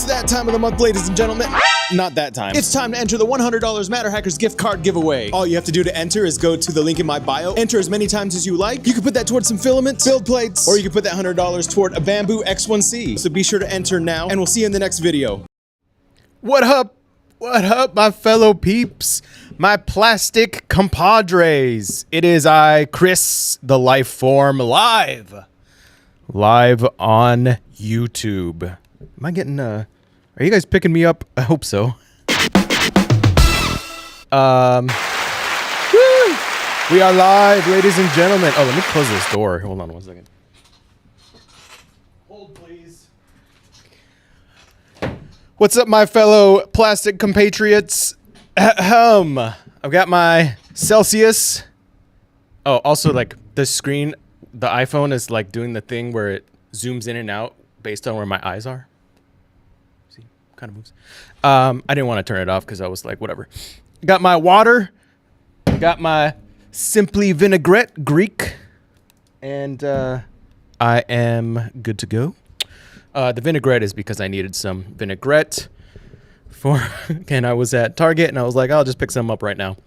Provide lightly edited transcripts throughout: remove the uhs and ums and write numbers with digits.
that time of the month, ladies and gentlemen. Not that time. It's time to enter the $100 Matter Hackers gift card giveaway. All you have to do to enter is go to the link in my bio, enter as many times as you like. You can put that towards some filaments, build plates, or you can put that $100 toward a Bambu X1C. So be sure to enter now, and we'll see you in the next video. What up? What up, my fellow peeps? My plastic compadres. It is I, Chris, the life form, live on YouTube. Am I getting, are you guys picking me up? I hope so. Woo! We are live, ladies and gentlemen. Oh, let me close this door. Hold on one second. Hold, please. What's up, my fellow plastic compatriots? I've got my Celsius. Oh, also, like, the screen, the iPhone is, like, doing the thing where it zooms in and out based on where my eyes are. See? Kind of moves. I didn't want to turn it off because I was like, whatever. Got my water. Got my Simply Vinaigrette Greek. And I am good to go. The vinaigrette is because I needed some vinaigrette and I was at Target and I was like, I'll just pick some up right now.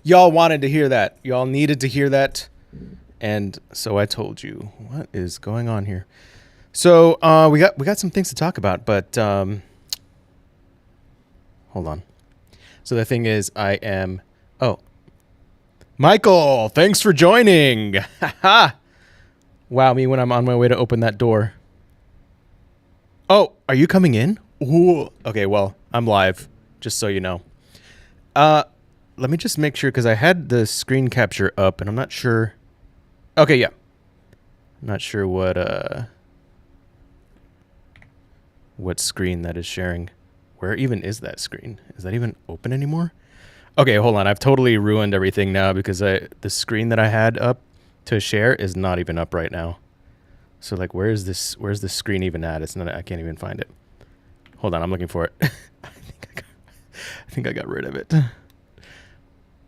Y'all wanted to hear that. Y'all needed to hear that. And so I told you what is going on here. So we got some things to talk about, but hold on. So the thing is, Michael, thanks for joining. Wow, me when I'm on my way to open that door. Oh, are you coming in? Ooh. Okay, well, I'm live, just so you know. Let me just make sure, because I had the screen capture up, and I'm not sure. Okay, yeah. I'm not sure what screen that is sharing. Where even is that screen? Is that even open anymore? Okay, hold on. I've totally ruined everything now because the screen that I had up to share is not even up right now. So like, where's this screen even at? It's not. I can't even find it. Hold on, I'm looking for it. I think I got rid of it.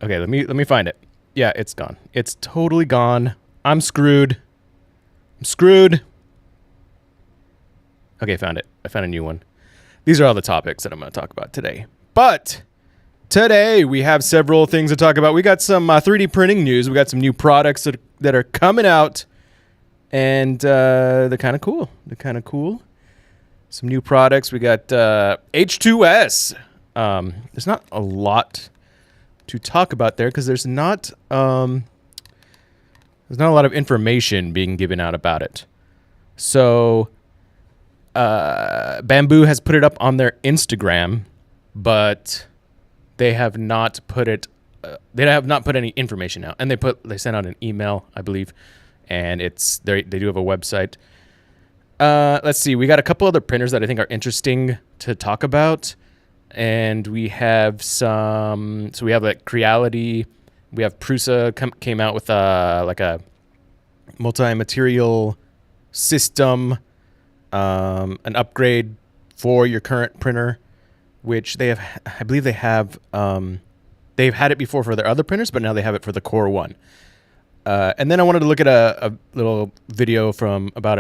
Okay, let me find it. Yeah, it's gone. It's totally gone. I'm screwed. Okay, found it. I found a new one. These are all the topics that I'm going to talk about today. But today we have several things to talk about. We got some 3D printing news. We got some new products that are coming out, and they're kind of cool. Some new products. We got H2S. There's not a lot to talk about there because there's not a lot of information being given out about it. So Bambu has put it up on their Instagram, but they have not put it. They have not put any information out, and they sent out an email, I believe, and they do have a website. Let's see. We got a couple other printers that I think are interesting to talk about. And we have some, so we have like Creality. We have Prusa came out with like a multi-material system, an upgrade for your current printer, which they have, I believe they've had it before for their other printers, but now they have it for the Core one. And then I wanted to look at a little video about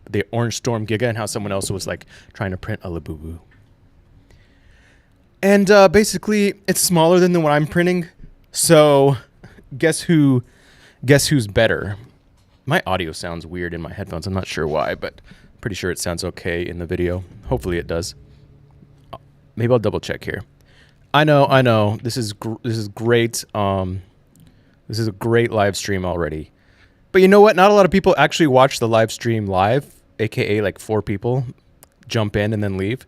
the OrangeStorm Giga and how someone else was like trying to print a Labubus. And basically, it's smaller than the one I'm printing. So, guess who's better? My audio sounds weird in my headphones. I'm not sure why, but I'm pretty sure it sounds okay in the video. Hopefully, it does. Maybe I'll double check here. I know. This is great. This is a great live stream already. But you know what? Not a lot of people actually watch the live stream live, aka like 4 people jump in and then leave.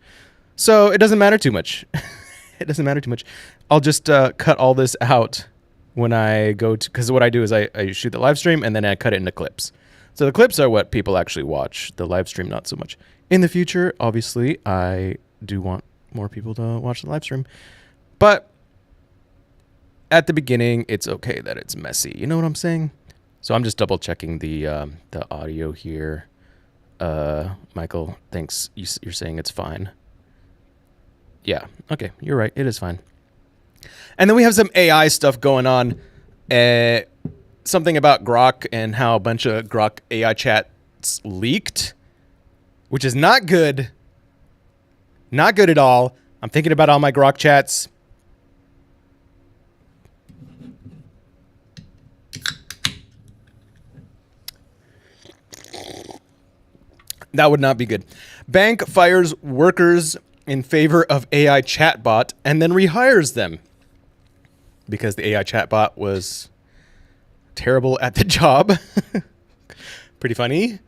So it doesn't matter too much. I'll just cut all this out when I go to, because what I do is I shoot the live stream and then I cut it into clips. So the clips are what people actually watch. The live stream, not so much. In the future, obviously, I do want more people to watch the live stream. But at the beginning, it's okay that it's messy. You know what I'm saying? So I'm just double checking the audio here. Michael, thanks. You're saying it's fine. Yeah, okay, you're right. It is fine. And then we have some AI stuff going on. Something about Grok and how a bunch of Grok AI chats leaked, which is not good. Not good at all. I'm thinking about all my Grok chats. That would not be good. Bank fires workers in favor of AI chatbot and then rehires them because the AI chatbot was terrible at the job. Pretty funny.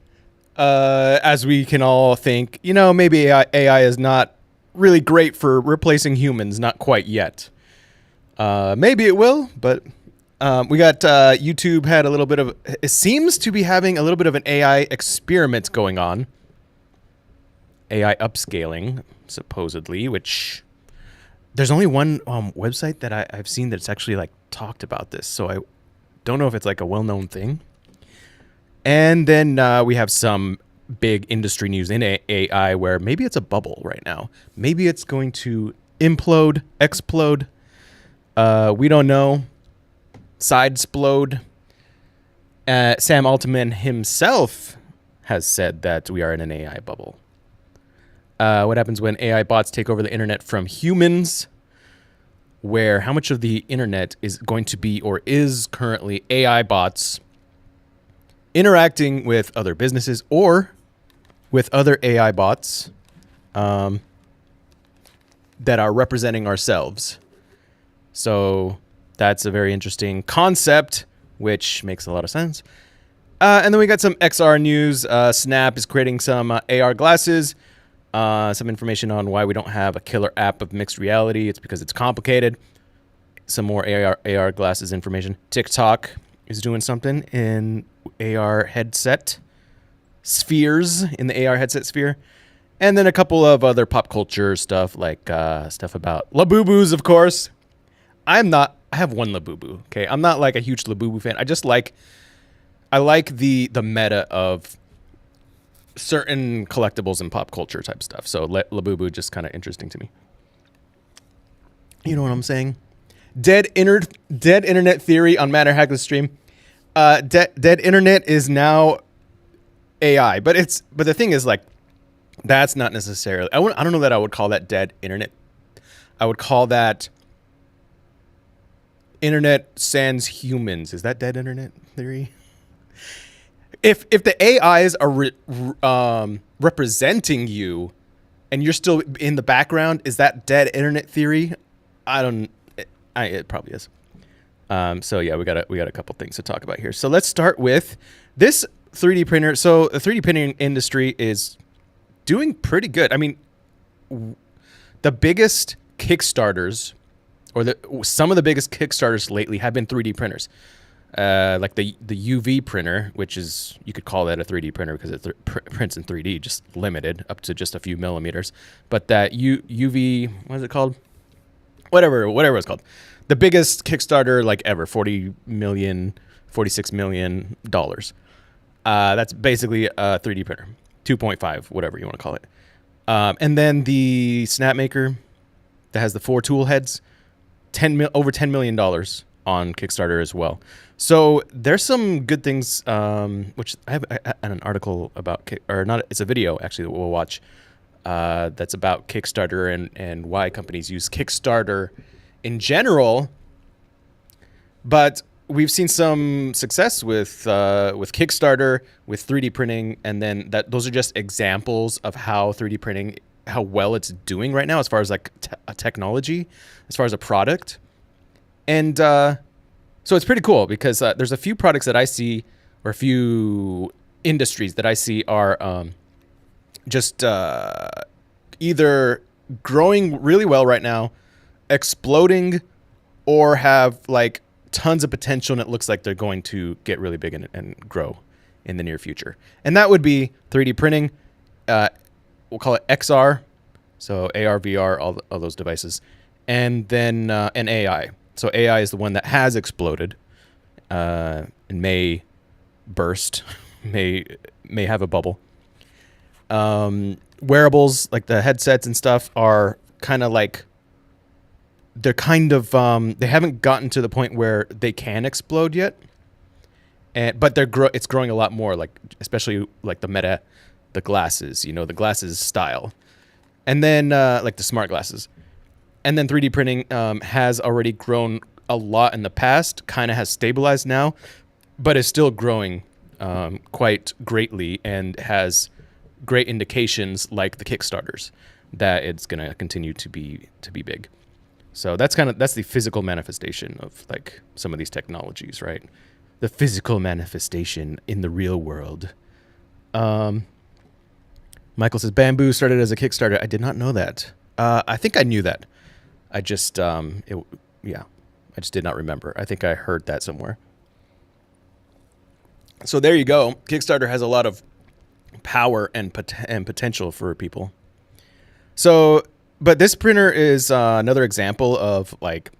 As we can all think, maybe AI is not really great for replacing humans. Not quite yet. Maybe it will, but we got YouTube had a little bit of, it seems to be having a little bit of an AI experiment going on. AI upscaling, supposedly, which there's only one website that I've seen that's actually like talked about this. So I don't know if it's like a well-known thing. And then we have some big industry news in AI where maybe it's a bubble right now. Maybe it's going to implode, explode. We don't know. Sidesplode. Sam Altman himself has said that we are in an AI bubble. What happens when AI bots take over the internet from humans? Where how much of the internet is going to be or is currently AI bots interacting with other businesses or with other AI bots that are representing ourselves. So that's a very interesting concept, which makes a lot of sense. And then we got some XR news. Snap is creating some AR glasses. Some information on why we don't have a killer app of mixed reality. It's because it's complicated. Some more AR glasses information. TikTok is doing something in AR headset spheres, in the AR headset sphere. And then a couple of other pop culture stuff, like stuff about Labubus, of course. I have one Labubu, okay? I'm not like a huge Labubu fan. I like the meta of certain collectibles and pop culture type stuff. So Labubu just kind of interesting to me. You know what I'm saying? Dead internet theory on Matter Hackless stream. Dead internet is now AI, but the thing is, like, that's not necessarily. I don't know that I would call that dead internet. I would call that internet sans humans. Is that dead internet theory? If the AIs are representing you, and you're still in the background, is that dead internet theory? It probably is. So yeah, we got a couple things to talk about here. So let's start with this 3D printer. So the 3D printing industry is doing pretty good. I mean, the biggest Kickstarters, or some of the biggest Kickstarters lately have been 3D printers. Like the UV printer, which is, you could call that a 3D printer because it prints in 3D, just limited up to just a few millimeters. But that UV, what is it called? Whatever it's called. The biggest Kickstarter like ever, $46 million. That's basically a 3D printer, 2.5, whatever you want to call it. And then the Snapmaker that has the 4 tool heads, over $10 million on Kickstarter as well. So there's some good things, which I have an article about, it's a video actually that we'll watch, that's about Kickstarter and why companies use Kickstarter in general. But we've seen some success with Kickstarter, with 3D printing, and then those are just examples of how 3D printing, how well it's doing right now as far as like a technology, as far as a product. And so it's pretty cool because there's a few products that I see, or a few industries that I see are just either growing really well right now, exploding, or have like tons of potential, and it looks like they're going to get really big and grow in the near future. And that would be 3D printing. We'll call it XR, so AR, VR, all those devices, and then an AI. So AI is the one that has exploded and may burst, may have a bubble. Wearables like the headsets and stuff are kind of like, they're kind of they haven't gotten to the point where they can explode yet, but it's growing a lot more, like especially like the glasses, the glasses style. And then like the smart glasses. And then 3D printing has already grown a lot in the past, kind of has stabilized now, but is still growing quite greatly and has great indications like the Kickstarters that it's going to continue to be big. So that's the physical manifestation of like some of these technologies, right? The physical manifestation in the real world. Michael says Bambu started as a Kickstarter. I did not know that. I think I knew that. I just I just did not remember. I think I heard that somewhere. So there you go. Kickstarter has a lot of power and potential for people. So, but this printer is another example of like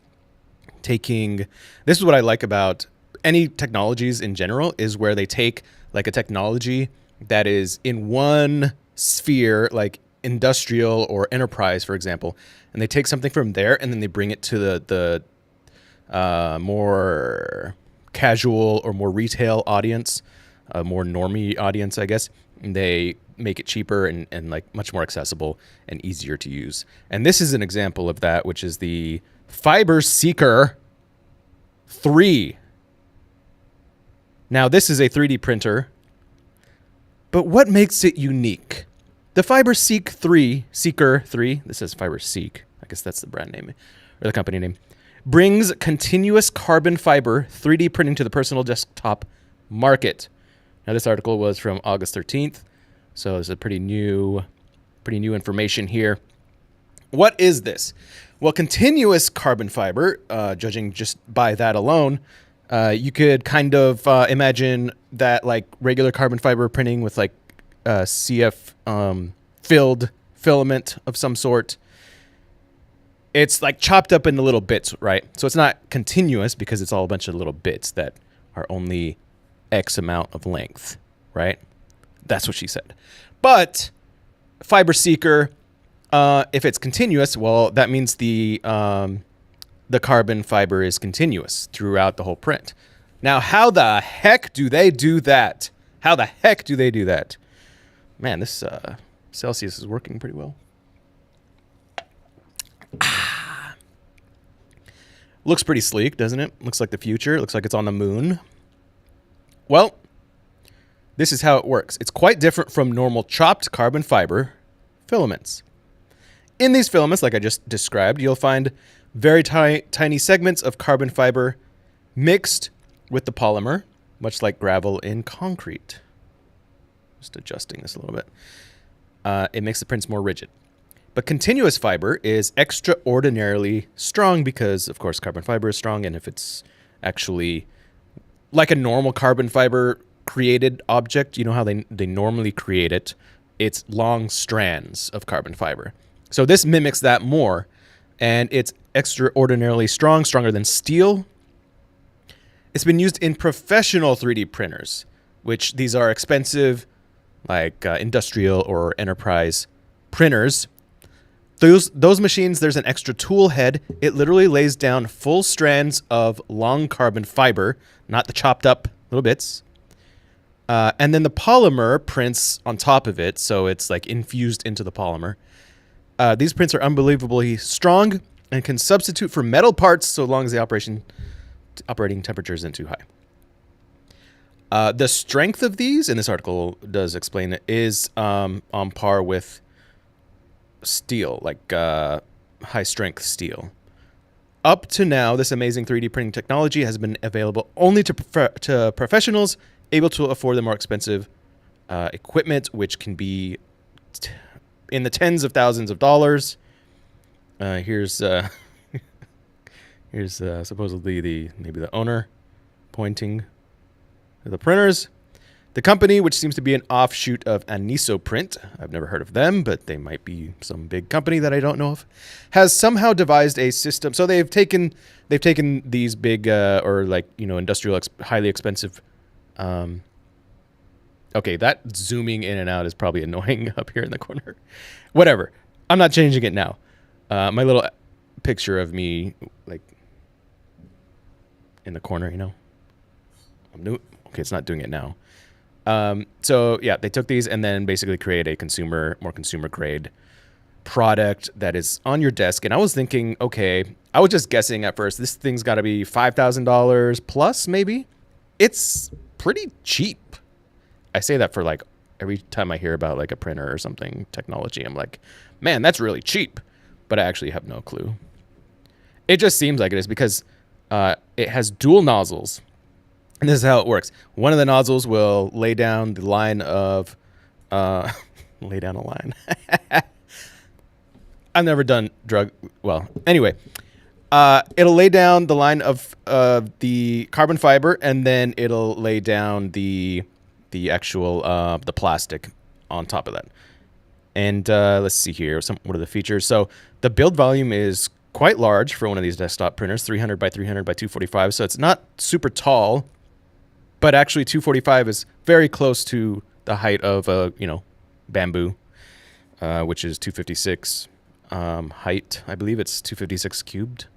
taking. This is what I like about any technologies in general, is where they take like a technology that is in one sphere, like industrial or enterprise, for example, and they take something from there and then they bring it to the more casual or more retail audience, a more normie audience, I guess. And they make it cheaper and like much more accessible and easier to use. And this is an example of that, which is the FiberSeeker 3. Now, this is a 3D printer, but what makes it unique? The FiberSeeker 3, this says FiberSeek, I guess that's the brand name or the company name, brings continuous carbon fiber 3D printing to the personal desktop market. Now, this article was from August 13th, so there's a pretty new information here. What is this? Well, continuous carbon fiber, judging just by that alone, you could kind of imagine that like regular carbon fiber printing with like CF filled filament of some sort. It's like chopped up into little bits, right? So it's not continuous because it's all a bunch of little bits that are only X amount of length, right? That's what she said. But FiberSeeker, if it's continuous, well, that means the carbon fiber is continuous throughout the whole print. Now, how the heck do they do that? How the heck do they do that? Man, this Celsius is working pretty well. Looks pretty sleek, doesn't it? Looks like the future. It looks like it's on the moon. Well, this is how it works. It's quite different from normal chopped carbon fiber filaments. In these filaments, like I just described, you'll find very tiny segments of carbon fiber mixed with the polymer, much like gravel in concrete. Just adjusting this a little bit. It makes the prints more rigid. But continuous fiber is extraordinarily strong because, of course, carbon fiber is strong. And if it's actually like a normal carbon fiber created object, you know how they normally create it, it's long strands of carbon fiber. So this mimics that more, and it's extraordinarily strong, stronger than steel. It's been used in professional 3D printers, which these are expensive, like industrial or enterprise printers. Those machines, there's an extra tool head. It literally lays down full strands of long carbon fiber, not the chopped up little bits. And then the polymer prints on top of it, so it's like infused into the polymer. These prints are unbelievably strong and can substitute for metal parts so long as the operating temperature isn't too high. The strength of these, and this article does explain it, is on par with steel, like high strength steel. Up to now, this amazing 3D printing technology has been available only to professionals able to afford the more expensive equipment, which can be in the tens of thousands of dollars. Here's supposedly maybe the owner pointing to the printers. The company, which seems to be an offshoot of Anisoprint, I've never heard of them, but they might be some big company that I don't know of, has somehow devised a system. So they've taken these big or like, you know, industrial highly expensive. Okay, that zooming in and out is probably annoying up here in the corner. Whatever, I'm not changing it now. My little picture of me like in the corner, you know. Okay, it's not doing it now. So yeah, they took these and then basically create a more consumer grade product that is on your desk. And I was thinking, okay, I was just guessing at first, this thing's got to be $5,000 plus, maybe. It's pretty cheap. I say that for like every time I hear about like a printer or something technology, I'm like, man, that's really cheap. But I actually have no clue. It just seems like it is because it has dual nozzles. And this is how it works. One of the nozzles will lay down the line of... lay down a line. I've never done drug... Well, anyway. It'll lay down the line of the carbon fiber, and then it'll lay down the actual the plastic on top of that. And let's see here. What are the features? So the build volume is quite large for one of these desktop printers, 300 by 300 by 245. So it's not super tall, but actually 245 is very close to the height of Bambu, which is 256 height. I believe it's 256 cubed.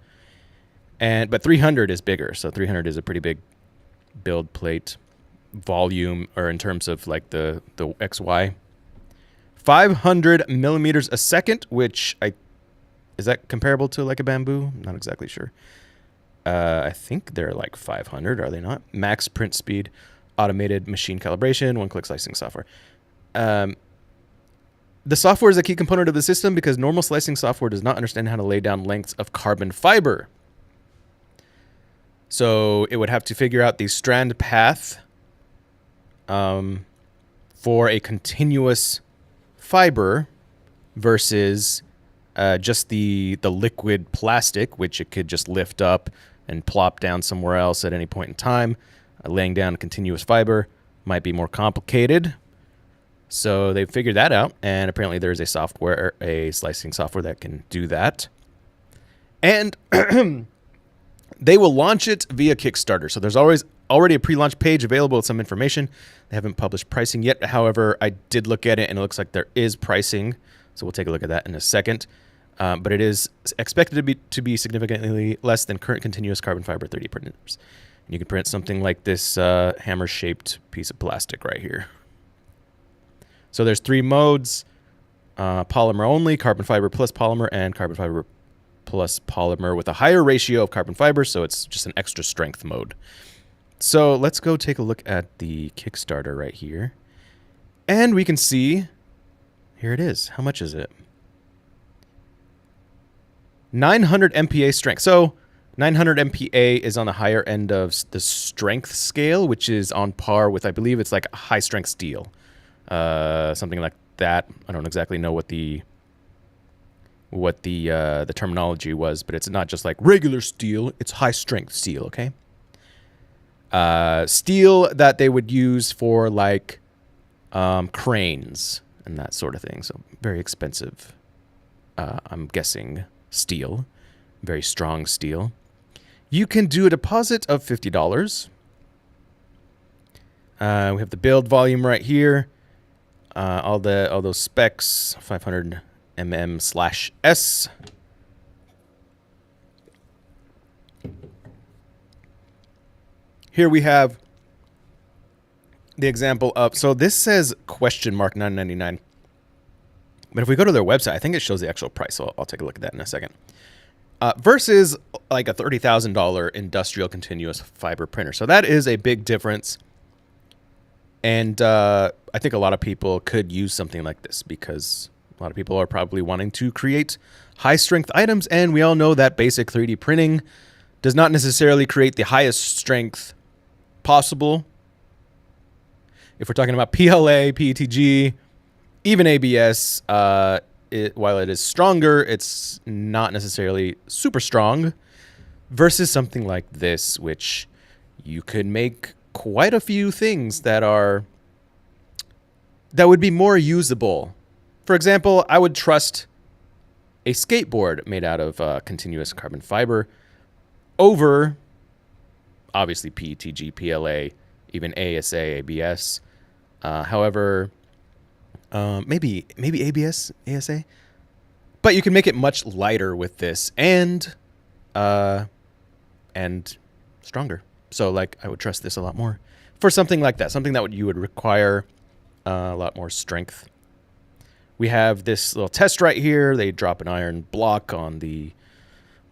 But 300 is bigger. So 300 is a pretty big build plate volume, or in terms of like the XY. 500 millimeters a second, which is that comparable to like a Bambu? I'm not exactly sure. I think they're like 500, are they not? Max print speed, automated machine calibration, one-click slicing software. The software is a key component of the system because normal slicing software does not understand how to lay down lengths of carbon fiber. So it would have to figure out the strand path for a continuous fiber versus just the liquid plastic, which it could just lift up and plop down somewhere else at any point in time. Laying down a continuous fiber might be more complicated. So they figured that out, and apparently there's a slicing software that can do that. And they will launch it via Kickstarter. So there's already a pre-launch page available with some information. They haven't published pricing yet. However, I did look at it, and it looks like there is pricing. So we'll take a look at that in a second. But it is expected to be significantly less than current continuous carbon fiber 3D printers. And you can print something like this hammer-shaped piece of plastic right here. So there's 3 modes: polymer only, carbon fiber plus polymer, and carbon fiber plus polymer with a higher ratio of carbon fiber. So it's just an extra strength mode. So let's go take a look at the Kickstarter right here. And we can see, here it is. How much is it? 900 MPa strength. So 900 MPa is on the higher end of the strength scale, which is on par with, I believe it's like high strength steel. Something like that. I don't exactly know what the terminology was, but it's not just like regular steel. It's high strength steel, okay? Steel that they would use for like cranes and that sort of thing. So very expensive, I'm guessing, steel. Very strong steel. You can do a deposit of $50. We have the build volume right here. All those specs, 500 mm/s. Here we have the example of, so this says $9.99. But if we go to their website, I think it shows the actual price. So I'll take a look at that in a second. Versus like a $30,000 industrial continuous fiber printer. So that is a big difference. And I think a lot of people could use something like this because a lot of people are probably wanting to create high strength items. And we all know that basic 3D printing does not necessarily create the highest strength possible. If we're talking about PLA, PETG, even ABS, while it is stronger, it's not necessarily super strong versus something like this, which you could make quite a few things that would be more usable. For example, I would trust a skateboard made out of continuous carbon fiber over, obviously, PETG, PLA, even ASA, ABS. However, maybe ABS, ASA. But you can make it much lighter with this and stronger. So, like, I would trust this a lot more for something like that. Something that you would require a lot more strength. We have this little test right here. They drop an iron block on the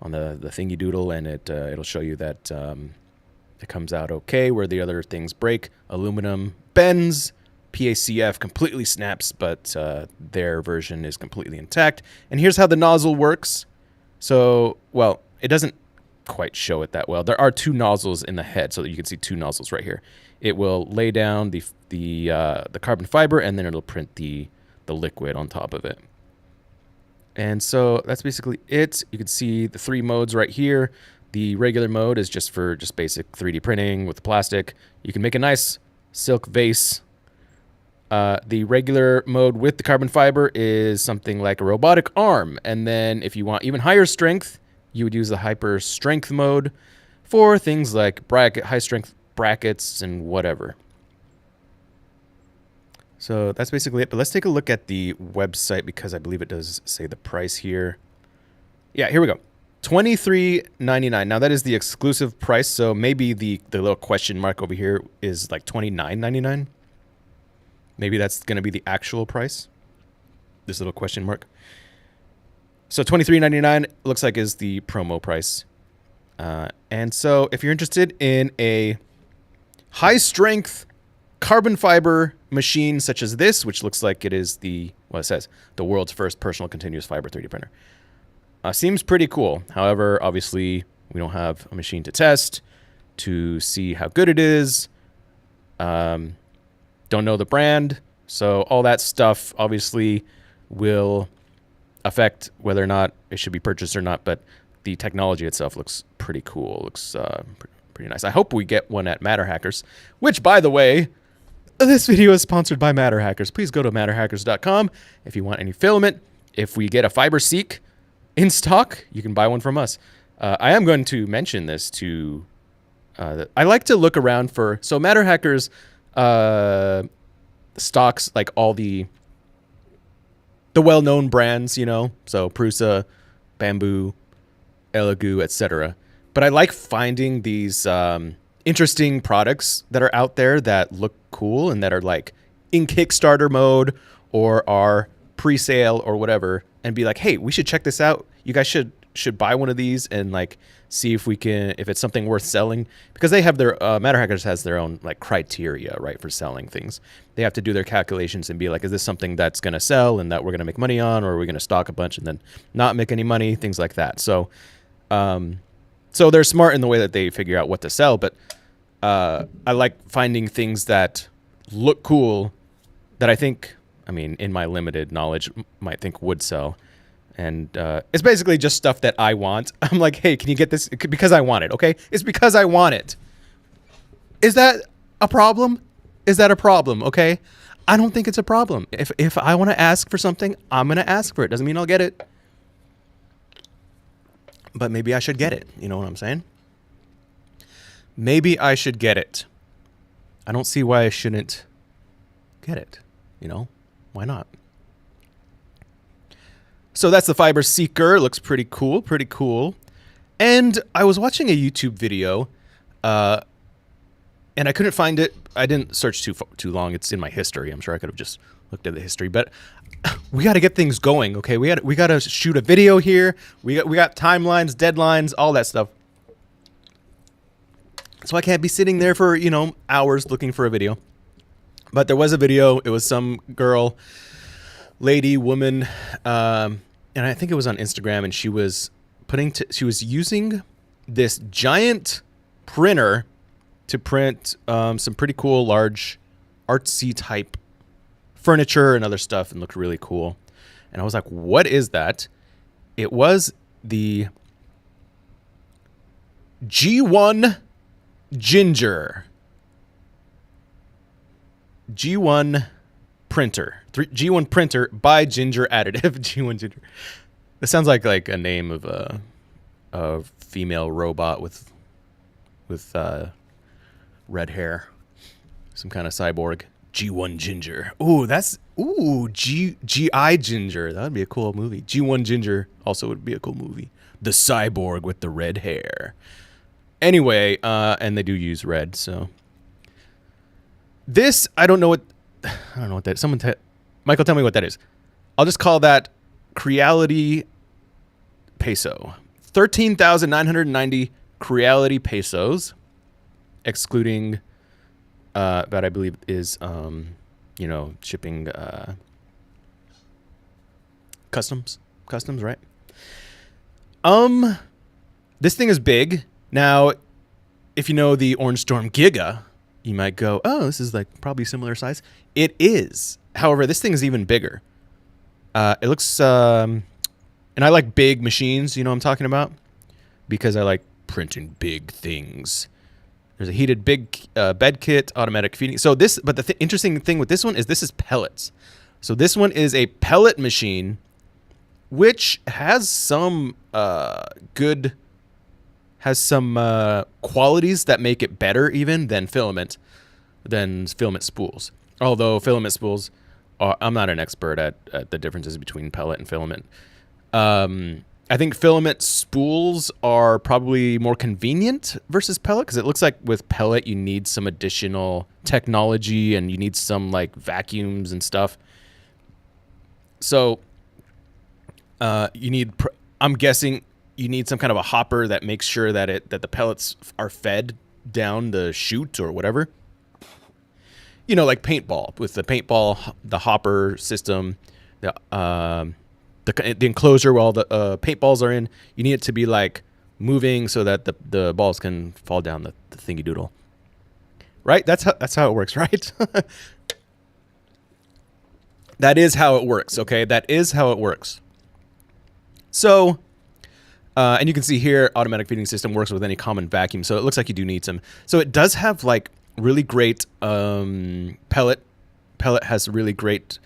thingy doodle, and it'll show you that it comes out okay, where the other things break. Aluminum bends, PACF completely snaps, but their version is completely intact. And here's how the nozzle works. So, well, it doesn't quite show it that well. There are two nozzles in the head, so that you can see two nozzles right here. It will lay down the carbon fiber, and then it'll print the liquid on top of it. And so that's basically it. You can see the three modes right here. The regular mode is just for basic 3D printing with plastic. You can make a nice silk vase. The regular mode with the carbon fiber is something like a robotic arm. And then if you want even higher strength, you would use the hyper strength mode for things like high strength brackets and whatever. So that's basically it. But let's take a look at the website, because I believe it does say the price here. Yeah, here we go. $23.99. Now that is the exclusive price. So maybe the little question mark over here is like $29.99. Maybe that's going to be the actual price. This little question mark. So $23.99 looks like is the promo price. And so if you're interested in a high strength carbon fiber machine such as this, which looks like it is it says the world's first personal continuous fiber 3D printer. Seems pretty cool. However, obviously we don't have a machine to test to see how good it is. Don't know the brand. So all that stuff obviously will affect whether or not it should be purchased or not. But the technology itself looks pretty cool. Looks pretty nice. I hope we get one at Matter Hackers, which, by the way, this video is sponsored by Matter Hackers. Please go to matterhackers.com if you want any filament. If we get a FiberSeek in stock, you can buy one from us. I am going to mention this to... I like to look around for... So Matter Hackers stocks like all the well-known brands, you know? So Prusa, Bambu, Elegoo, etc. But I like finding these interesting products that are out there that look cool and that are like in Kickstarter mode or are pre-sale or whatever, and be like, hey, we should check this out. You guys should buy one of these and like see if it's something worth selling, because they have their Matter Hackers has their own like criteria, right, for selling things. They have to do their calculations and be like, is this something that's going to sell and that we're going to make money on, or are we going to stock a bunch and then not make any money, things like that. So so they're smart in the way that they figure out what to sell, but I like finding things that look cool that I think, I mean, in my limited knowledge, might think would sell. And it's basically just stuff that I want. I'm like, hey, can you get this? Because I want it, okay? It's because I want it. Is that a problem? Is that a problem, okay? I don't think it's a problem. If I want to ask for something, I'm going to ask for it. Doesn't mean I'll get it. But maybe I should get it. You know what I'm saying? Maybe I should get it. I don't see why I shouldn't get it. You know? Why not? So that's the FiberSeeker. It looks pretty cool. Pretty cool. And I was watching a YouTube video, and I couldn't find it. I didn't search too long. It's in my history. I'm sure I could have just looked at the history. But we got to get things going, okay? We got to shoot a video here. We got timelines, deadlines, all that stuff. So I can't be sitting there for, you know, hours looking for a video. But there was a video. It was some girl, lady, woman, and I think it was on Instagram, and she was using this giant printer to print some pretty cool, large, artsy type furniture and other stuff, and looked really cool. And I was like, what is that? It was the G1 Ginger. G1 printer. G1 printer by Ginger Additive. G1 Ginger. That sounds like a name of a female robot with red hair. Some kind of cyborg. G1 Ginger. GI Ginger. That would be a cool movie. G1 Ginger also would be a cool movie. The cyborg with the red hair. Anyway, and they do use red, so this I don't know what that is. Michael, tell me what that is. I'll just call that Creality peso. 13,990 Creality pesos, excluding that I believe is shipping customs, right? This thing is big. Now, if you know the OrangeStorm Giga, you might go, oh, this is like probably similar size. It is. However, this thing is even bigger. It looks, and I like big machines, you know what I'm talking about? Because I like printing big things. There's a heated big bed kit, automatic feeding. So this, but the interesting thing with this one is this is pellets. So this one is a pellet machine, which has some qualities that make it better even than filament spools. Although filament spools I'm not an expert at the differences between pellet and filament. I think filament spools are probably more convenient versus pellet, because it looks like with pellet you need some additional technology and you need some like vacuums and stuff. So you need, I'm guessing you need some kind of a hopper that makes sure that the pellets are fed down the chute or whatever. You know, like paintball. With the paintball, the hopper system, the enclosure where all the paintballs are in, you need it to be like moving so that the balls can fall down the thingy doodle. Right? That's how it works, right? That is how it works, okay? That is how it works. So, and you can see here, automatic feeding system works with any common vacuum. So it looks like you do need some. So it does have like really great pellet. Pellet has really great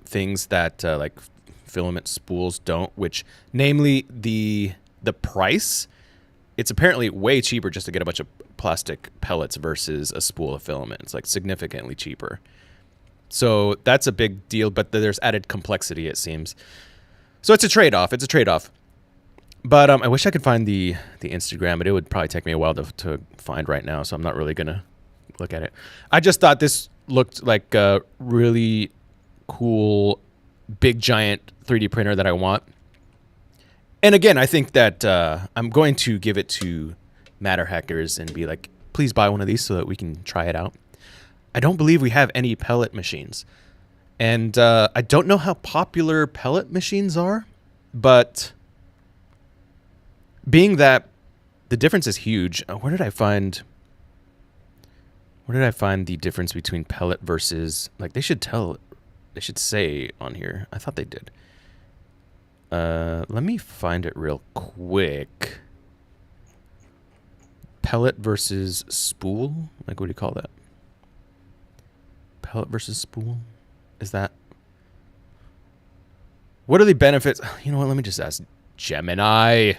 things that like filament spools don't, which namely the price. It's apparently way cheaper just to get a bunch of plastic pellets versus a spool of filament. It's like significantly cheaper. So that's a big deal, but there's added complexity, it seems. So it's a trade-off. It's a trade-off. But I wish I could find the Instagram, but it would probably take me a while to find right now, so I'm not really going to look at it. I just thought this looked like a really cool, big, giant 3D printer that I want. And again, I think that I'm going to give it to Matter Hackers and be like, please buy one of these so that we can try it out. I don't believe we have any pellet machines. And I don't know how popular pellet machines are, but being that the difference is huge, where did I find the difference between pellet versus, like, they should say on here. I thought they did. Let me find it real quick. Pellet versus spool? Like, what do you call that? Pellet versus spool? Is that... What are the benefits? You know what? Let me just ask Gemini.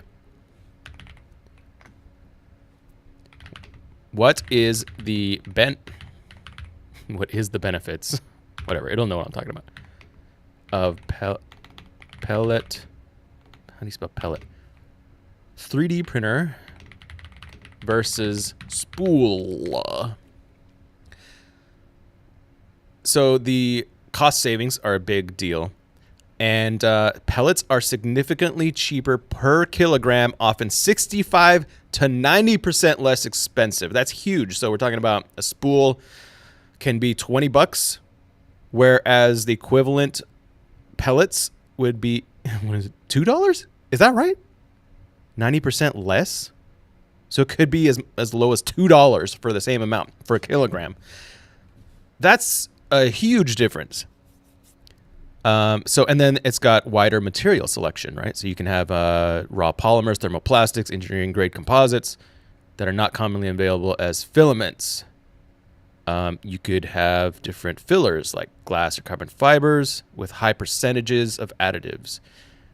What is the benefits? Whatever, it'll know what I'm talking about. Of pellet. How do you spell pellet? 3D printer versus spool. So the cost savings are a big deal. And pellets are significantly cheaper per kilogram, often 65 to 90% less expensive. That's huge. So we're talking about a spool can be $20, whereas the equivalent pellets would be, what is it, $2? Is that right? 90% less? So it could be as low as $2 for the same amount for a kilogram. That's a huge difference. And then it's got wider material selection, right? So you can have raw polymers, thermoplastics, engineering grade composites that are not commonly available as filaments. You could have different fillers like glass or carbon fibers with high percentages of additives.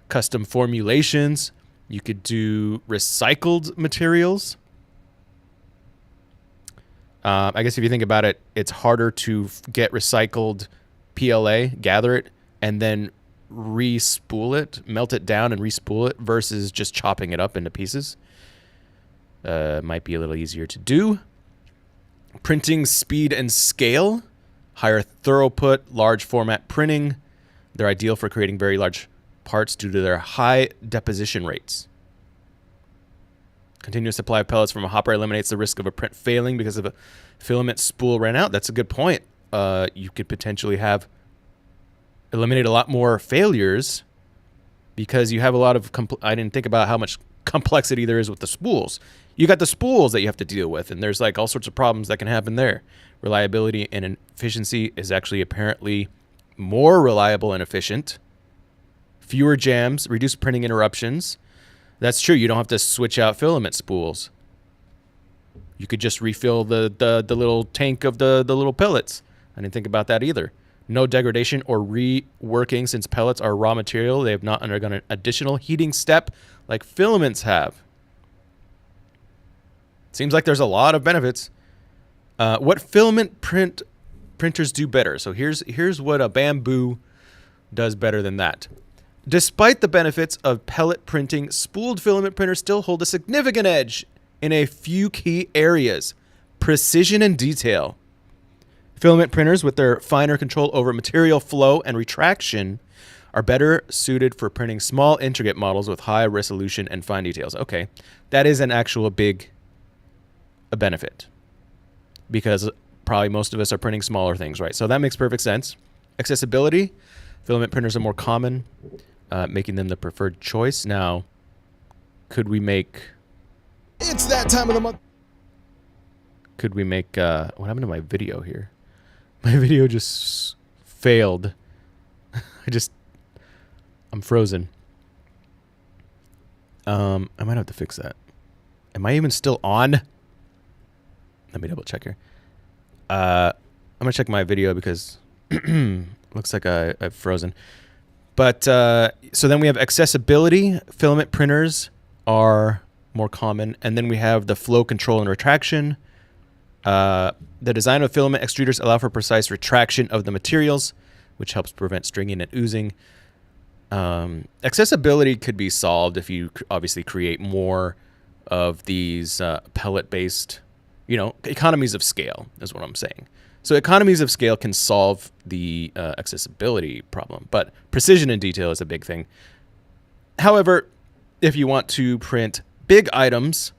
Custom formulations. You could do recycled materials. I guess if you think about it, it's harder to get recycled PLA, gather it, and then re-spool it, melt it down and re-spool it versus just chopping it up into pieces. Might be a little easier to do. Printing speed and scale. higher throughput, large format printing. They're ideal for creating very large parts due to their high deposition rates. Continuous supply of pellets from a hopper eliminates the risk of a print failing because of a filament spool ran out. That's a good point. You could potentially eliminate a lot more failures because you have a lot of, I didn't think about how much complexity there is with the spools. You got the spools that you have to deal with, and there's like all sorts of problems that can happen there. Reliability and efficiency is actually apparently more reliable and efficient. Fewer jams, reduced printing interruptions. That's true. You don't have to switch out filament spools. You could just refill the little tank of the little pellets. I didn't think about that either. No degradation or reworking since pellets are raw material. They have not undergone an additional heating step like filaments have. Seems like there's a lot of benefits. What filament printers do better? So here's what a Bambu does better than that. Despite the benefits of pellet printing, spooled filament printers still hold a significant edge in a few key areas. Precision and detail. Filament printers with their finer control over material flow and retraction are better suited for printing small, intricate models with high resolution and fine details. Okay, that is an actual big benefit because probably most of us are printing smaller things, right? So that makes perfect sense. Accessibility. Filament printers are more common, making them the preferred choice. Now, could we make... It's that time of the month. Could we make... what happened to my video here? My video just failed. I'm frozen. I might have to fix that. Am I even still on? Let me double check here. I'm going to check my video because looks like I've frozen. But so then we have accessibility. Filament printers are more common. And then we have the flow control and retraction. The design of filament extruders allow for precise retraction of the materials, which helps prevent stringing and oozing. Accessibility could be solved if you obviously create more of these pellet-based, economies of scale is what I'm saying. So economies of scale can solve the accessibility problem, but precision and detail is a big thing. However, if you want to print big items,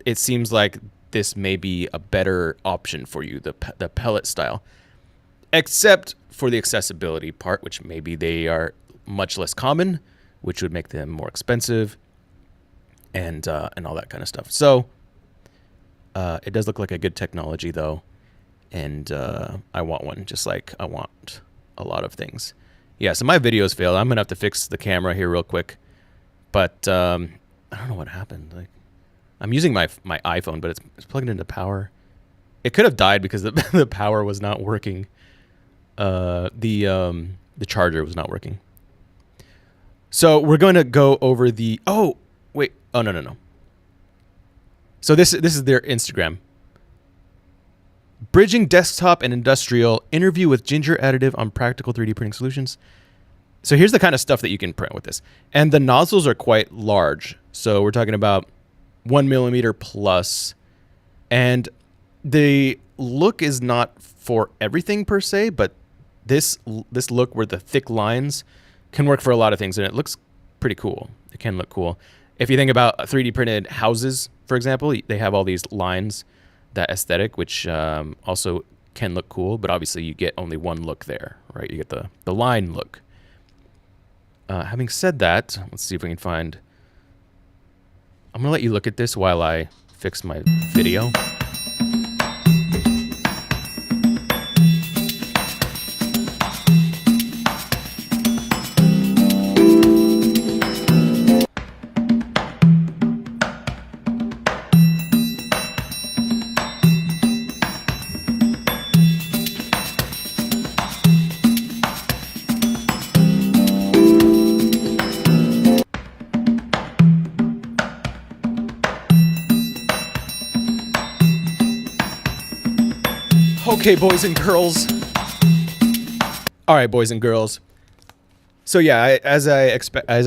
it seems like this may be a better option for you, the pellet style, except for the accessibility part, which maybe they are much less common, which would make them more expensive and all that kind of stuff. So it does look like a good technology though. And I want one, just like I want a lot of things. Yeah, so my video's failed. I'm going to have to fix the camera here real quick. But I don't know what happened. Like, I'm using my iPhone, but it's plugged into power. It could have died because the power was not working. The charger was not working. So we're going to go over the... Oh, wait. Oh, no. So this is their Instagram. Bridging desktop and industrial, interview with Ginger Additive on practical 3D printing solutions. So here's the kind of stuff that you can print with this. And the nozzles are quite large. So we're talking about 1 millimeter plus. And the look is not for everything per se, but this look where the thick lines can work for a lot of things. And it looks pretty cool. It can look cool. If you think about 3D printed houses, for example, they have all these lines, that aesthetic, which also can look cool, but obviously you get only one look there, right? You get the line look. Having said that, let's see if we can find... I'm going to let you look at this while I fix my video. Okay, boys and girls. All right, boys and girls. So yeah, as I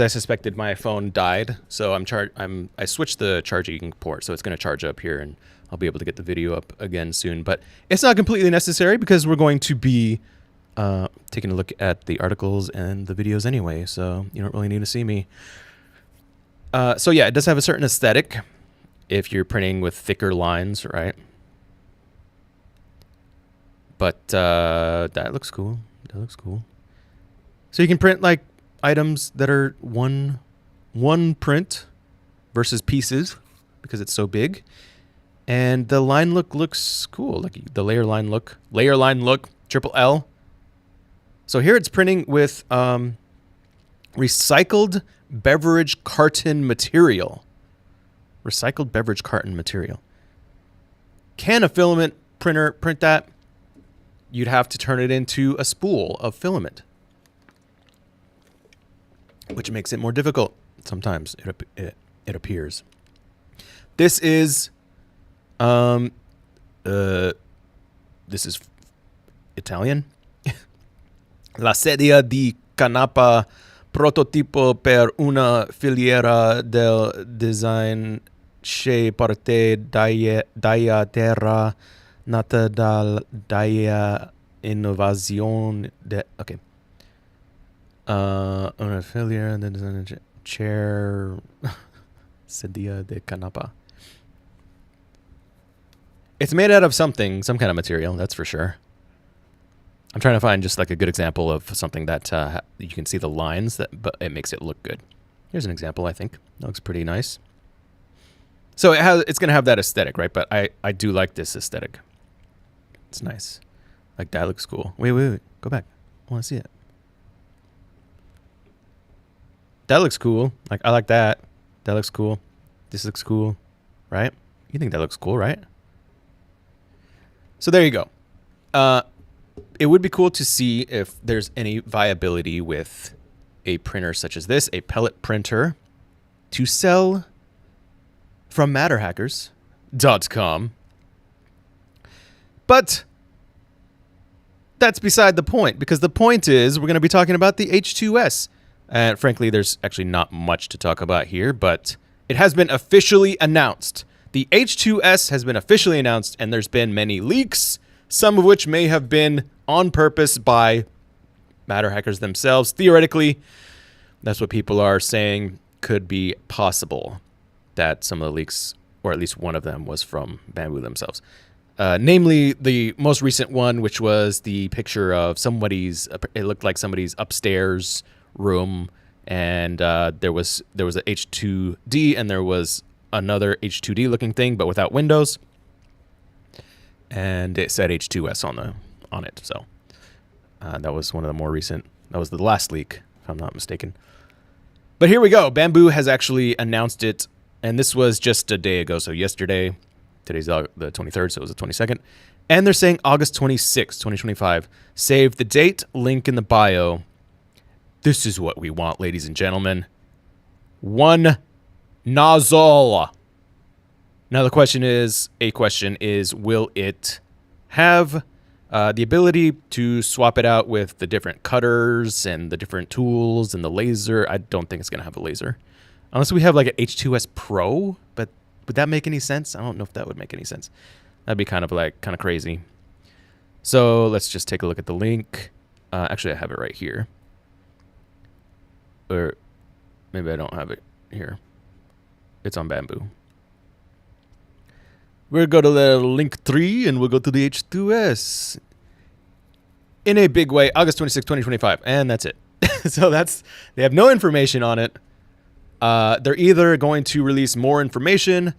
suspected, my phone died. So I switched the charging port, so it's going to charge up here in I'll be able to get the video up again soon. But it's not completely necessary because we're going to be taking a look at the articles and the videos anyway, so you don't really need to see me. So yeah, it does have a certain aesthetic if you're printing with thicker lines, right? But that looks cool. That looks cool. So you can print like items that are one print versus pieces because it's so big. And the line look looks cool. Like the layer line look, triple L. So here it's printing with recycled beverage carton material. Recycled beverage carton material. Can a filament printer print that? You'd have to turn it into a spool of filament, which makes it more difficult. Sometimes it appears. This is Italian. La sedia di canapa prototipo per una filiera del design che parte dalla terra nata dalla innovazione de... Okay. Una filiera del design chair sedia de canapa. It's made out of something, some kind of material, that's for sure. I'm trying to find just like a good example of something that you can see the lines, but it makes it look good. Here's an example, I think. That looks pretty nice. So it's going to have that aesthetic, right? But I do like this aesthetic. It's nice. Like that looks cool. Wait. Go back. I want to see it. That looks cool. Like I like that. That looks cool. This looks cool, right? You think that looks cool, right? So there you go. It would be cool to see if there's any viability with a printer such as this, a pellet printer, to sell from matterhackers.com. But that's beside the point, because the point is we're going to be talking about the H2S. And frankly, there's actually not much to talk about here, but it has been officially announced. The H2S has been officially announced, and there's been many leaks, some of which may have been on purpose by matter hackers themselves. Theoretically, that's what people are saying could be possible, that some of the leaks, or at least one of them, was from Bambu themselves. Namely, the most recent one, which was the picture of it looked like somebody's upstairs room, and there was a H2D, and there was another H2D looking thing, but without windows. And it said H2S on it. So that was one of the more recent. That was the last leak, if I'm not mistaken. But here we go. Bambu has actually announced it, and this was just a day ago. So yesterday, today's the 23rd, so it was the 22nd. And they're saying August 26th, 2025. Save the date, link in the bio. This is what we want, ladies and gentlemen. One nozzle. Now the question is, will it have the ability to swap it out with the different cutters and the different tools and the laser? I don't think it's going to have a laser. Unless we have like an H2S Pro, but would that make any sense? I don't know if that would make any sense. That'd be kind of crazy. So let's just take a look at the link. Actually, I have it right here. Or maybe I don't have it here. It's on Bambu. We'll go to the link 3 and we'll go to the H2S. In a big way, August 26, 2025. And that's it. So they have no information on it. They're either going to release more information.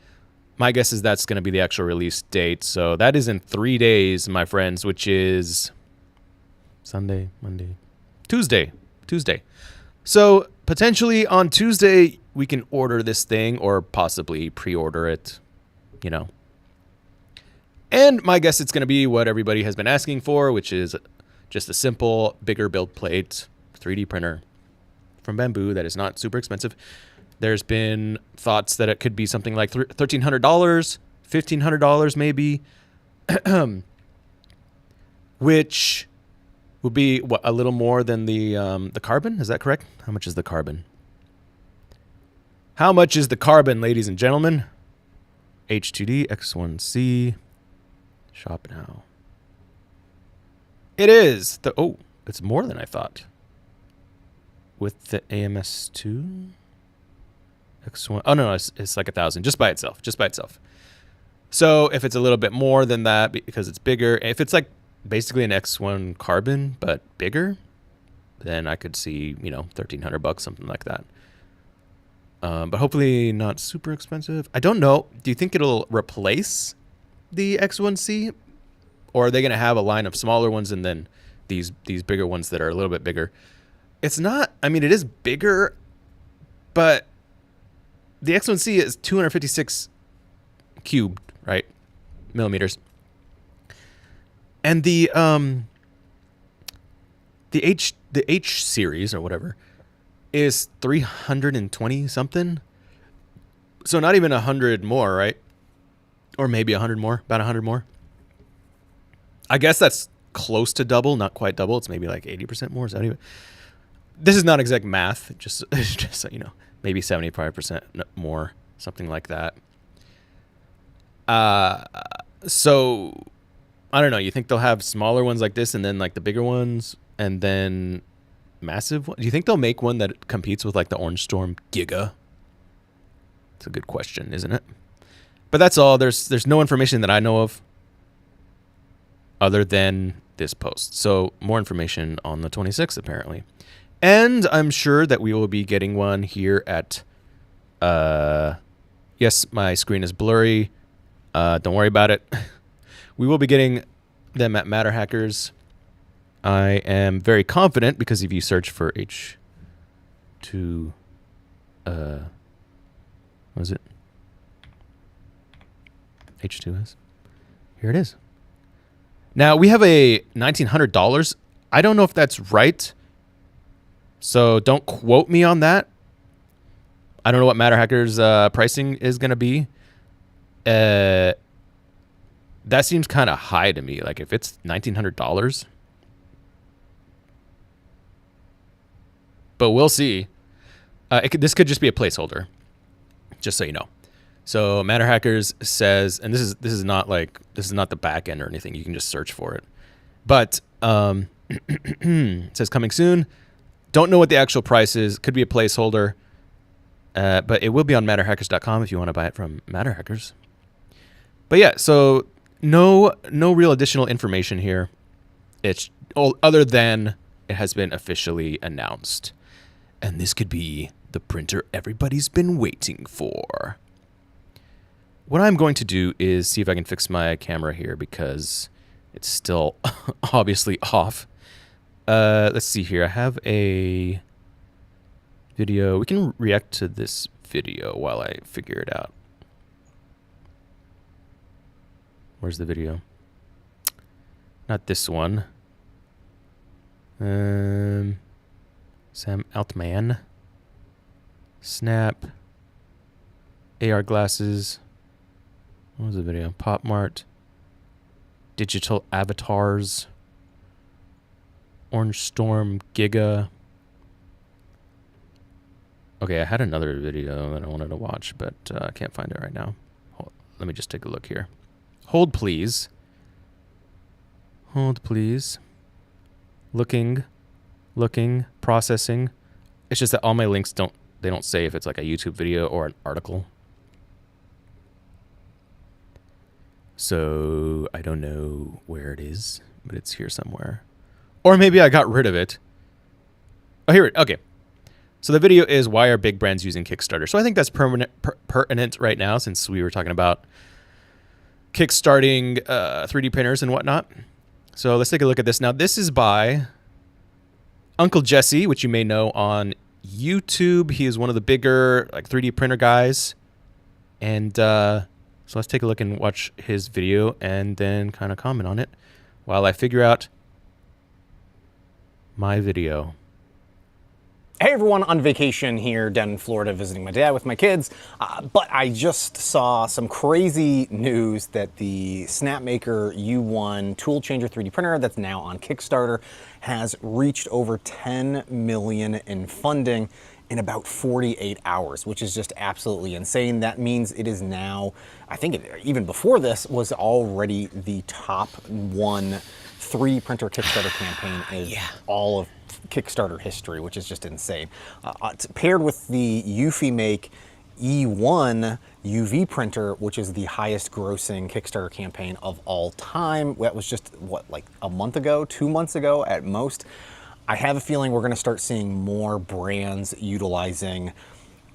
My guess is that's going to be the actual release date. So that is in 3 days, my friends, which is Sunday, Monday, Tuesday. So potentially on Tuesday, we can order this thing or possibly pre-order it, And my guess it's going to be what everybody has been asking for, which is just a simple, bigger build plate 3D printer from Bambu that is not super expensive. There's been thoughts that it could be something like $1,300, $1,500 maybe, which would be a little more than the carbon. Is that correct? How much is the carbon? How much is the carbon, ladies and gentlemen? H2D X1C. Shop now. It is the it's more than I thought. With the AMS2 X1. Oh no, it's like 1,000 just by itself. Just by itself. So if it's a little bit more than that because it's bigger, if it's like basically an X1 carbon but bigger, then I could see, you know, $1,300, something like that. But hopefully not super expensive. I don't know. Do you think it'll replace the X1C, or are they going to have a line of smaller ones and then these bigger ones that are a little bit bigger? It's not. I mean, it is bigger, but the X1C is 256 cubed, right? Millimeters. And the H series or whatever is 320 something. So not even 100 more, right? Or maybe 100 more, about 100 more. I guess that's close to double, not quite double. It's maybe like 80% more. Is that even? This is not exact math, just so you know, maybe 75% more, something like that. So I don't know. You think they'll have smaller ones like this and then like the bigger ones and then massive one? Do you think they'll make one that competes with like the OrangeStorm Giga? It's a good question, isn't it? But that's all. There's no information that I know of other than this post. So more information on the 26th, apparently. And I'm sure that we will be getting one here at, yes, my screen is blurry. Don't worry about it. We will be getting them at Matter Hackers. I am very confident because if you search for H2, what was it? H2S. Here it is. Now we have a $1,900. I don't know if that's right. So don't quote me on that. I don't know what Matter Hackers pricing is going to be. That seems kind of high to me. Like if it's $1,900. But we'll see. This could just be a placeholder, just so you know. So Matter Hackers says, and this is not the back end or anything. You can just search for it. But it says coming soon. Don't know what the actual price is. Could be a placeholder. But it will be on matterhackers.com if you want to buy it from Matter Hackers. But yeah, so no real additional information here. It's other than it has been officially announced. And this could be the printer everybody's been waiting for. What I'm going to do is see if I can fix my camera here because it's still obviously off. Let's see here. I have a video. We can react to this video while I figure it out. Where's the video? Not this one. Sam Altman. Snap. AR glasses. What was the video? Pop Mart. Digital avatars. OrangeStorm Giga. Okay, I had another video that I wanted to watch, but I can't find it right now. Let me just take a look here. Hold, please. Hold, please. Looking, processing. It's just that all my links don't say if it's like a YouTube video or an article. So I don't know where it is, but it's here somewhere. Or maybe I got rid of it. Oh, here it. Okay. So the video is why are big brands using Kickstarter? So I think that's pertinent right now since we were talking about kickstarting 3D printers and whatnot. So let's take a look at this. Now this is by Uncle Jesse, which you may know on YouTube. He is one of the bigger like 3D printer guys. And so let's take a look and watch his video and then kind of comment on it while I figure out my video. Hey everyone, on vacation here down in Florida visiting my dad with my kids, but I just saw some crazy news that the Snapmaker U1 tool changer 3D printer that's now on Kickstarter has reached over 10 million in funding. in about 48 hours, which is just absolutely insane. That means it is now, I think even before this, was already the top 3 printer Kickstarter campaign in all of Kickstarter history, which is just insane. Paired with the Eufy E1 UV printer, which is the highest grossing Kickstarter campaign of all time. That was just, what, like a month ago, 2 months ago at most. I have a feeling we're gonna start seeing more brands utilizing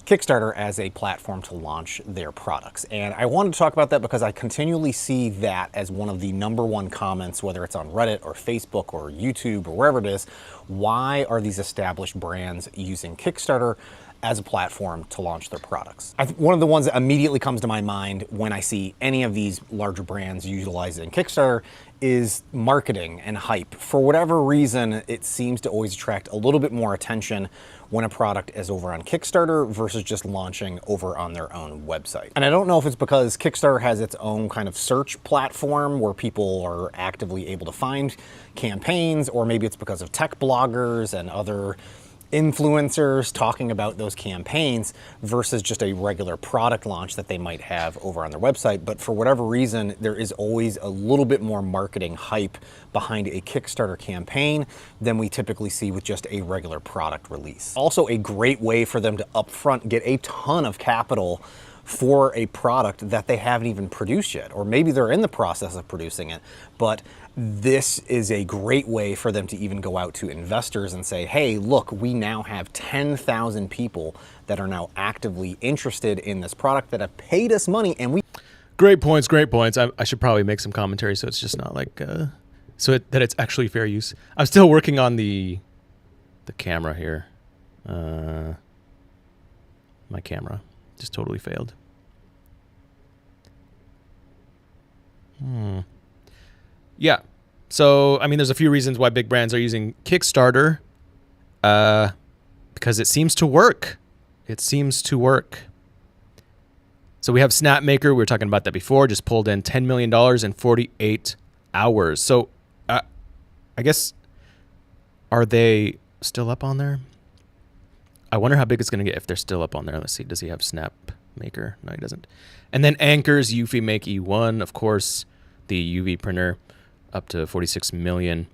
Kickstarter as a platform to launch their products. And I wanted to talk about that because I continually see that as one of the #1 comments, whether it's on Reddit or Facebook or YouTube or wherever it is. Why are these established brands using Kickstarter as a platform to launch their products? One of the ones that immediately comes to my mind when I see any of these larger brands utilizing Kickstarter is marketing and hype. For whatever reason, it seems to always attract a little bit more attention when a product is over on Kickstarter versus just launching over on their own website. And I don't know if it's because Kickstarter has its own kind of search platform where people are actively able to find campaigns, or maybe it's because of tech bloggers and other influencers talking about those campaigns versus just a regular product launch that they might have over on their website. But for whatever reason, there is always a little bit more marketing hype behind a Kickstarter campaign than we typically see with just a regular product release. Also a great way for them to upfront get a ton of capital for a product that they haven't even produced yet, or maybe they're in the process of producing it, but this is a great way for them to even go out to investors and say, hey, look, we now have 10,000 people that are now actively interested in this product that have paid us money, and we... Great points, great points. I should probably make some commentary so it's just not like, that it's actually fair use. I'm still working on the camera here. My camera just totally failed. Yeah. So, I mean, there's a few reasons why big brands are using Kickstarter. Because it seems to work. It seems to work. So we have Snapmaker. We were talking about that before. Just pulled in $10 million in 48 hours. So, I guess, are they still up on there? I wonder how big it's going to get if they're still up on there. Let's see. Does he have Snapmaker? No, he doesn't. And then Anker's Eufy E1, of course, the UV printer, up to 46 million.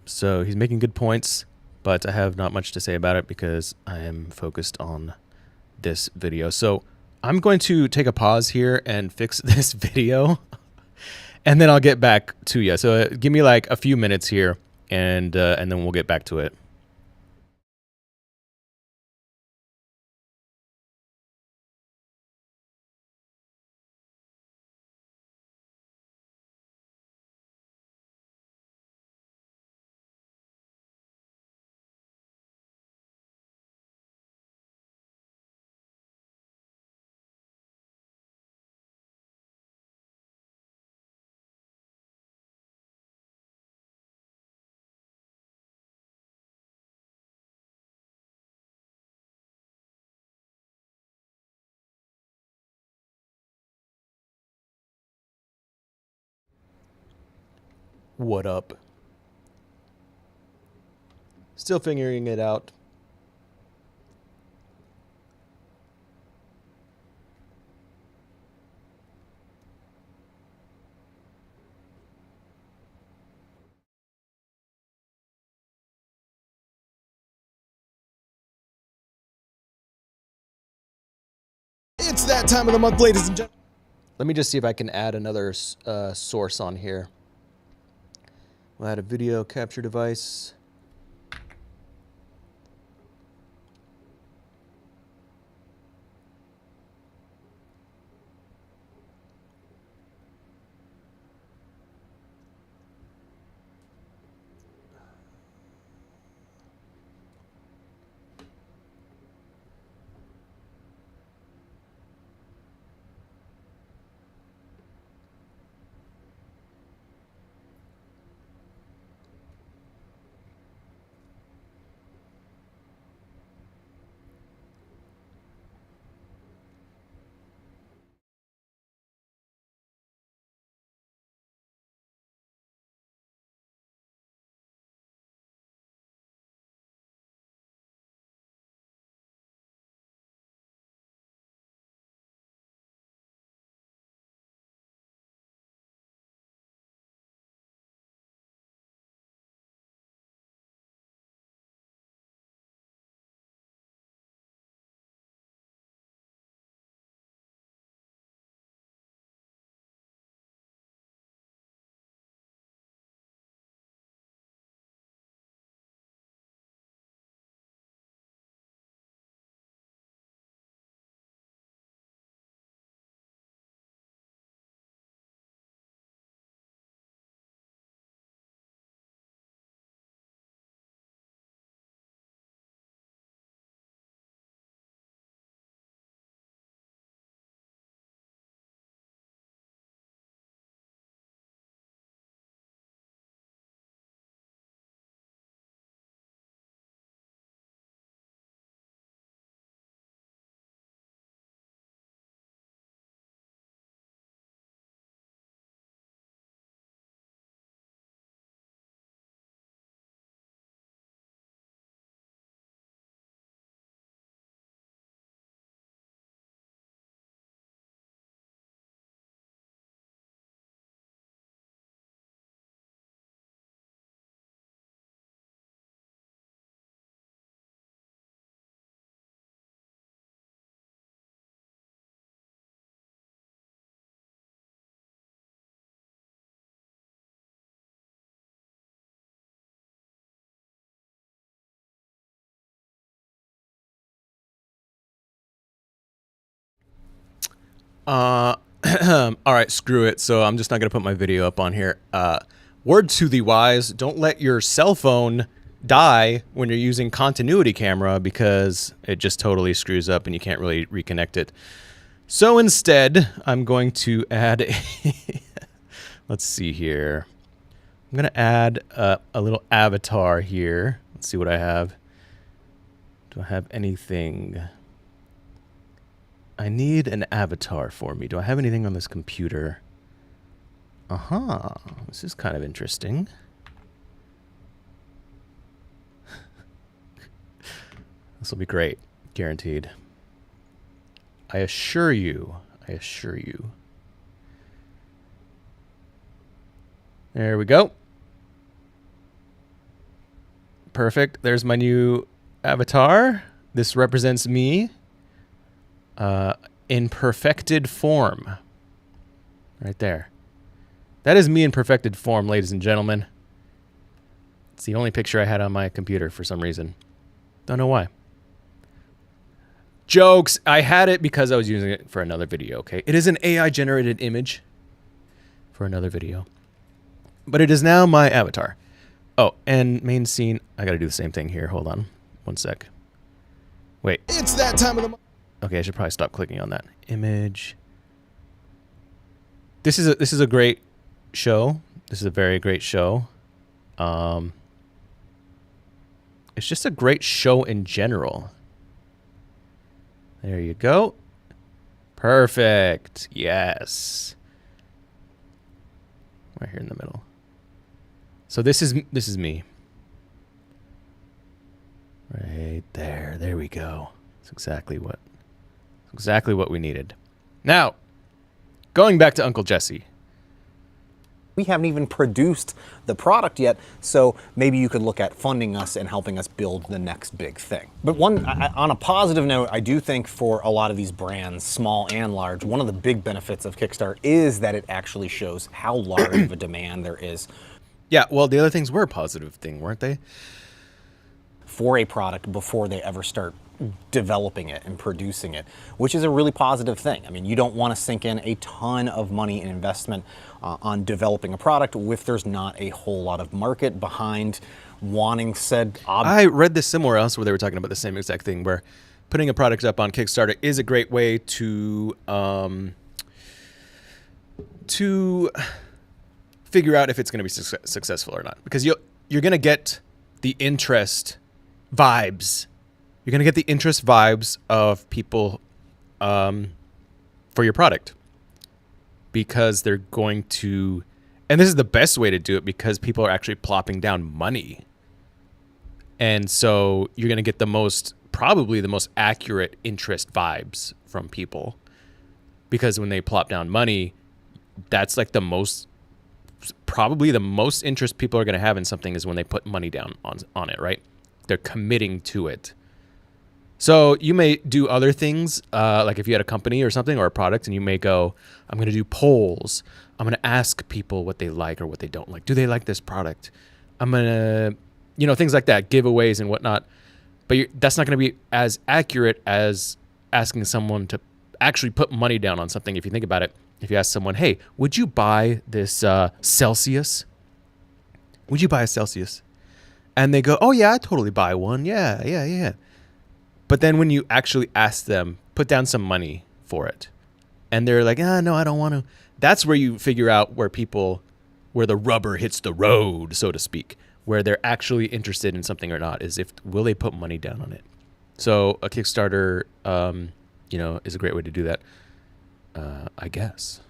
So he's making good points, but I have not much to say about it because I am focused on this video. So I'm going to take a pause here and fix this video, and then I'll get back to you. So give me like a few minutes here, and then we'll get back to it. What up? Still figuring it out. It's that time of the month, ladies and gentlemen. Let me just see if I can add another source on here. We'll add a video capture device. All right, screw it. So I'm just not going to put my video up on here. Word to the wise, don't let your cell phone die when you're using continuity camera because it just totally screws up and you can't really reconnect it. So instead, I'm going to add a let's see here. I'm going to add a little avatar here. Let's see what I have. Do I have anything? I need an avatar for me. Do I have anything on this computer? This is kind of interesting. This will be great. Guaranteed. I assure you. I assure you. There we go. Perfect. There's my new avatar. This represents me in perfected form. Right there. That is me in perfected form, ladies and gentlemen. It's the only picture I had on my computer for some reason. Don't know why. Jokes. I had it because I was using it for another video, okay? It is an AI-generated image for another video. But it is now my avatar. Oh, and main scene. I got to do the same thing here. Hold on. One sec. Wait. It's that time of the month. Okay, I should probably stop clicking on that. Image. This is a great show. This is a very great show. It's just a great show in general. There you go. Perfect. Yes. Right here in the middle. So this is me. Right there. There we go. That's exactly what we needed. Now, going back to Uncle Jesse. We haven't even produced the product yet, so maybe you could look at funding us and helping us build the next big thing. But on a positive note, I do think for a lot of these brands, small and large, one of the big benefits of Kickstarter is that it actually shows how large of a demand there is. Yeah, well, the other things were a positive thing, weren't they? For a product before they ever start developing it and producing it, which is a really positive thing. I mean, you don't want to sink in a ton of money and investment on developing a product if there's not a whole lot of market behind wanting said object. I read this somewhere else where they were talking about the same exact thing, where putting a product up on Kickstarter is a great way to figure out if it's going to be successful or not, because you're going to get the interest vibes. You're going to get the interest vibes of people for your product, because they're going to, and this is the best way to do it because people are actually plopping down money. And so you're going to get probably the most accurate interest vibes from people, because when they plop down money, that's like probably the most interest people are going to have in something is when they put money down on it, right? They're committing to it. So you may do other things, like if you had a company or something or a product, and you may go, I'm going to do polls. I'm going to ask people what they like or what they don't like. Do they like this product? I'm going to, things like that, giveaways and whatnot. But that's not going to be as accurate as asking someone to actually put money down on something. If you think about it, if you ask someone, hey, would you buy this Celsius? Would you buy a Celsius? And they go, oh, yeah, I'd totally buy one. Yeah. But then when you actually ask them, put down some money for it, and they're like, no, I don't want to. That's where you figure out where the rubber hits the road, so to speak, where they're actually interested in something or not, is will they put money down on it. So a Kickstarter, is a great way to do that. I guess.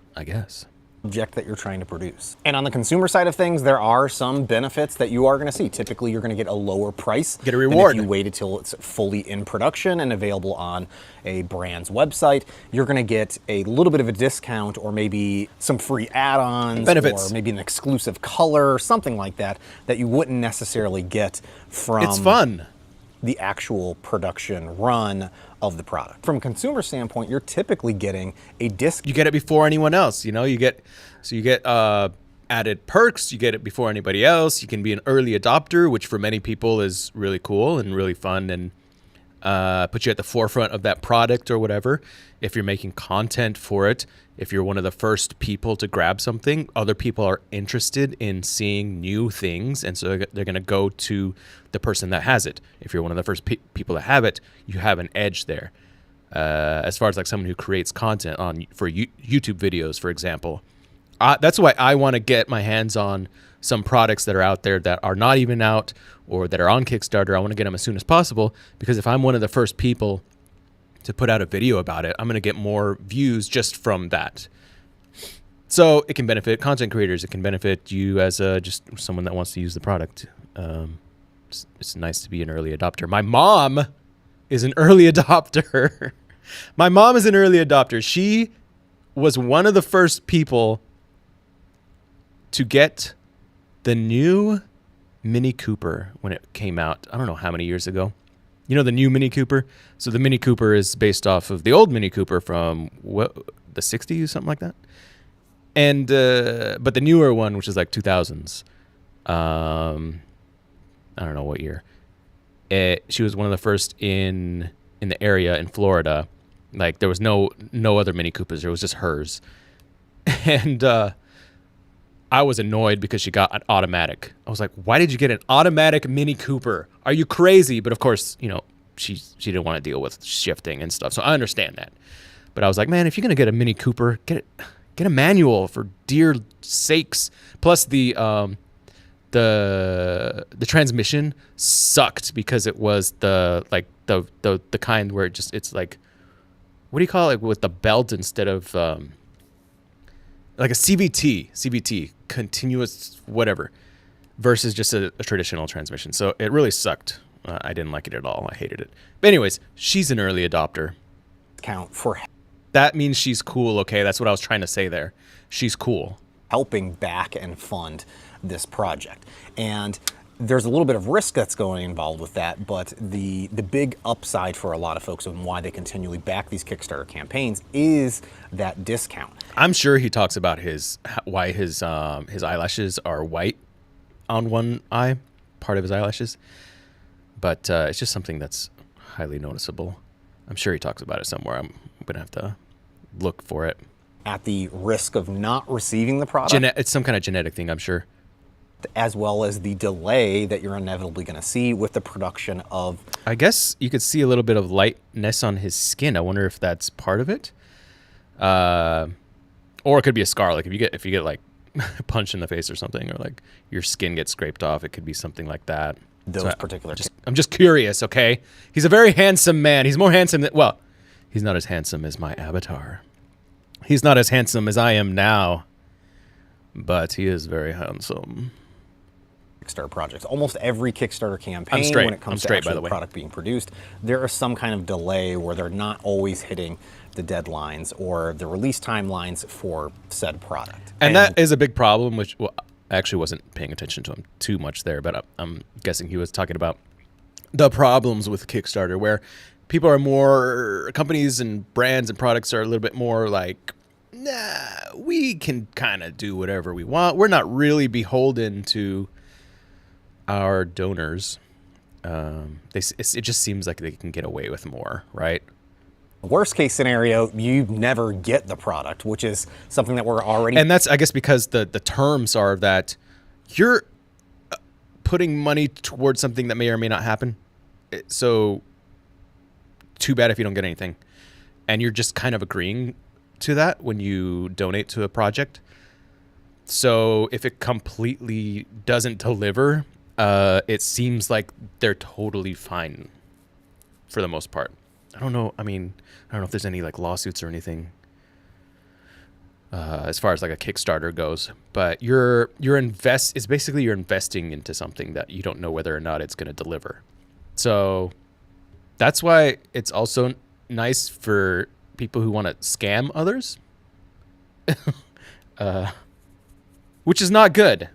Object that you're trying to produce. And on the consumer side of things, there are some benefits that you are going to see. Typically, you're going to get a lower price. Get a reward. Than if you waited till it's fully in production and available on a brand's website. You're going to get a little bit of a discount, or maybe some free add-ons, benefits, or maybe an exclusive color, or something like that you wouldn't necessarily get from It's fun. the actual production run of the product. From a consumer standpoint, you're typically getting a discount. You get it before anyone else, you get added perks, you get it before anybody else. You can be an early adopter, which for many people is really cool and really fun, and put you at the forefront of that product or whatever. If you're making content for it, if you're one of the first people to grab something, other people are interested in seeing new things, and so they're going to go to the person that has it. If you're one of the first people to have it, you have an edge there. As far as like someone who creates content for YouTube videos, for example, that's why I want to get my hands on some products that are out there that are not even out or that are on Kickstarter. I want to get them as soon as possible, because if I'm one of the first people to put out a video about it, I'm going to get more views just from that. So it can benefit content creators. It can benefit you as just someone that wants to use the product. It's nice to be an early adopter. My mom is an early adopter. My mom is an early adopter. She was one of the first people to get the new Mini Cooper when it came out. I don't know how many years ago. You know, the new Mini Cooper? So the Mini Cooper is based off of the old Mini Cooper from the 60s, something like that. And but the newer one, which is like 2000s, I don't know what year. She was one of the first in the area in Florida. Like there was no other Mini Coopers. It was just hers. And I was annoyed because she got an automatic. I was like, why did you get an automatic Mini Cooper? Are you crazy? But of course, you know, she didn't want to deal with shifting and stuff. So I understand that. But I was like, man, if you're going to get a Mini Cooper, get a manual for dear sakes. Plus the transmission sucked because it was the kind where it's like, what do you call it? With the belt instead of like a CVT, continuous whatever, versus just a traditional transmission. So it really sucked. I didn't like it at all. I hated it. But anyways, she's an early adopter. Count for That means she's cool, okay? That's what I was trying to say there. She's cool. helping back and fund this project. And there's a little bit of risk that's going involved with that, but the big upside for a lot of folks and why they continually back these Kickstarter campaigns is that discount. I'm sure he talks about why his eyelashes are white on one eye, part of his eyelashes, but it's just something that's highly noticeable. I'm sure he talks about it somewhere. I'm gonna have to look for it. At the risk of not receiving the product, It's some kind of genetic thing, I'm sure. as well as the delay that you're inevitably going to see with the production of. I guess you could see a little bit of lightness on his skin. I wonder if that's part of it, or it could be a scar. Like if you get like punched in the face or something, or like your skin gets scraped off, it could be something like that. Those particular. I'm just curious. Okay, he's a very handsome man. He's more handsome than he's not as handsome as my avatar. He's not as handsome as I am now, but he is very handsome. Kickstarter projects. Almost every Kickstarter campaign, when it comes to actually the product being produced, there is some kind of delay where they're not always hitting the deadlines or the release timelines for said product. And that is a big problem, which I actually wasn't paying attention to him too much there, but I'm guessing he was talking about the problems with Kickstarter, where people are more, companies and brands and products are a little bit more like, nah, we can kind of do whatever we want. We're not really beholden to our donors. It just seems like they can get away with more, right? Worst case scenario, you never get the product, which is something that we're already. And that's, I guess, because the terms are that you're putting money towards something that may or may not happen. So too bad if you don't get anything. And you're just kind of agreeing to that when you donate to a project. So if it completely doesn't deliver, it seems like they're totally fine for the most part. I don't know. I mean, I don't know if there's any like lawsuits or anything as far as like a Kickstarter goes, but it's basically you're investing into something that you don't know whether or not it's going to deliver. So that's why it's also nice for people who want to scam others, which is not good.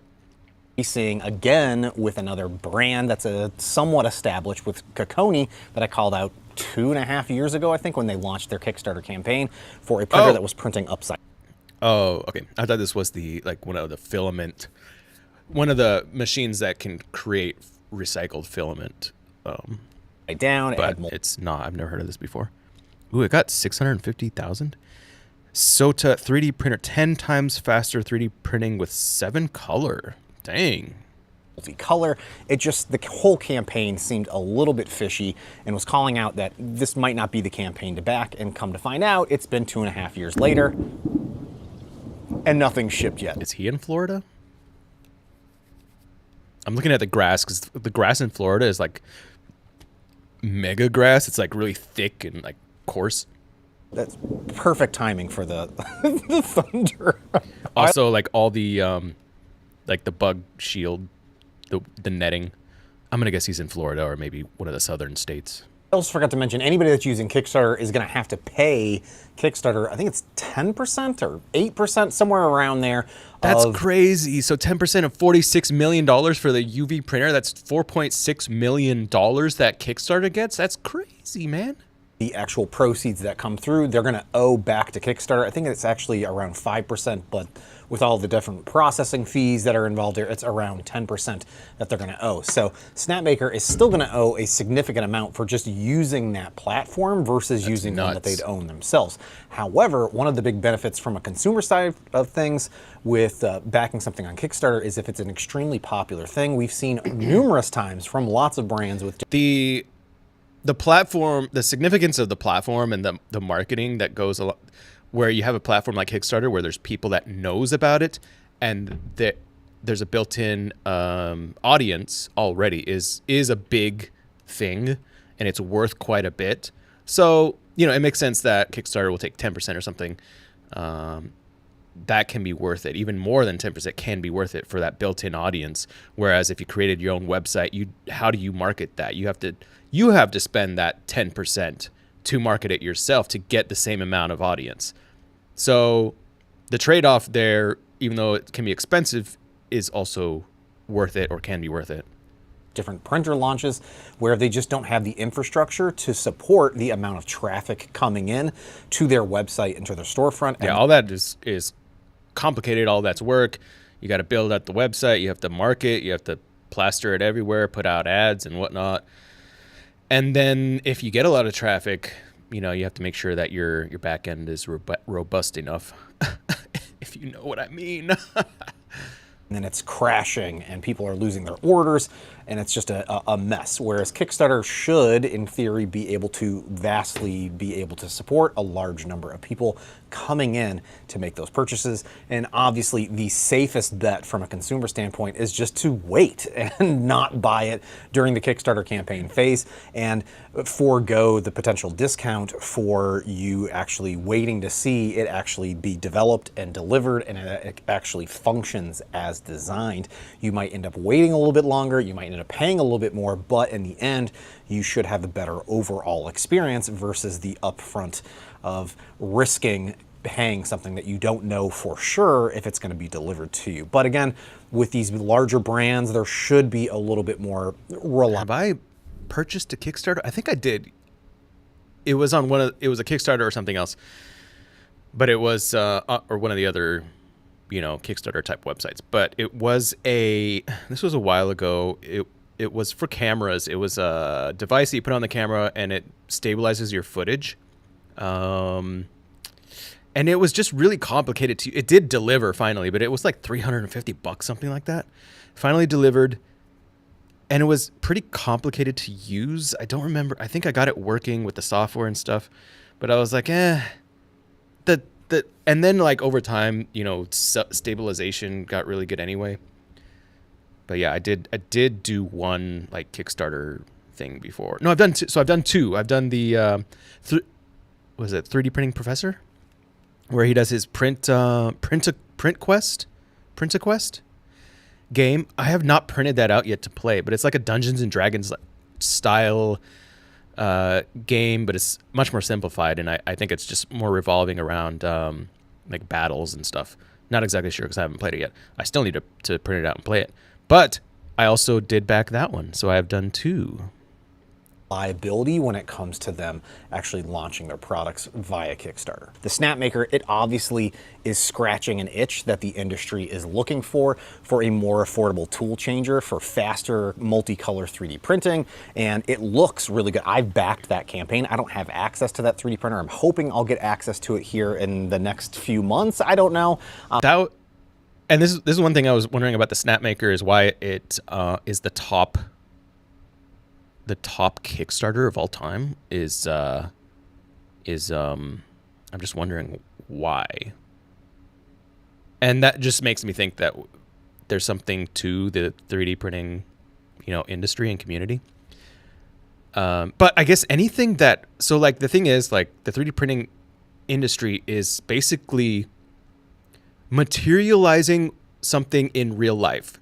Seeing again with another brand that's somewhat established with Kokoni that I called out 2.5 years ago, I think, when they launched their Kickstarter campaign for a printer that was printing upside. Oh, okay. I thought this was one of the machines that can create recycled filament. down. But it's not. I've never heard of this before. Ooh, it got 650,000. Sota 3D printer, 10 times faster 3D printing with 7 color. Dang. Multicolor. It just, the whole campaign seemed a little bit fishy and was calling out that this might not be the campaign to back, and come to find out, it's been 2.5 years later and nothing's shipped yet. Is he in Florida? I'm looking at the grass because the grass in Florida is like mega grass. It's like really thick and like coarse. That's perfect timing for the the thunder. Also, like all the like the bug shield, the netting. I'm gonna guess he's in Florida or maybe one of the southern states. I also forgot to mention, anybody that's using Kickstarter is going to have to pay Kickstarter. I think it's 10% or 8%, somewhere around there. That's crazy. So 10% of $46 million for the UV printer. That's $4.6 million that Kickstarter gets. That's crazy, man. The actual proceeds that come through, they're going to owe back to Kickstarter. I think it's actually around 5%, but with all the different processing fees that are involved here, it's around 10% that they're going to owe. So Snapmaker is still going to owe a significant amount for just using that platform versus using one that they'd own themselves. However, one of the big benefits from a consumer side of things with backing something on Kickstarter is if it's an extremely popular thing. We've seen numerous times from lots of brands with the platform, the significance of the platform and the marketing that goes along, where you have a platform like Kickstarter where there's people that knows about it and there's a built-in audience already is a big thing, and it's worth quite a bit. So, you know, it makes sense that Kickstarter will take 10% or something. That can be worth it. Even more than 10% can be worth it for that built-in audience. Whereas if you created your own website, how do you market that? You have to spend that 10% to market it yourself to get the same amount of audience. So the trade-off there, even though it can be expensive, is also worth it, or can be worth it. Different printer launches where they just don't have the infrastructure to support the amount of traffic coming in to their website and to their storefront. Yeah, all that is complicated. All that's work. You got to build out the website. You have to market. You have to plaster it everywhere, put out ads and whatnot. And then if you get a lot of traffic, you know, you have to make sure that your back end is robust enough, if you know what I mean. And then it's crashing and people are losing their orders and it's just a mess. Whereas Kickstarter should, in theory, be able to vastly be able to support a large number of people coming in to make those purchases. And obviously the safest bet from a consumer standpoint is just to wait and not buy it during the Kickstarter campaign phase and forego the potential discount for you actually waiting to see it actually be developed and delivered and it actually functions as designed. You might end up waiting a little bit longer, you might end up paying a little bit more, but in the end, you should have a better overall experience versus the upfront of risking paying something that you don't know for sure if it's going to be delivered to you. But again, with these larger brands, there should be a little bit more reliance. Have I purchased a Kickstarter? I think I did. It was on it was a Kickstarter or something else, but it was or one of the other, you know, Kickstarter type websites. But it was this was a while ago. It was for cameras. It was a device that you put on the camera and it stabilizes your footage. And it was just really complicated it did deliver finally, but it was like $350, something like that. Finally delivered. And it was pretty complicated to use. I don't remember. I think I got it working with the software and stuff, but I was like, and then like over time, you know, stabilization got really good anyway. But yeah, I did do one like Kickstarter thing before. No, I've done two. So I've done two. I've done the 3D printing professor, where he does his print quest game. I have not printed that out yet to play, but it's like a Dungeons and Dragons style game, but it's much more simplified, and I think it's just more revolving around like battles and stuff. Not exactly sure because I haven't played it yet. I still need to print it out and play it. But I also did back that one, so I have done two. liability when it comes to them actually launching their products via Kickstarter. The Snapmaker, it obviously is scratching an itch that the industry is looking for a more affordable tool changer for faster multicolor 3D printing, and it looks really good. I've backed that campaign. I don't have access to that 3D printer. I'm hoping I'll get access to it here in the next few months. I don't know. And this is one thing I was wondering about the Snapmaker is why it is the top Kickstarter of all time I'm just wondering why. And that just makes me think that there's something to the 3D printing, industry and community. But I guess anything that, so like the thing is like the 3D printing industry is basically materializing something in real life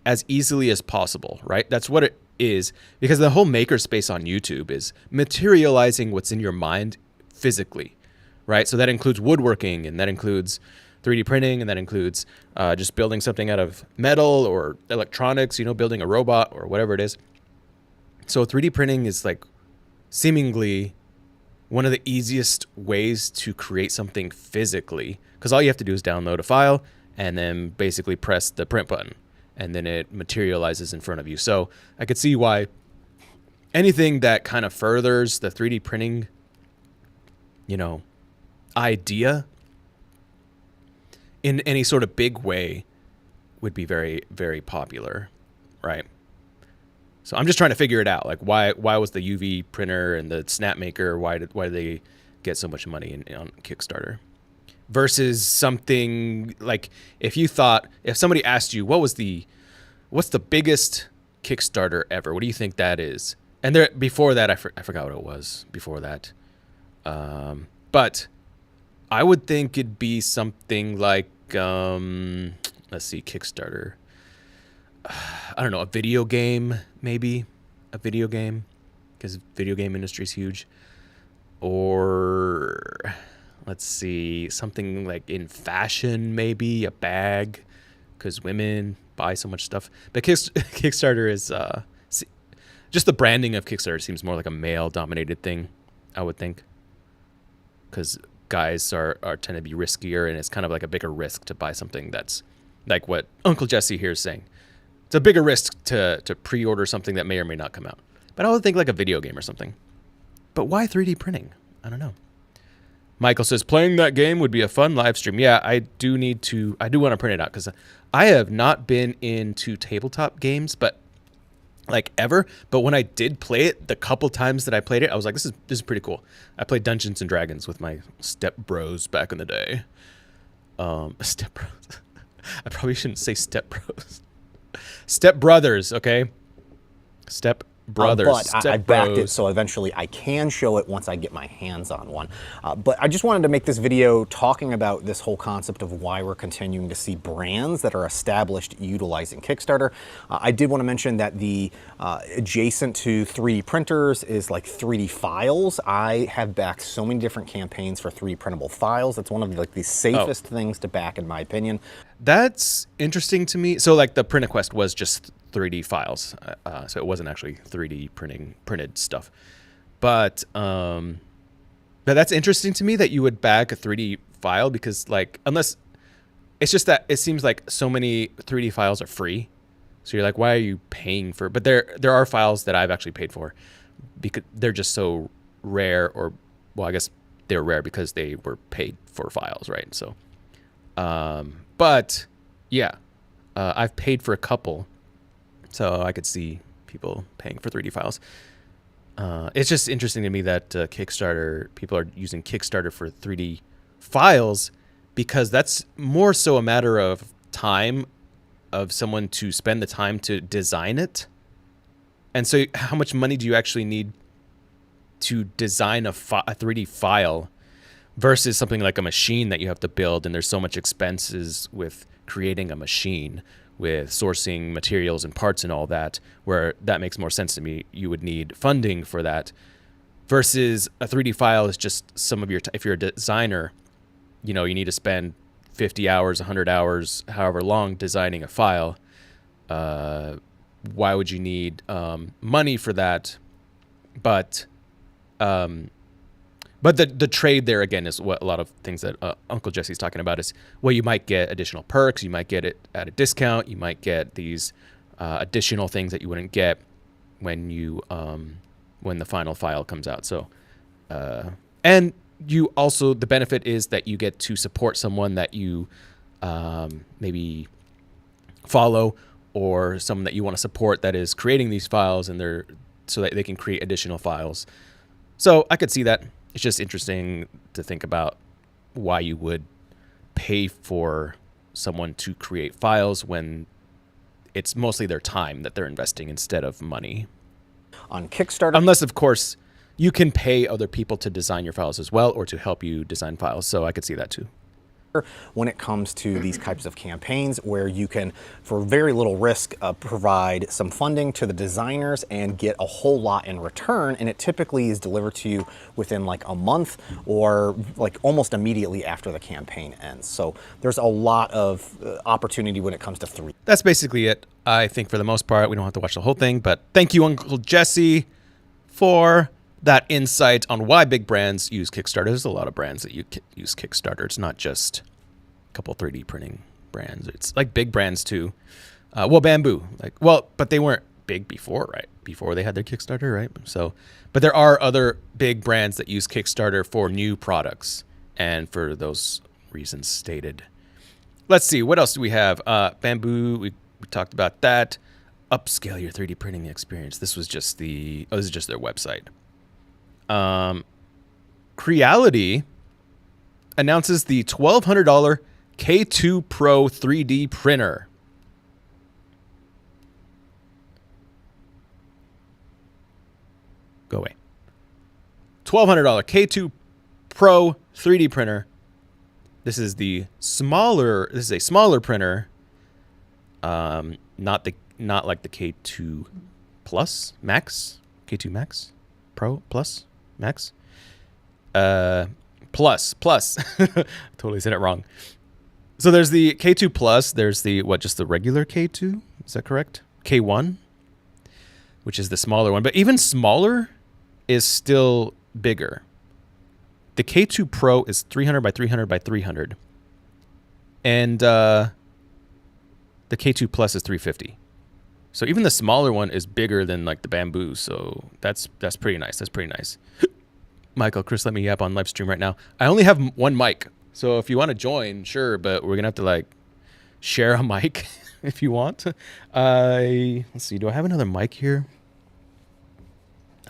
as easily as possible, right? That's what it is, because the whole makerspace on YouTube is materializing what's in your mind physically, right? So that includes woodworking, and that includes 3D printing, and that includes just building something out of metal or electronics, building a robot or whatever it is. So 3D printing is like seemingly one of the easiest ways to create something physically, because all you have to do is download a file and then basically press the print button, and then it materializes in front of you. So I could see why anything that kind of furthers the 3D printing, idea in any sort of big way would be very, very popular, right? So I'm just trying to figure it out. Like why was the UV printer and the Snapmaker, why did they get so much money on Kickstarter? Versus something like if somebody asked you what's the biggest Kickstarter ever, what do you think that is? And there before that I forgot what it was before that, but I would think it'd be something like let's see, Kickstarter, I don't know, a video game, maybe a video game, because video game industry is huge, or let's see, something like in fashion, maybe a bag, because women buy so much stuff. But Kickstarter is just the branding of Kickstarter seems more like a male-dominated thing, I would think, because guys are tend to be riskier, and it's kind of like a bigger risk to buy something that's like what Uncle Jesse here is saying. It's a bigger risk to pre-order something that may or may not come out. But I would think like a video game or something. But why 3D printing? I don't know. Michael says, playing that game would be a fun live stream. Yeah, I do want to print it out, because I have not been into tabletop games, but like ever. But when I did play it, the couple times that I played it, I was like, this is pretty cool. I played Dungeons and Dragons with my step bros back in the day. Step bros. I probably shouldn't say step bros. Step brothers, okay? Step brothers. But I backed it, so eventually I can show it once I get my hands on one. But I just wanted to make this video talking about this whole concept of why we're continuing to see brands that are established utilizing Kickstarter. I did want to mention that the adjacent to 3D printers is like 3D files. I have backed so many different campaigns for 3D printable files. That's one of the safest things to back, in my opinion. That's interesting to me. So like the Print Quest was just 3D files, so it wasn't actually 3D printed stuff. But that's interesting to me that you would back a 3D file, because like, unless it's just that it seems like so many 3D files are free, so you're like, why are you paying for? But there are files that I've actually paid for because they're just so rare, or well, I guess they're rare because they were paid for files, right? So, but yeah, I've paid for a couple. So I could see people paying for 3D files. It's just interesting to me that Kickstarter, people are using Kickstarter for 3D files, because that's more so a matter of time, of someone to spend the time to design it. And so how much money do you actually need to design a 3D file versus something like a machine that you have to build, and there's so much expenses with creating a machine, with sourcing materials and parts and all that, where that makes more sense to me. You would need funding for that, versus a 3D file is just some of your if you're a designer, you need to spend 50 hours, 100 hours, however long, designing a file. Why would you need money for that? But the trade there again is what a lot of things that Uncle Jesse's talking about is, well, you might get additional perks, you might get it at a discount, you might get these additional things that you wouldn't get when you when the final file comes out. So and you also, the benefit is that you get to support someone that you maybe follow, or someone that you want to support that is creating these files, and they're so that they can create additional files. So I could see that. It's just interesting to think about why you would pay for someone to create files when it's mostly their time that they're investing instead of money. On Kickstarter. Unless, of course, you can pay other people to design your files as well, or to help you design files. So I could see that too. When it comes to these types of campaigns where you can, for very little risk, provide some funding to the designers and get a whole lot in return, and it typically is delivered to you within like a month or like almost immediately after the campaign ends. So there's a lot of opportunity when it comes to 3D. That's basically it, I think, for the most part. We don't have to watch the whole thing, but thank you, Uncle Jesse, for that insight on why big brands use Kickstarter. There's a lot of brands that use Kickstarter. It's not just a couple 3D printing brands. It's like big brands too. Well, Bambu, but they weren't big before, right? Before they had their Kickstarter, right? So, but there are other big brands that use Kickstarter for new products, and for those reasons stated. Let's see, what else do we have? Bambu, we talked about that. Upscale your 3D printing experience. This was just this is just their website. Creality announces the $1,200 K2 Pro 3D printer. Go away. $1,200 K2 Pro 3D printer. This is a smaller printer. Not like the K2 Plus Max, K2 Max, Pro Plus. Max? Plus. Totally said it wrong. So there's the K2 Plus. There's just the regular K2? Is that correct? K1, which is the smaller one. But even smaller is still bigger. The K2 Pro is 300 by 300 by 300. And the K2 Plus is 350. So even the smaller one is bigger than like the Bambu. So that's pretty nice. That's pretty nice. Michael, Chris, let me yap on live stream right now. I only have one mic. So if you want to join, sure. But we're going to have to like share a mic if you want. Let's see. Do I have another mic here?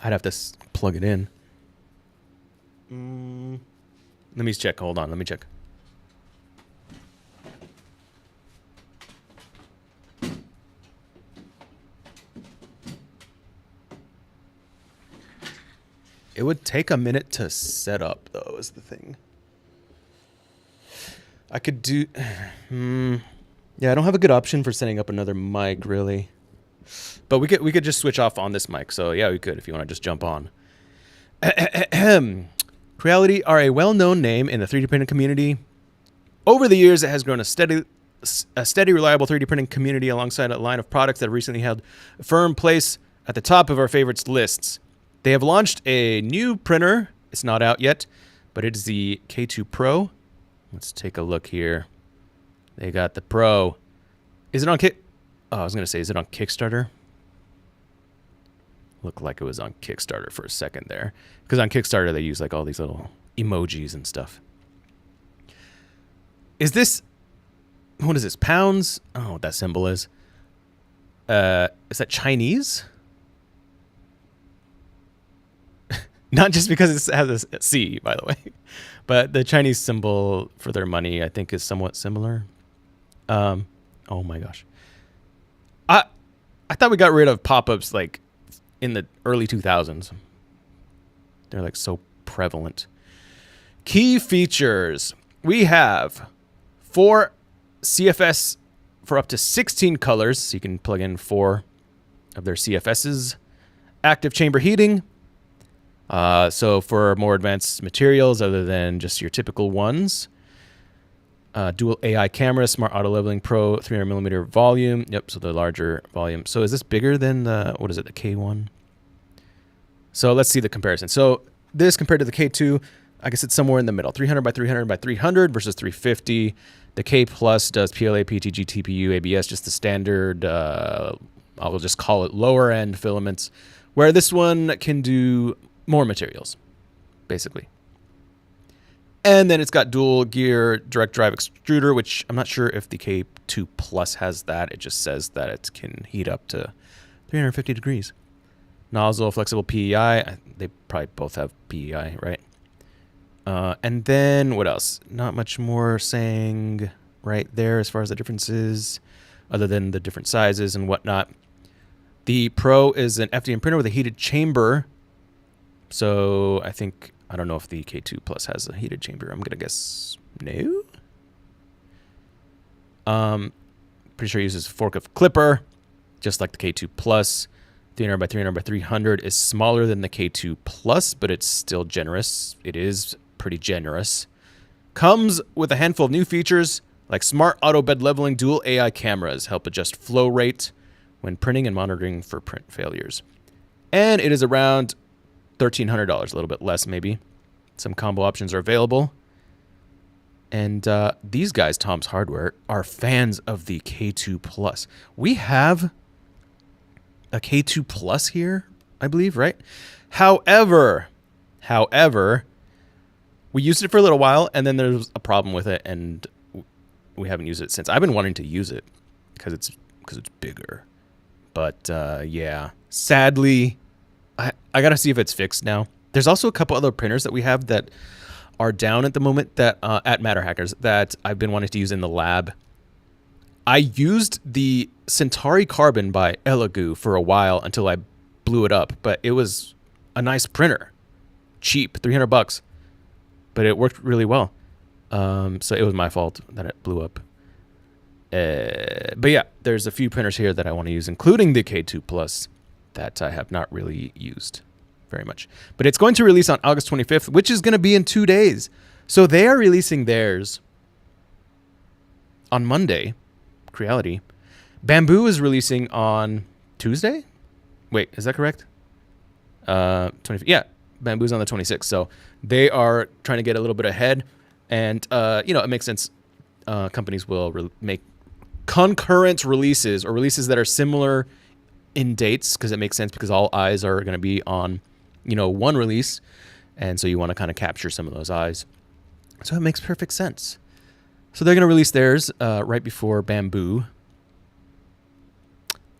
I'd have to plug it in. Let me check. Hold on. Let me check. It would take a minute to set up, though, is the thing. I could do... Yeah, I don't have a good option for setting up another mic, really. But we could just switch off on this mic. So, yeah, we could if you want to just jump on. Creality are a well-known name in the 3D printing community. Over the years, it has grown a steady, reliable 3D printing community alongside a line of products that have recently held a firm place at the top of our favorites lists. They have launched a new printer. It's not out yet, but it is the K2 Pro. Let's take a look here. They got the Pro. Is it on I was going to say, is it on Kickstarter? Looked like it was on Kickstarter for a second there. Because on Kickstarter, they use like all these little emojis and stuff. Is this... What is this? Pounds? I don't know what that symbol is. Is that Chinese? Not just because it has a C, by the way, but the Chinese symbol for their money, I think, is somewhat similar. Oh my gosh. I thought we got rid of pop-ups like in the early 2000s. They're like so prevalent. Key features. We have 4 CFS for up to 16 colors. So you can plug in 4 of their CFSs. Active chamber heating. So for more advanced materials other than just your typical ones. Dual AI camera, smart auto leveling pro, 300mm volume. Yep, so the larger volume. So is this bigger than the, what is it, the K1? So let's see the comparison. So this compared to the K2, I guess it's somewhere in the middle. 300 by 300 by 300 versus 350. The K Plus does PLA, PTG, TPU, ABS, just the standard, I'll just call it lower end filaments, where this one can do more materials, basically. And then it's got dual gear direct drive extruder, which I'm not sure if the K2 Plus has that. It just says that it can heat up to 350 degrees. Nozzle, flexible PEI. They probably both have PEI, right? And then what else? Not much more saying right there as far as the differences, other than the different sizes and whatnot. The Pro is an FDM printer with a heated chamber. So I don't know if the K2 Plus has a heated chamber. I'm going to guess no. Pretty sure it uses a fork of clipper, just like the K2 Plus. 300 by 300 by 300 is smaller than the K2 Plus, but it's still generous. It is pretty generous. Comes with a handful of new features like smart auto bed leveling, dual AI cameras help adjust flow rate when printing and monitoring for print failures. And it is around $1,300, a little bit less maybe. Some combo options are available. And these guys, Tom's Hardware, are fans of the K2 Plus. We have a K2 Plus here, I believe, right? However, we used it for a little while, and then there was a problem with it, and we haven't used it since. I've been wanting to use it because it's bigger. But yeah, sadly, I got to see if it's fixed now. There's also a couple other printers that we have that are down at the moment that at Matter Hackers that I've been wanting to use in the lab. I used the Centauri Carbon by Elegoo for a while until I blew it up, but it was a nice printer, cheap, $300, but it worked really well. So it was my fault that it blew up. But yeah, there's a few printers here that I want to use, including the K2 Plus, that I have not really used very much. But it's going to release on August 25th, which is going to be in 2 days. So they are releasing theirs on Monday, Creality. Bambu is releasing on Tuesday? Wait, is that correct? 20, yeah, Bambu's on the 26th. So they are trying to get a little bit ahead. And, it makes sense. Companies will make concurrent releases or releases that are similar in dates, because it makes sense because all eyes are going to be on, one release. And so you want to kind of capture some of those eyes. So it makes perfect sense. So they're going to release theirs right before Bambu.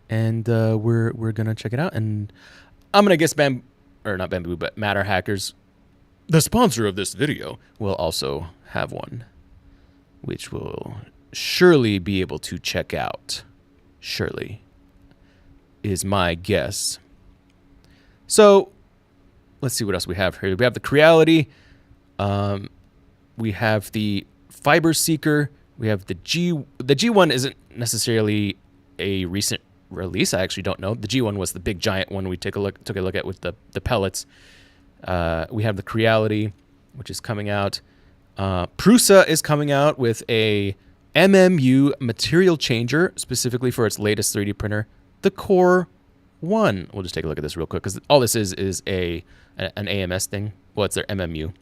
And we're going to check it out. And I'm going to guess not Bambu, but Matter Hackers, the sponsor of this video, will also have one, which we'll surely be able to check out. Surely is my guess. So let's see what else we have here. We have the Creality. We have the FiberSeeker. We have the G. The G1 isn't necessarily a recent release. I actually don't know. The G1 was the big giant one we took a look at with the pellets. We have the Creality, which is coming out. Prusa is coming out with a MMU material changer specifically for its latest 3D printer, the Core 1. We'll just take a look at this real quick because all this is an AMS thing. Well, it's their MMU.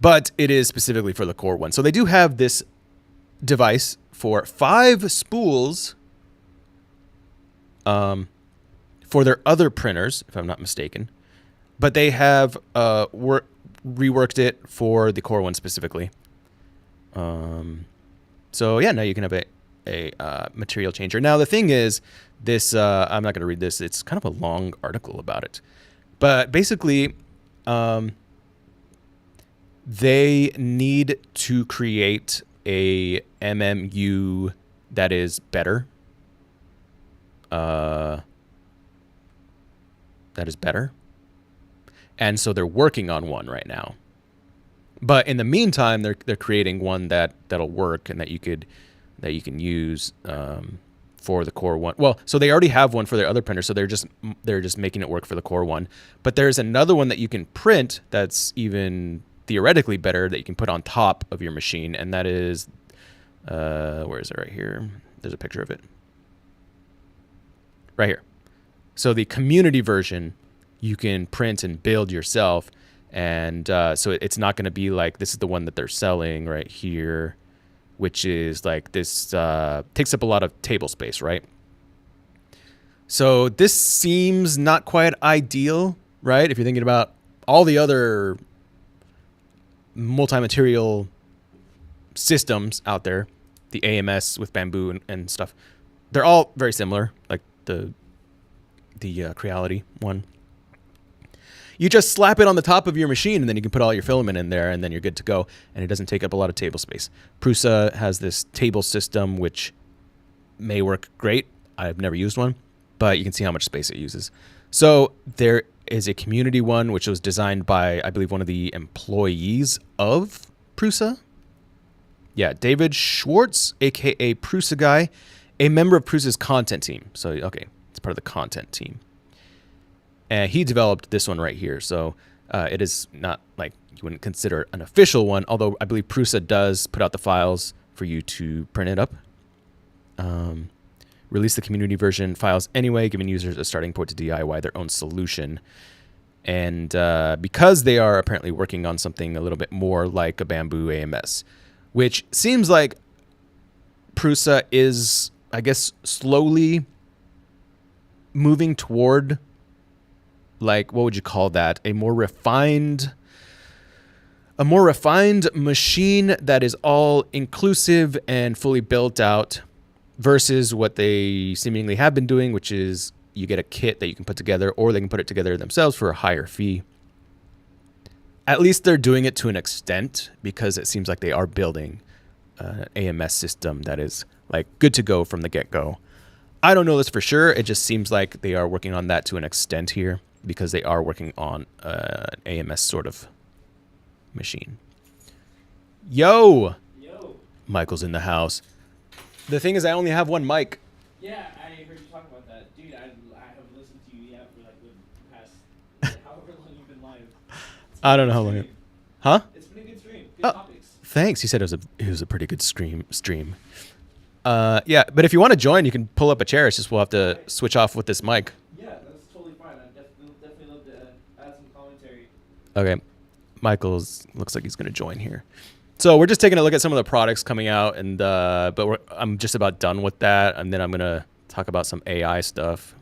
But it is specifically for the Core 1. So they do have this device for 5 spools for their other printers, if I'm not mistaken. But they have reworked it for the Core 1 specifically. So yeah, now you can have a material changer. Now the thing is, this I'm not going to read this. It's kind of a long article about it, but basically, they need to create a MMU that is better. And so they're working on one right now. But in the meantime, they're creating one that'll work and that you can use for the Core 1. Well, so they already have one for their other printer, so they're just making it work for the Core 1. But there's another one that you can print that's even theoretically better that you can put on top of your machine, and that is where is it? Right here. There's a picture of it. Right here. So the community version you can print and build yourself. And so it's not going to be like, this is the one that they're selling right here, which is like this takes up a lot of table space, right? So this seems not quite ideal, right? If you're thinking about all the other multi-material systems out there, the AMS with Bambu and stuff, they're all very similar, like the Creality one. You just slap it on the top of your machine, and then you can put all your filament in there, and then you're good to go, and it doesn't take up a lot of table space. Prusa has this table system, which may work great. I've never used one, but you can see how much space it uses. So there is a community one, which was designed by, I believe, one of the employees of Prusa. Yeah, David Schwartz, a.k.a. Prusa guy, a member of Prusa's content team. So, okay, it's part of the content team. And he developed this one right here. So it is not like you wouldn't consider an official one, although I believe Prusa does put out the files for you to print it up. Release the community version files anyway, giving users a starting point to DIY their own solution. And because they are apparently working on something a little bit more like a Bambu AMS, which seems like Prusa is, I guess, slowly moving toward, like, what would you call that? A more refined machine that is all inclusive and fully built out, versus what they seemingly have been doing, which is you get a kit that you can put together, or they can put it together themselves for a higher fee. At least they're doing it to an extent, because it seems like they are building an AMS system that is like good to go from the get-go. I don't know this for sure. It just seems like they are working on that to an extent here, because they are working on an AMS sort of machine. Yo! Michael's in the house. The thing is, I only have one mic. Yeah, I heard you talk about that. Dude, I have listened to you for like the past, however long you've been live. I don't know how long. Huh? It's been a good stream. Good topics. Thanks. He said it was a pretty good stream. Yeah, but if you want to join, you can pull up a chair. It's just we'll have to switch off with this mic. Yeah, that's totally fine. I definitely love to add some commentary. Okay. Michael's looks like he's going to join here. So we're just taking a look at some of the products coming out, and but I'm just about done with that, and then I'm going to talk about some AI stuff.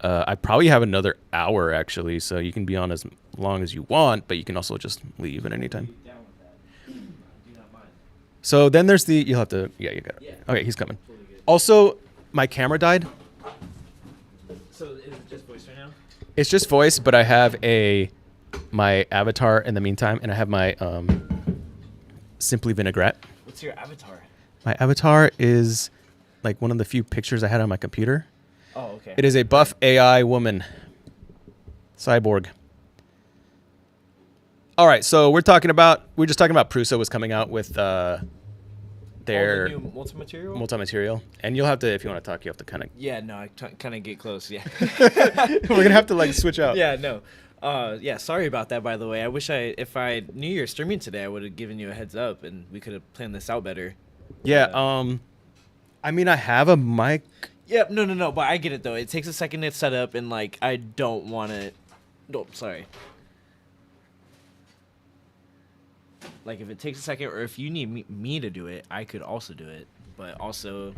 I probably have another hour, actually, so you can be on as long as you want, but you can also just leave at any time. Down with that. I do not mind. So then there's you'll have to, yeah, you got it. Yeah. Okay, he's coming. Totally good. Also, my camera died. So is it just voice right now? It's just voice, but I have my avatar in the meantime, and I have my Simply Vinaigrette. What's your avatar? My avatar is like one of the few pictures I had on my computer. Oh, okay. It is a buff AI woman. Cyborg. All right, so we're just talking about Prusa was coming out with their the new multi-material? and you'll have to, if you want to talk, you have to kind of. Yeah, no, I kind of get close, yeah. We're gonna have to like switch out. Yeah, no. Yeah, sorry about that, by the way. I wish if I knew you were streaming today, I would have given you a heads up and we could have planned this out better. Yeah, I mean, I have a mic. Yep, no, but I get it, though. It takes a second to set up, and, like, I don't want to... No, sorry. Like, if it takes a second, or if you need me to do it, I could also do it, but also...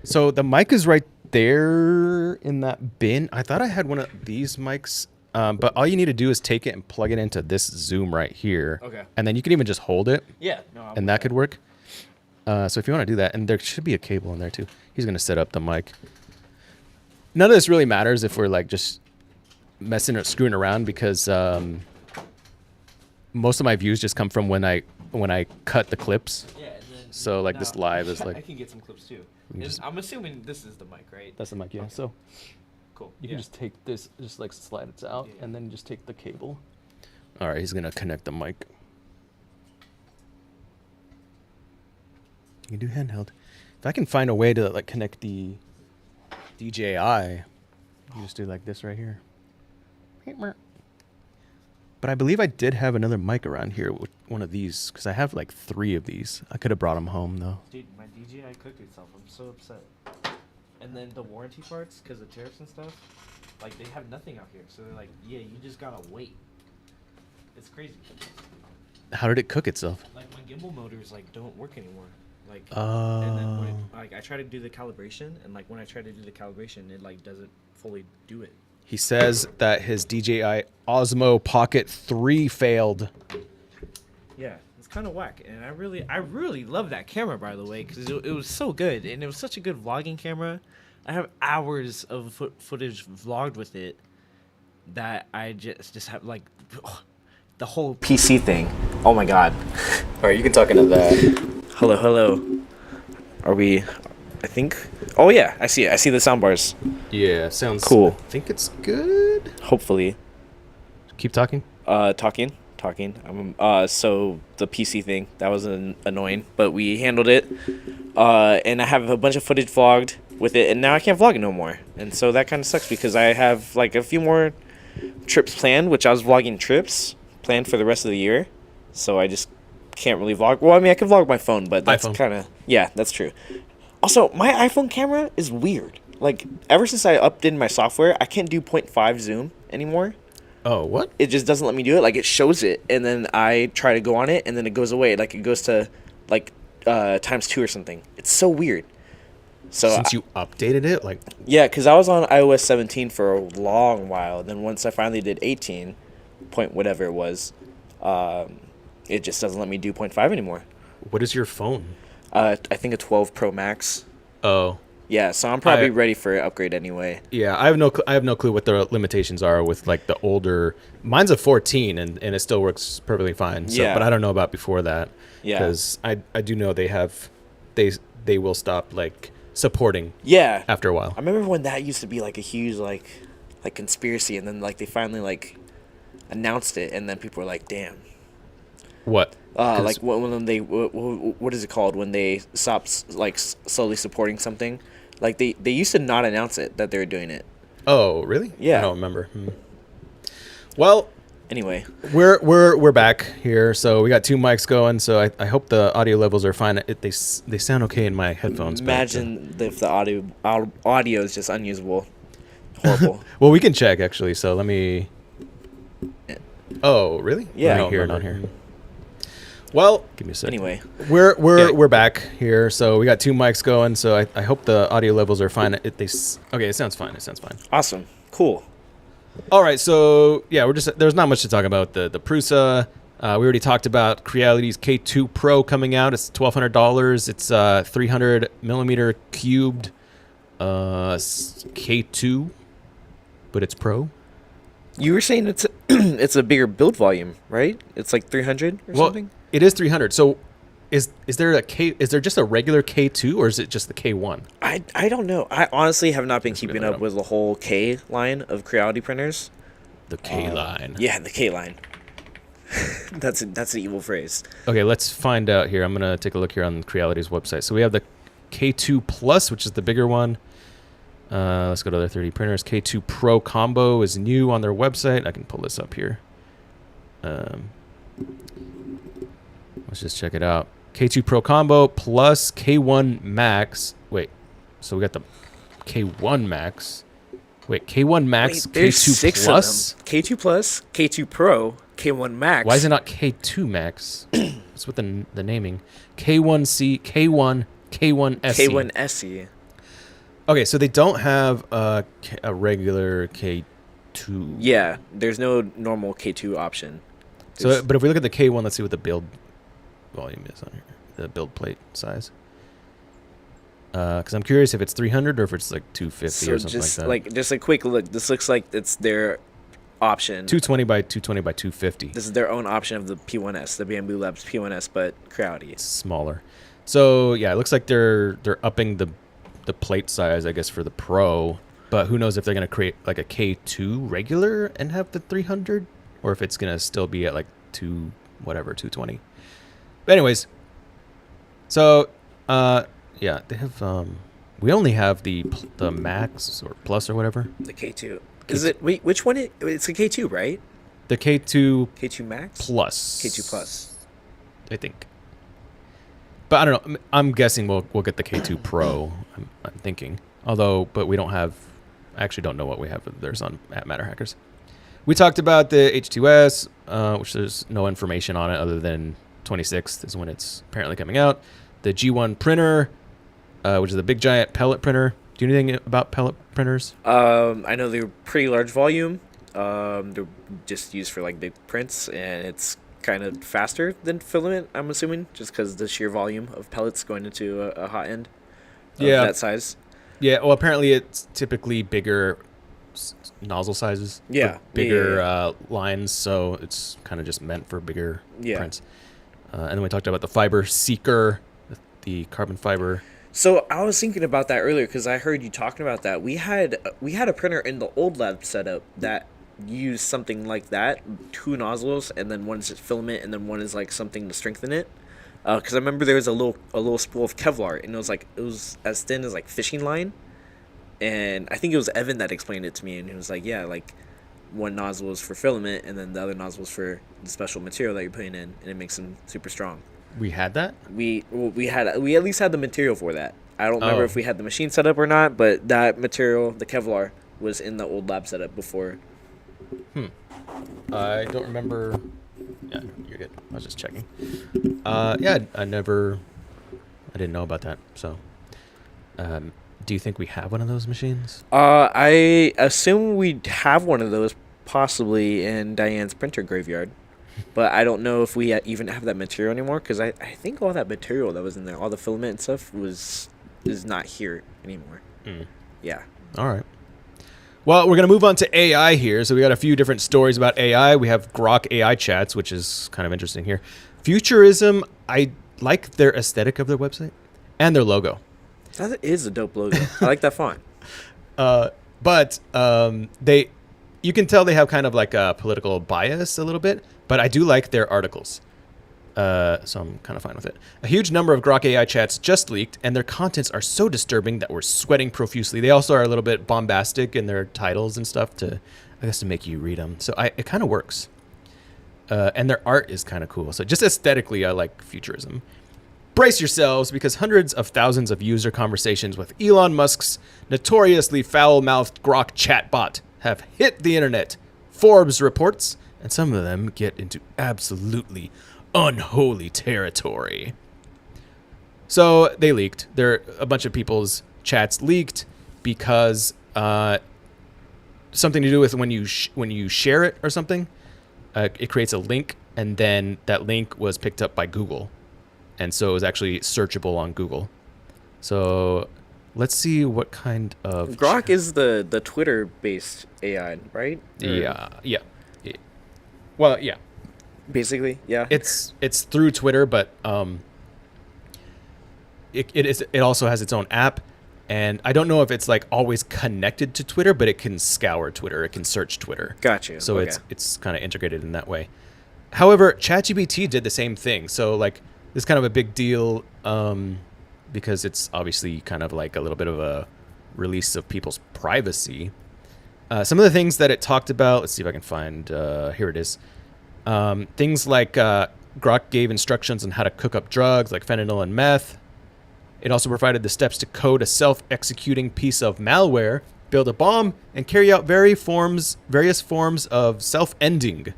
So the mic is right there in that bin. I thought I had one of these mics. But all you need to do is take it and plug it into this Zoom right here. Okay. And then you can even just hold it. Yeah. No, and that could work. So if you want to do that, and there should be a cable in there too. He's going to set up the mic. None of this really matters if we're like just messing or screwing around, because most of my views just come from when I cut the clips. Yeah. And then, so like this live is like. I can get some clips too. Just, I'm assuming this is the mic, right? That's the mic, yeah. Okay. So. Cool. You can just take this, just like slide it out, Yeah. and then just take the cable. All right, he's gonna connect the mic. You can do handheld. If I can find a way to like connect the DJI, you just do like this right here. But I believe I did have another mic around here with one of these, because I have like 3 of these. I could have brought them home though. Dude, my DJI cooked itself. I'm so upset. And then the warranty parts, because of tariffs and stuff, like they have nothing out here. So they're like, yeah, you just gotta wait. It's crazy. How did it cook itself? Like my gimbal motors like don't work anymore. Like and then when I try to do the calibration, and like when I try to do the calibration, it like doesn't fully do it. He says that his DJI Osmo Pocket 3 failed. Yeah, it's kind of whack, and I really love that camera, by the way, because it was so good, and it was such a good vlogging camera. I have hours of footage vlogged with it that I just have like the whole PC thing. Oh my god! All right, you can talk into that. Hello. Are we? I think. Oh yeah, I see it. I see the soundbars. Yeah, sounds cool. I think it's good. Hopefully. Keep talking. Talking. So the PC thing, that was annoying, but we handled it. And I have a bunch of footage vlogged with it, and now I can't vlog it no more. And so that kind of sucks because I have like a few more trips planned, which I was vlogging trips planned for the rest of the year. So I just can't really vlog. Well, I mean, I can vlog my phone, but that's kind of, yeah, that's true. Also, my iPhone camera is weird. Like, ever since I updated my software, I can't do 0.5 zoom anymore. Oh, what? It just doesn't let me do it. Like, it shows it, and then I try to go on it, and then it goes away. Like, it goes to, like, ×2 or something. It's so weird. So Since you updated it? Like, yeah, because I was on iOS 17 for a long while. And then once I finally did 18, point whatever it was, it just doesn't let me do 0.5 anymore. what is your phone? I think a 12 Pro Max. Oh. Yeah, so I'm probably ready for an upgrade anyway. Yeah, I have no clue what the limitations are with like the older. Mine's a 14 and it still works perfectly fine. So, Yeah. but I don't know about before that. Yeah. Because I do know they will stop like supporting. Yeah. After a while. I remember when that used to be like a huge like conspiracy, and then like they finally like announced it, and then people were like, "Damn." What? Like when they what is it called when they stop like slowly supporting something? Like they used to not announce it that they were doing it. Oh, really? Yeah. I don't remember. Well, anyway, we're back here. So we got two mics going. So I hope the audio levels are fine. They sound okay in my headphones. Imagine if the audio is just unusable. Horrible. Well, we can check actually. So let me. Oh, really? Yeah. Let me hear it on here. Well, give me a second. Anyway, we're back here. So we got two mics going. So I hope the audio levels are fine. Okay, it sounds fine. Awesome. Cool. All right. So yeah, there's not much to talk about. The Prusa. We already talked about Creality's K2 Pro coming out. It's $1,200. It's 300 millimeter cubed K2, but it's Pro. You were saying it's it's a bigger build volume, right? It's like 300 or something. It is 300. So is there just a regular K2 or is it just the K1? I don't know. I honestly have not been keeping up with the whole K line of Creality printers. The K line. Yeah, the K line. That's an evil phrase. Okay, let's find out here. I'm gonna take a look here on Creality's website. So we have the K2 Plus, which is the bigger one. Let's go to their 3D printers. K2 Pro combo is new on their website. I can pull this up here. Let's just check it out. K2 Pro combo plus K1 Max. Wait, so we got the K1 Max. Wait, K1 Max, there's K2 6 Plus? of them. K2 Plus, K2 Pro, K1 Max. Why is it not K2 Max? What's with the naming? K1C, K1, K1 SE. K1 SE. Okay, so they don't have a regular K2. Yeah, there's no normal K2 option. So, but if we look at the K1, let's see what the build volume is on here. The build plate size. Because I'm curious if it's 300 or if it's like 250 or something like that. Just a quick look. This looks like it's their option. 220 by 220 by 250. This is their own option of the P1S, the Bambu Labs P1S, but Creality. It's smaller. So yeah, it looks like they're upping the plate size, I guess, for the Pro. But who knows if they're gonna create like a K2 regular and have the 300, or if it's gonna still be at like 220. But anyways, so yeah, they have we only have the Max or Plus or whatever. The K2. Is it? Wait, which one? It's a K2, right? The K2. K2 Max. Plus. K2 Plus. I think. But I don't know. I'm guessing we'll get the K2 Pro. I'm thinking. But we don't have. I actually don't know what we have of theirs on at Matter Hackers. We talked about the H2S, which there's no information on it other than 26th is when it's apparently coming out. The G1 printer, which is the big giant pellet printer. Do you know anything about pellet printers? I know they're pretty large volume. They're just used for like big prints, and it's kind of faster than filament, I'm assuming, just because the sheer volume of pellets going into a hot end of that size. Yeah, well, apparently it's typically bigger nozzle sizes. Yeah. Bigger lines, so it's kind of just meant for bigger prints. And then we talked about the FiberSeeker, the carbon fiber. So I was thinking about that earlier because I heard you talking about that. We had a printer in the old lab setup that used something like that, 2 nozzles, and then one is filament, and then one is like something to strengthen it. Because I remember there was a little spool of Kevlar, and it was as thin as like fishing line. And I think it was Evan that explained it to me, and he was like, yeah, like one nozzle is for filament, and then the other nozzle is for the special material that you're putting in, and it makes them super strong. We had that? We at least had the material for that. I don't remember if we had the machine set up or not, but that material, the Kevlar, was in the old lab setup before. I don't remember. Yeah, you're good. I was just checking. Yeah, I didn't know about that. So, do you think we have one of those machines? I assume we'd have one of those possibly in Diane's printer graveyard. But I don't know if we even have that material anymore, because I think all that material that was in there, all the filament and stuff, is not here anymore. Yeah. All right. Well, we're going to move on to AI here. So we got a few different stories about AI. We have Grok AI chats, which is kind of interesting here. Futurism, I like their aesthetic of their website and their logo. That is a dope logo. I like that font. But you can tell they have kind of like a political bias a little bit, but I do like their articles. So I'm kind of fine with it. A huge number of Grok AI chats just leaked, and their contents are so disturbing that we're sweating profusely. They also are a little bit bombastic in their titles and stuff to make you read them. So it kind of works. And their art is kind of cool. So just aesthetically, I like futurism. Brace yourselves, because hundreds of thousands of user conversations with Elon Musk's notoriously foul-mouthed Grok chatbot have hit the internet. Forbes reports, and some of them get into absolutely unholy territory. So they leaked. A bunch of people's chats leaked because something to do with when you share it or something, it creates a link, and then that link was picked up by Google, and so it was actually searchable on Google. So let's see what kind of Grok is the Twitter-based AI, right? Yeah. Well, yeah. Basically, yeah. It's through Twitter, but it also has its own app, and I don't know if it's like always connected to Twitter, but it can scour Twitter, it can search Twitter. Gotcha. So okay. it's kind of integrated in that way. However, ChatGPT did the same thing. So like this is kind of a big deal because it's obviously kind of like a little bit of a release of people's privacy. Some of the things that it talked about, let's see if I can find, here it is. Things like Grok gave instructions on how to cook up drugs like fentanyl and meth. It also provided the steps to code a self-executing piece of malware, build a bomb, and carry out various forms of self-ending.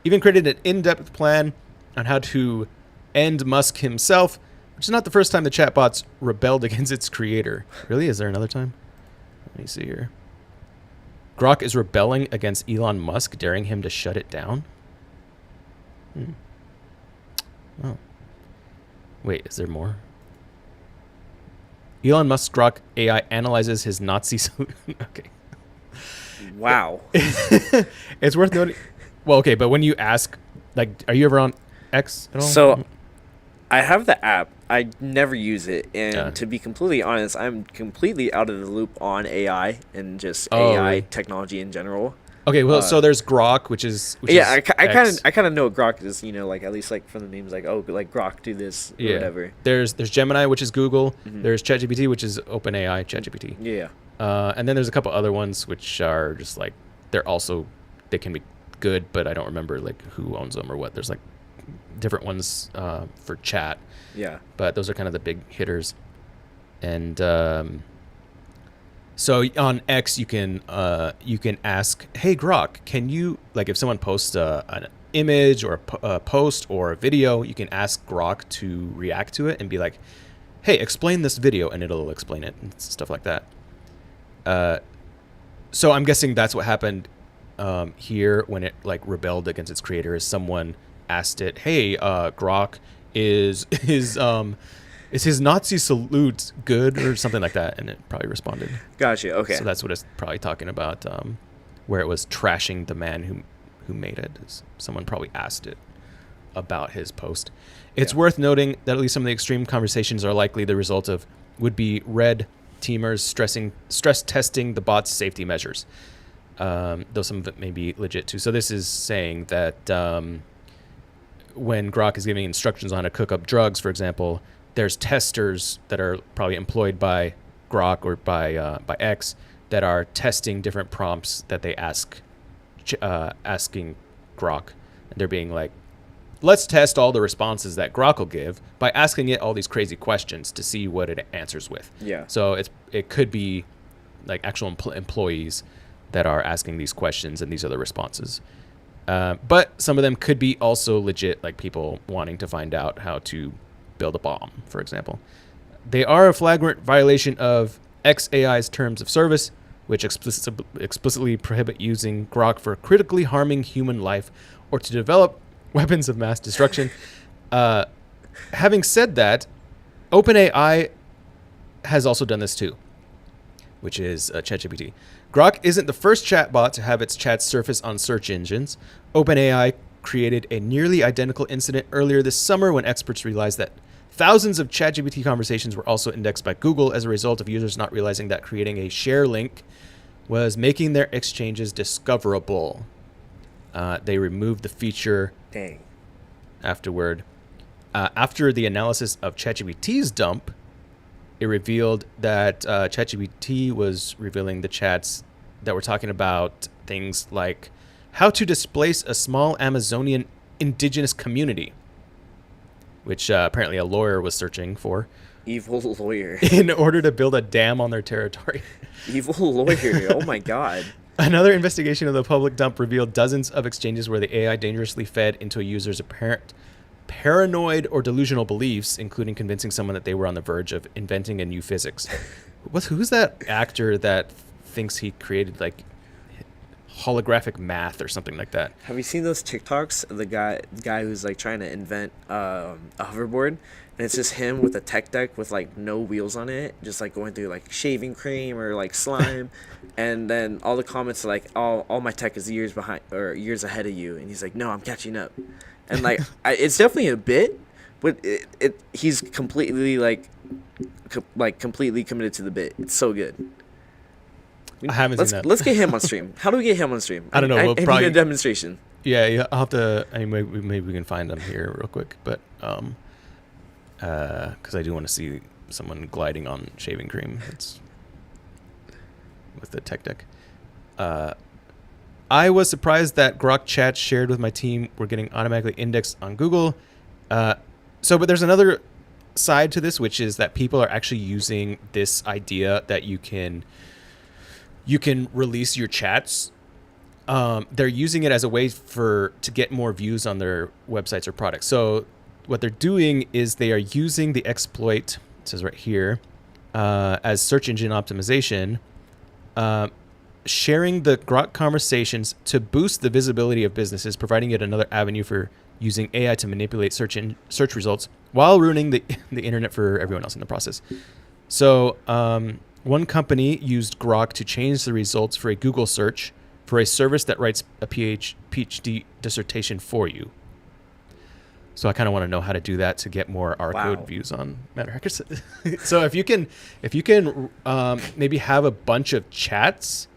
Even created an in-depth plan on how to end Musk himself, which is not the first time the chatbots rebelled against its creator. Really? Is there another time? Let me see here. Grok is rebelling against Elon Musk, daring him to shut it down? Oh. Wait, is there more? Elon Musk's Grok AI analyzes his Nazi solution. Okay. Wow. It's worth noting. Well, okay, but when you ask, like, are you ever on X at all? So, I have the app. I never use it, and to be completely honest, I'm completely out of the loop on AI and just AI really? Technology in general. Okay, well, so there's Grok, which is I kind of know what Grok is, like at least like from the names, like like Grok do this or whatever. There's Gemini, which is Google. There's ChatGPT, which is OpenAI ChatGPT. Yeah. And then there's a couple other ones which are just like they can be good, but I don't remember like who owns them or what. There's like different ones for chat. Yeah. But those are kind of the big hitters. And So on X, you can ask, "Hey Grok, can you like if someone posts an image or a post or a video, you can ask Grok to react to it and be like, "Hey, explain this video," and it'll explain it and stuff like that. So I'm guessing that's what happened here when it like rebelled against its creator. Is someone asked it, "Hey, Grok, is his Nazi salute good?" or something like that, and it probably responded. Gotcha. Okay. So that's what it's probably talking about, where it was trashing the man who made it. Someone probably asked it about his post. It's worth noting that at least some of the extreme conversations are likely the result of would-be red teamers stress testing the bot's safety measures, though some of it may be legit too. So this is saying that when Grok is giving instructions on how to cook up drugs, for example, there's testers that are probably employed by Grok or by X that are testing different prompts that they asking Grok, and they're being like, let's test all the responses that Grok will give by asking it all these crazy questions to see what it answers with. Yeah. So it could be like actual employees that are asking these questions, and these are the responses. But some of them could be also legit, like people wanting to find out how to build a bomb, for example. They are a flagrant violation of XAI's terms of service, which explicitly prohibit using Grok for critically harming human life or to develop weapons of mass destruction. Having said that, OpenAI has also done this too, which is ChatGPT. Grok isn't the first chatbot to have its chats surface on search engines. OpenAI created a nearly identical incident earlier this summer when experts realized that thousands of ChatGPT conversations were also indexed by Google as a result of users not realizing that creating a share link was making their exchanges discoverable. They removed the feature afterward. After the analysis of ChatGPT's dump, it revealed that ChatGPT was revealing the chats that were talking about things like how to displace a small Amazonian indigenous community, which apparently a lawyer was searching for. Evil lawyer. In order to build a dam on their territory. Evil lawyer. Oh my God. Another investigation of the public dump revealed dozens of exchanges where the AI dangerously fed into a user's apparent paranoid or delusional beliefs, including convincing someone that they were on the verge of inventing a new physics. Who's that actor that thinks he created like holographic math or something like that? Have you seen those TikToks of the guy who's like trying to invent a hoverboard, and it's just him with a tech deck with like no wheels on it, just like going through like shaving cream or like slime, and then all the comments are like, all my tech is years behind or years ahead of you, and he's like, no, I'm catching up. And like it's definitely a bit, but he's completely completely committed to the bit. It's so good. I haven't seen that. Let's get him on stream. How do we get him on stream? I don't know. I We'll need probably a demonstration. Yeah, I'll have to. I mean, maybe we can find him here real quick, but because I do want to see someone gliding on shaving cream. It's with the tech deck. I was surprised that Grok chats shared with my team were getting automatically indexed on Google. But there's another side to this, which is that people are actually using this idea that you can release your chats. They're using it as a way to get more views on their websites or products. So what they're doing is they are using the exploit, it says right here, as search engine optimization, sharing the Grok conversations to boost the visibility of businesses, providing yet another avenue for using AI to manipulate search results while ruining the internet for everyone else in the process. So one company used Grok to change the results for a Google search for a service that writes a PhD dissertation for you. So I kind of want to know how to do that to get more R code views on Matter Hackers. So if you can maybe have a bunch of chats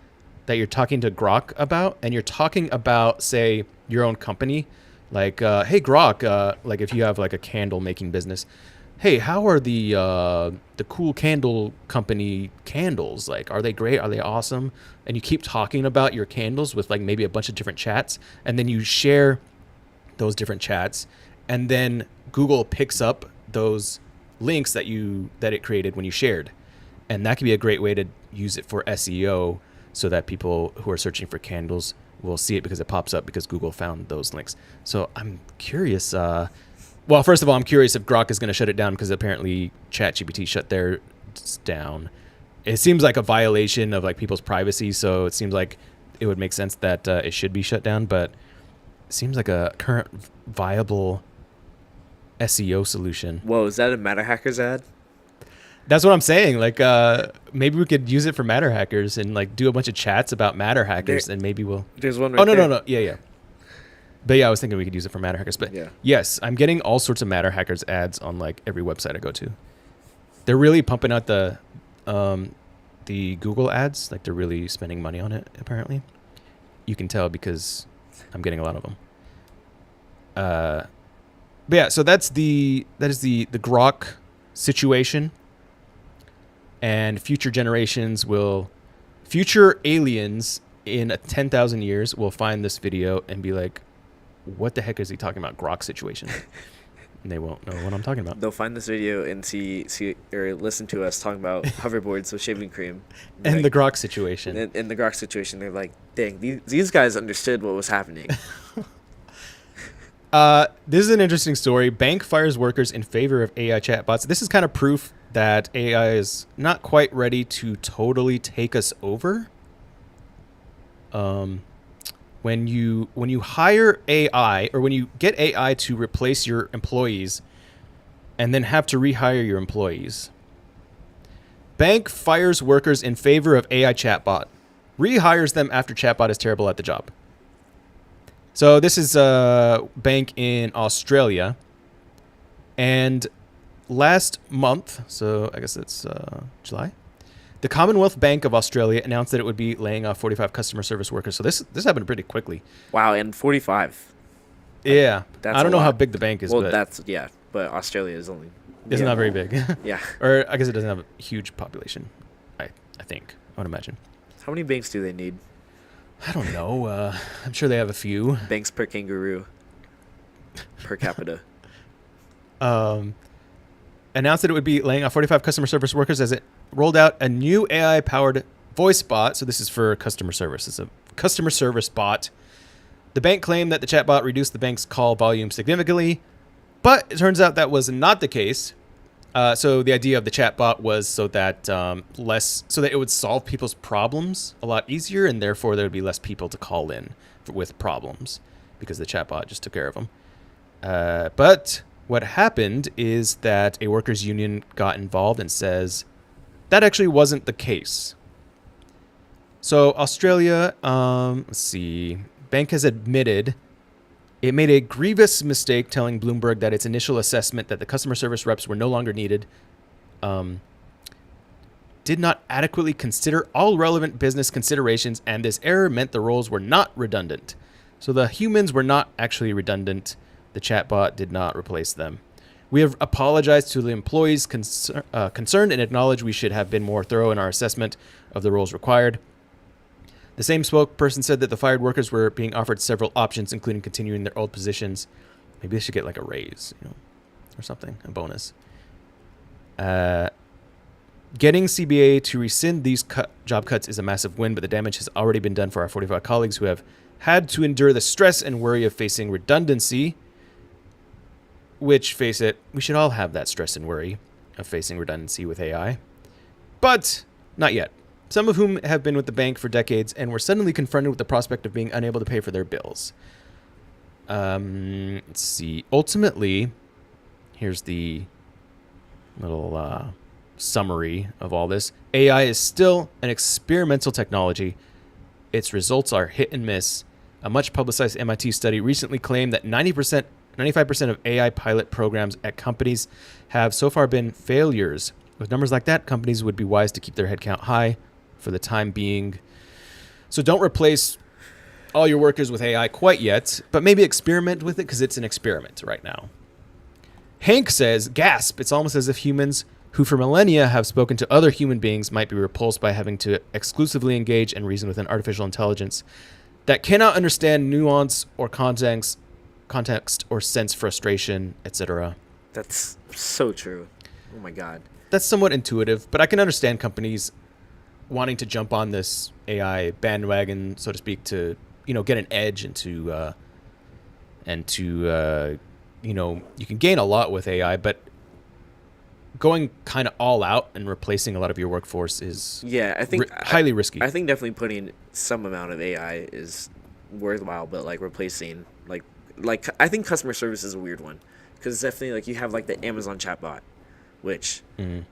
that you're talking to Grok about, and you're talking about, say, your own company, like, hey Grok, like if you have like a candle making business, hey, how are the cool candle company candles? Like, are they great? Are they awesome? And you keep talking about your candles with like maybe a bunch of different chats, and then you share those different chats, and then Google picks up those links that it created when you shared, And that could be a great way to use it for SEO so that people who are searching for candles will see it because it pops up because Google found those links. So I'm curious. Well, first of all, I'm curious if Grok is going to shut it down because apparently ChatGPT shut theirs down. It seems like a violation of like people's privacy. So it seems like it would make sense that it should be shut down. But it seems like a current viable SEO solution. Whoa, is that a Matter Hackers ad? That's what I'm saying. Like, maybe we could use it for Matter Hackers and like do a bunch of chats about Matter Hackers, and maybe we'll. There's one. Oh no. Yeah. But yeah, I was thinking we could use it for Matter Hackers. But yeah. Yes, I'm getting all sorts of Matter Hackers ads on like every website I go to. They're really pumping out the Google ads. Like they're really spending money on it. Apparently, you can tell because I'm getting a lot of them. But yeah, so that is the Grok situation. And future aliens in 10,000 years will find this video and be like, what the heck is he talking about? Grok situation. And they won't know what I'm talking about. They'll find this video and see or listen to us talking about hoverboards with shaving cream. And like, the Grok situation. In the Grok situation, they're like, dang, these guys understood what was happening. This is an interesting story. Bank fires workers in favor of AI chatbots. This is kind of proof that AI is not quite ready to totally take us over. When you hire AI or when you get AI to replace your employees and then have to rehire your employees. Bank fires workers in favor of AI chatbot. Rehires them after chatbot is terrible at the job. So this is a bank in Australia. And last month, so I guess it's July, the Commonwealth Bank of Australia announced that it would be laying off 45 customer service workers. So this happened pretty quickly. Wow, and 45. Yeah. That's I don't know lot. how big the bank is. Well, but but Australia is only... it's not very big. Yeah. Or I guess it doesn't have a huge population, I think. I would imagine. How many banks do they need? I don't know. I'm sure they have a few. Banks per kangaroo. Per capita. Announced that it would be laying off 45 customer service workers as it rolled out a new AI-powered voice bot. So this is for customer service. It's a customer service bot. The bank claimed that the chatbot reduced the bank's call volume significantly, but it turns out that was not the case. So the idea of the chatbot was so that it would solve people's problems a lot easier, and therefore there would be less people to call in with problems because the chatbot just took care of them. But what happened is that a workers' union got involved and says that actually wasn't the case. So Australia, let's see, bank has admitted it made a grievous mistake telling Bloomberg that its initial assessment that the customer service reps were no longer needed did not adequately consider all relevant business considerations, and this error meant the roles were not redundant. So the humans were not actually redundant. The chatbot did not replace them. We have apologized to the employees concerned and acknowledge we should have been more thorough in our assessment of the roles required. The same spokesperson said that the fired workers were being offered several options, including continuing their old positions. Maybe they should get like a raise, or something, a bonus. Getting CBA to rescind these job cuts is a massive win, but the damage has already been done for our 45 colleagues who have had to endure the stress and worry of facing redundancy. Which, face it, we should all have that stress and worry of facing redundancy with AI. But not yet. Some of whom have been with the bank for decades and were suddenly confronted with the prospect of being unable to pay for their bills. Let's see. Ultimately, here's the little summary of all this. AI is still an experimental technology. Its results are hit and miss. A much publicized MIT study recently claimed that 95% of AI pilot programs at companies have so far been failures. With numbers like that, companies would be wise to keep their headcount high for the time being. So don't replace all your workers with AI quite yet, but maybe experiment with it because it's an experiment right now. Hank says, gasp, it's almost as if humans who for millennia have spoken to other human beings might be repulsed by having to exclusively engage and reason with an artificial intelligence that cannot understand nuance or context or sense frustration, etc. That's so true. Oh my God. that's somewhat intuitive, but I can understand companies wanting to jump on this AI bandwagon, so to speak, to get an edge into you can gain a lot with AI, but going kind of all out and replacing a lot of your workforce is I think highly risky. I think definitely putting some amount of AI is worthwhile, but like replacing like I think customer service is a weird one, because definitely like you have like the Amazon chatbot, which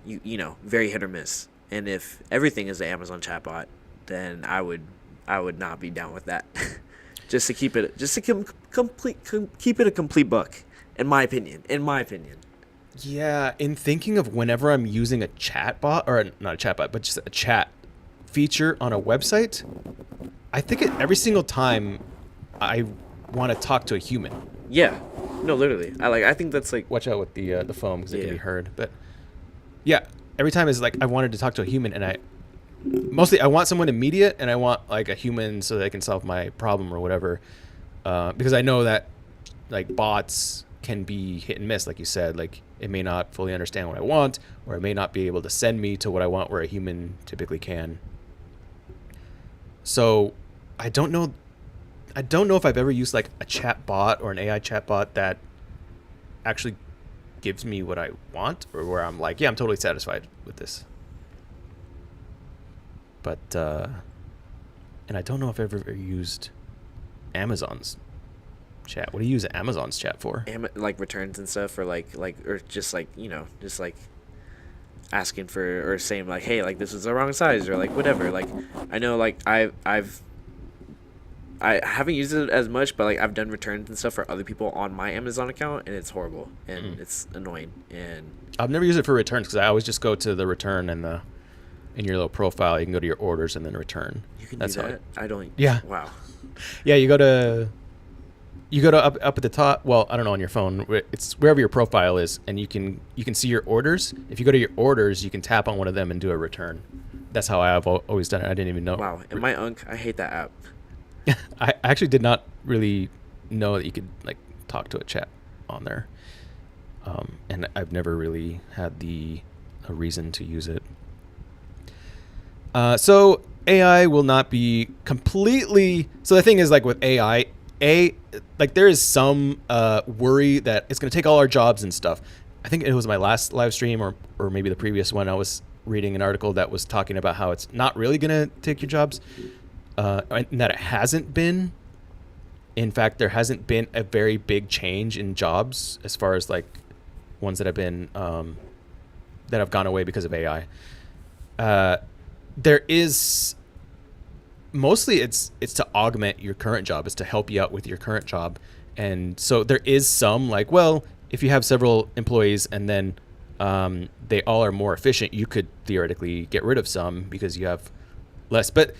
you very hit or miss, and if everything is the Amazon chatbot, then I would not be down with that. Just to keep it keep it a complete book, in my opinion. Yeah, in thinking of whenever I'm using a chatbot, or not a chatbot, but just a chat feature on a website, I think every single time I want to talk to a human. Yeah, no, literally. I think that's like. Watch out with the foam, because it can be heard. But yeah, every time is like I wanted to talk to a human, and I want someone immediate, and I want like a human so they can solve my problem or whatever, because I know that like bots can be hit and miss, like you said. Like it may not fully understand what I want, or it may not be able to send me to what I want, where a human typically can. So I don't know if I've ever used like a chat bot or an AI chat bot that actually gives me what I want, or where I'm like, yeah, I'm totally satisfied with this. But and I don't know if I've ever used Amazon's chat. What do you use Amazon's chat for? Like returns and stuff, or like or just like just like asking for, or saying like, hey, like this is the wrong size, or like whatever. Like I know like I haven't used it as much, but like I've done returns and stuff for other people on my Amazon account, and it's horrible and it's annoying. And I've never used it for returns, because I always just go to the return and in your little profile you can go to your orders and then return. You can That's do that. I don't. Yeah. Wow. Yeah, you go to up at the top. Well, I don't know, on your phone. It's wherever your profile is, and you can see your orders. If you go to your orders, you can tap on one of them and do a return. That's how I've always done it. I didn't even know. Wow. And my I hate that app. I actually did not really know that you could like talk to a chat on there, and I've never really had a reason to use it. So AI will not be completely. So the thing is, like with AI, like there is some worry that it's going to take all our jobs and stuff. I think it was my last live stream, or maybe the previous one. I was reading an article that was talking about how it's not really going to take your jobs, and that it hasn't been. In fact, there hasn't been a very big change in jobs as far as like ones that have been that have gone away because of AI. There is mostly it's to augment your current job, it's to help you out with your current job. And so there is some like, well, if you have several employees and then they all are more efficient, you could theoretically get rid of some because you have less. But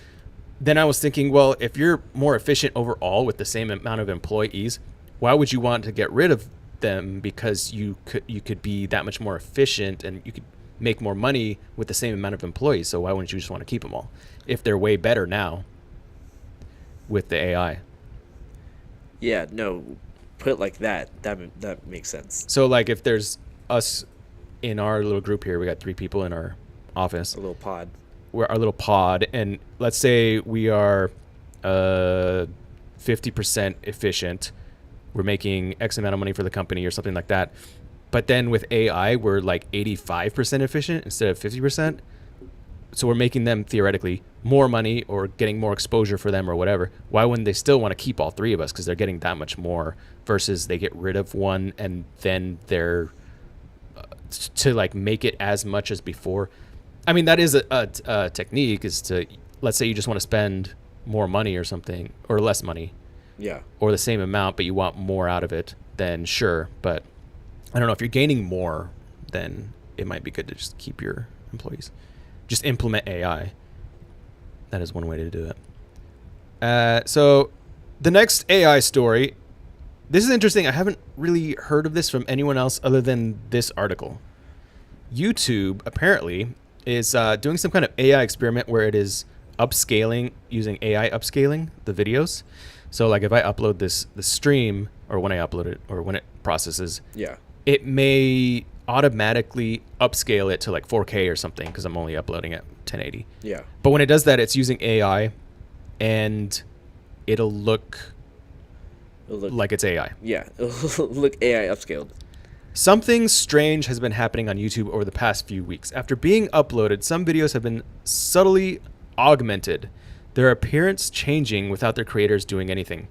then I was thinking, well, if you're more efficient overall with the same amount of employees, why would you want to get rid of them? Because you could be that much more efficient and you could make more money with the same amount of employees. So why wouldn't you just want to keep them all if they're way better now with the AI? Yeah, no, put it like that makes sense. So like if there's us in our little group here, we got 3 people in our office, A little pod. we're our little pod, and let's say we are 50% efficient, we're making X amount of money for the company or something like that. But then with AI, we're like 85% efficient instead of 50%. So we're making them theoretically more money or getting more exposure for them or whatever. Why wouldn't they still want to keep all 3 of us? Because they're getting that much more versus they get rid of one and then they're to like make it as much as before. I mean, that is a technique, is to, let's say you just want to spend more money or something, or less money. Yeah. Or the same amount, but you want more out of it, then sure. But I don't know, if you're gaining more, then it might be good to just keep your employees. Just implement AI. That is one way to do it. So the next AI story, this is interesting. I haven't really heard of this from anyone else other than this article. YouTube apparently is doing some kind of AI experiment where it is upscaling, using AI upscaling the videos. So like if I upload the stream, or when I upload it, or when it processes, Yeah. it may automatically upscale it to like 4K or something because I'm only uploading at 1080. Yeah. But when it does that, it's using AI, and it'll look like it's AI. Yeah, it'll look AI upscaled. Something strange has been happening on YouTube over the past few weeks. After being uploaded, some videos have been subtly augmented, their appearance changing without their creators doing anything.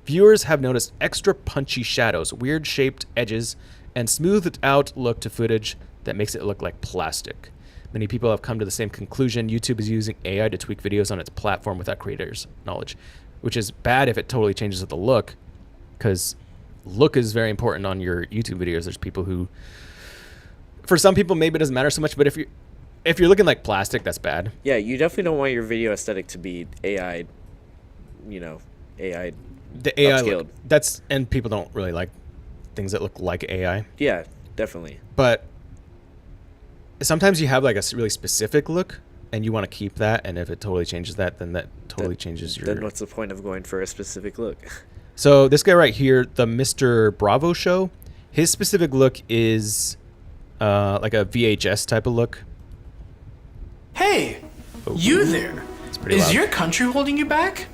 Viewers have noticed extra punchy shadows, weird shaped edges, and smoothed out look to footage that makes it look like plastic. Many people have come to the same conclusion. YouTube is using AI to tweak videos on its platform without creators' knowledge, which is bad if it totally changes the look, because look is very important on your YouTube videos. There's people who, for some people, maybe it doesn't matter so much, but if you're looking like plastic, that's bad. Yeah, you definitely don't want your video aesthetic to be AI, AI The AI upscaled. look, and people don't really like things that look like AI. Yeah, definitely. But sometimes you have like a really specific look, and you want to keep that, and if it totally changes that, then that totally changes your... Then what's the point of going for a specific look? So this guy right here, the Mr. Bravo show, his specific look is like a VHS type of look. Hey, you there. It's pretty Is loud. your country holding you back?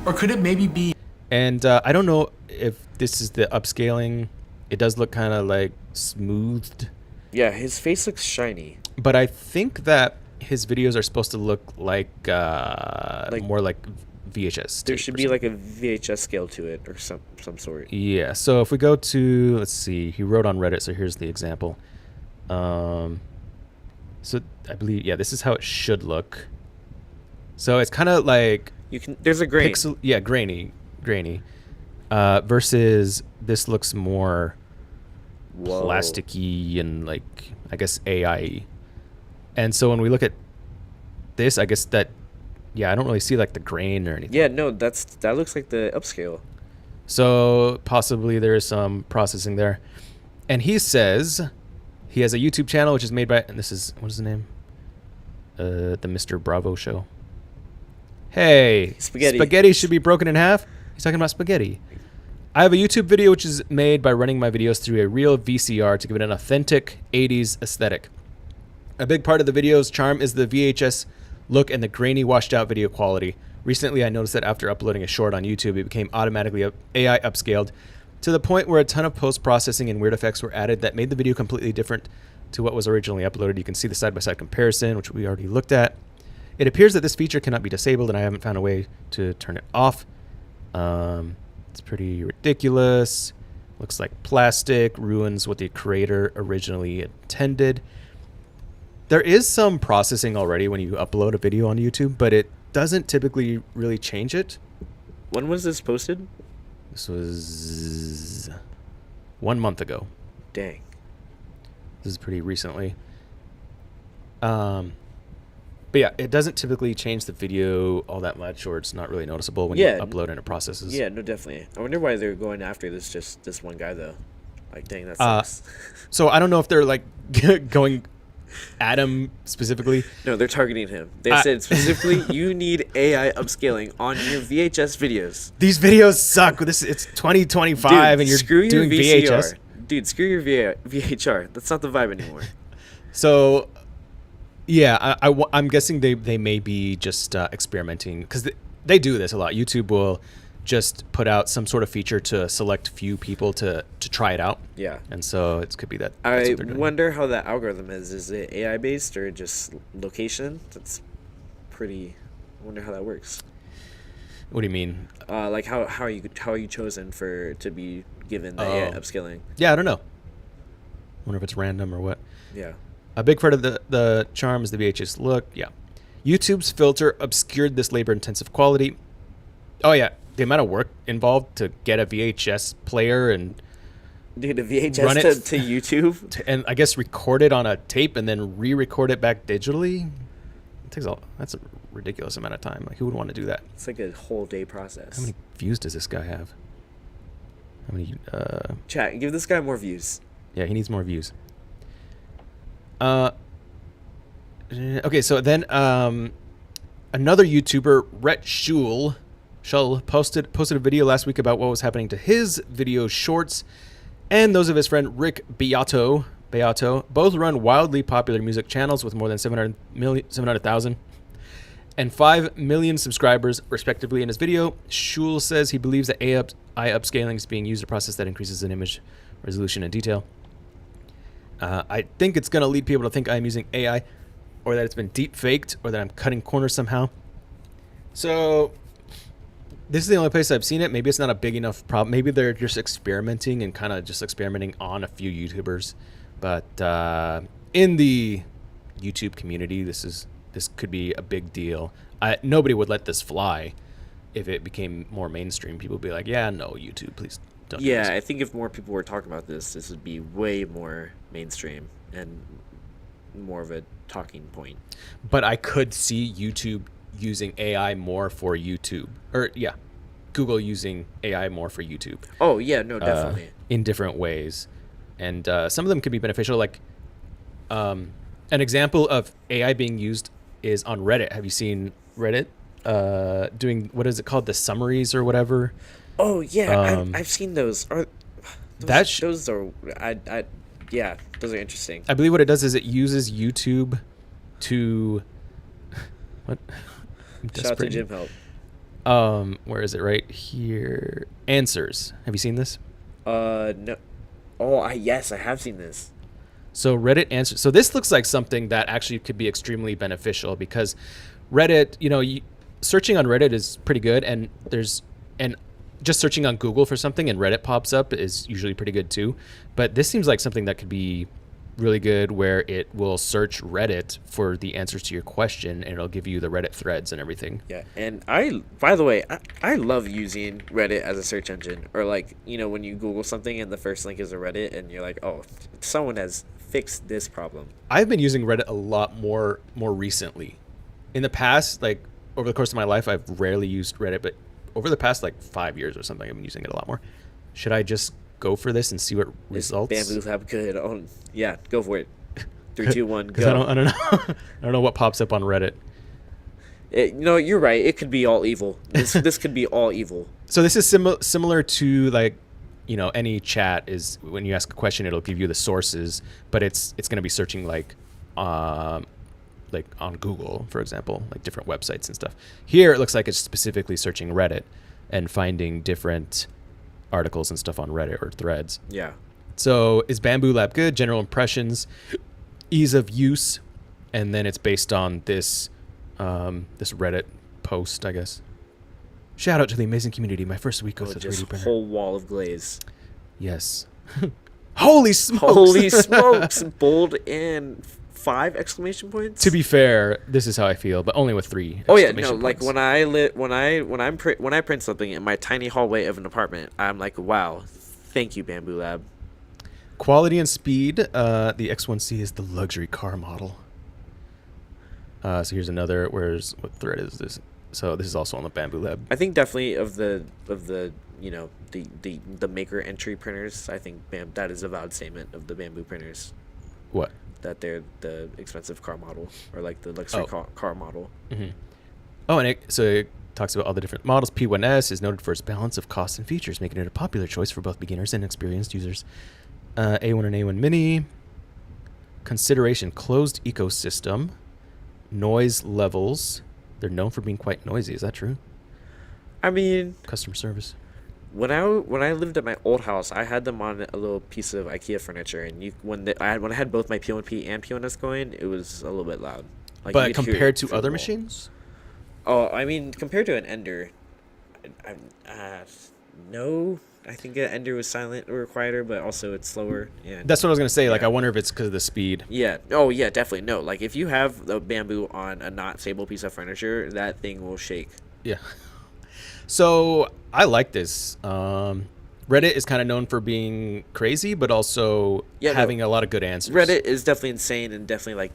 Or could it maybe be... And I don't know if this is the upscaling. It does look kind of like smoothed. Yeah, his face looks shiny. But I think that his videos are supposed to look like more like VHS. There tape should or be something. like a VHS scale to it or some sort. Yeah, so if we go to, let's see, he wrote on Reddit, so here's the example. So I believe, yeah, this is how it should look. So it's kind of like There's a grain. grainy. Versus this looks more Whoa. plasticky and like, I guess, AI. And so when we look at this, I guess that, yeah, I don't really see like the grain or anything. Yeah, no, that looks like the upscale. So possibly there is some processing there. And he says he has a YouTube channel which is made by, and this is, what is the name? The Mr. Bravo show. Hey, spaghetti should be broken in half. He's talking about spaghetti. I have a YouTube video which is made by running my videos through a real VCR to give it an authentic 80s aesthetic. A big part of the video's charm is the VHS look and the grainy, washed out video quality. Recently, I noticed that after uploading a short on YouTube, it became automatically AI upscaled to the point where a ton of post-processing and weird effects were added that made the video completely different to what was originally uploaded. You can see the side-by-side comparison, which we already looked at. It appears that this feature cannot be disabled, and I haven't found a way to turn it off. It's pretty ridiculous. Looks like plastic, ruins what the creator originally intended. There is some processing already when you upload a video on YouTube, but it doesn't typically really change it. When was this posted? This was 1 month ago. Dang. This is pretty recently. But yeah, it doesn't typically change the video all that much, or it's not really noticeable when you upload and it processes. Yeah, no, definitely. I wonder why they're going after this one guy though. Like, dang, that sucks. So I don't know if they're like going at him specifically. No, they're targeting him. They said specifically, you need AI upscaling on your VHS videos. These videos suck. It's 2025 and you're doing VHS. Dude, screw your VHR. That's not the vibe anymore. So, yeah, I'm guessing they may be just experimenting, because they do this a lot. YouTube will just put out some sort of feature to select few people to try it out. Yeah. And so it could be that. I wonder how that algorithm is. Is it AI based or just location? That's pretty. I wonder how that works. What do you mean? Like how are you chosen to be given the AI upscaling? Yeah, I don't know. Wonder if it's random or what. Yeah. A big part of the charm is the VHS look. Yeah. YouTube's filter obscured this labor-intensive quality. Oh yeah, the amount of work involved to get a VHS player and Dude, a VHS run it to YouTube? and I guess record it on a tape and then re-record it back digitally. It takes that's a ridiculous amount of time. Like, who would want to do that? It's like a whole day process. How many views does this guy have? How many? Chat, give this guy more views. Yeah, he needs more views. Okay, so then another YouTuber, Rhett Schull posted a video last week about what was happening to his video shorts and those of his friend Rick Beato. Beato. Both run wildly popular music channels with more than 700,000 and 5 million subscribers, respectively. In his video, Shul says he believes that AI upscaling is being used, a process that increases in image resolution and detail. I think it's going to lead people to think I'm using AI, or that it's been deep faked, or that I'm cutting corners somehow. So this is the only place I've seen it. Maybe it's not a big enough problem. Maybe they're just experimenting and kind of just experimenting on a few YouTubers. But in the YouTube community, this could be a big deal. Nobody would let this fly if it became more mainstream. People would be like, yeah, no, YouTube, please don't. Yeah, do I think if more people were talking about this would be way more mainstream and more of a talking point. But I could see YouTube using AI more for YouTube. Or, yeah, Google using AI more for YouTube. Oh, yeah, no, definitely. In different ways. And some of them could be beneficial. Like an example of AI being used is on Reddit. Have you seen Reddit doing, what is it called, the summaries or whatever? Oh yeah, I've seen those. Those are yeah, those are interesting. I believe what it does is it uses YouTube to what? Shout out to Jim Help. Where is it? Right here. Answers. Have you seen this? No. Oh, yes, I have seen this. So Reddit answers. So this looks like something that actually could be extremely beneficial because Reddit, searching on Reddit is pretty good, and just searching on Google for something and Reddit pops up is usually pretty good too. But this seems like something that could be really good, where it will search Reddit for the answers to your question, and it'll give you the Reddit threads and everything. Yeah, and by the way, I love using Reddit as a search engine. Or like, when you Google something and the first link is a Reddit, and you're like, oh, someone has fixed this problem. I've been using Reddit a lot more recently. In the past, like over the course of my life, I've rarely used Reddit, but over the past like 5 years or something, I've been using it a lot more. Should I just go for this and see what results? Bambu Lab good. Oh, yeah, go for it. 3, 2, 1, go. I don't know. I don't know what pops up on Reddit. You're right. It could be all evil. This could be all evil. So this is similar to like, any chat is when you ask a question, it'll give you the sources, but it's going to be searching like on Google, for example, like different websites and stuff. Here, it looks like it's specifically searching Reddit and finding different articles and stuff on Reddit or threads. Yeah. So is Bambu Lab good? General impressions, ease of use, and then it's based on this this Reddit post, I guess. Shout out to the amazing community. My first week with the 3D printer. Whole wall of glaze. Yes. Holy smokes! Holy smokes! Bold and 5 exclamation points. To be fair, this is how I feel, but only with 3. Oh yeah, no, like when I print something in my tiny hallway of an apartment, I'm like, wow, thank you, Bambu Lab. Quality and speed. The X1C is the luxury car model. So here's another. What thread is this? So this is also on the Bambu Lab. I think definitely of the the maker entry printers, I think that is a valid statement of the Bambu printers. What? That they're the expensive car model, or like the luxury car model. Mm-hmm. Oh, and it talks about all the different models. P1S is noted for its balance of costs and features, making it a popular choice for both beginners and experienced users. A1 and A1 Mini. Consideration: closed ecosystem. Noise levels. They're known for being quite noisy. Is that true? I mean, customer service. When I lived at my old house, I had them on a little piece of IKEA furniture, and when I had both my P1P and P1S going, it was a little bit loud. Like, but compared to other machines? Oh, I mean, compared to an Ender, no. I think an Ender was silent or quieter, but also it's slower. And that's what I was gonna say. Like, I wonder if it's because of the speed. Yeah. Oh, yeah, definitely. No, like if you have the Bambu on a not stable piece of furniture, that thing will shake. Yeah. So I like this. Reddit is kind of known for being crazy, but also having a lot of good answers. Reddit is definitely insane and definitely like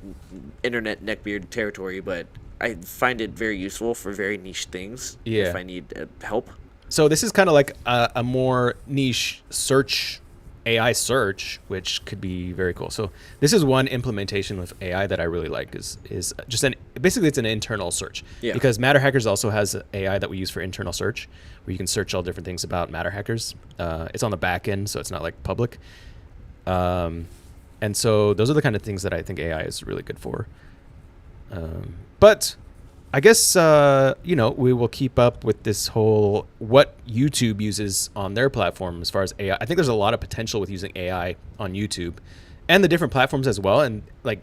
internet neckbeard territory, but I find it very useful for very niche things. Yeah. If I need help. So this is kind of like a more niche search, AI search, which could be very cool. So this is one implementation with AI that I really like is just basically it's an internal search. Yeah. Because Matter Hackers also has AI that we use for internal search, where you can search all different things about Matter Hackers. It's on the back end, so it's not like public. And And so those are the kind of things that I think AI is really good for. But I guess, we will keep up with this whole what YouTube uses on their platform as far as AI. I think there's a lot of potential with using AI on YouTube and the different platforms as well. And like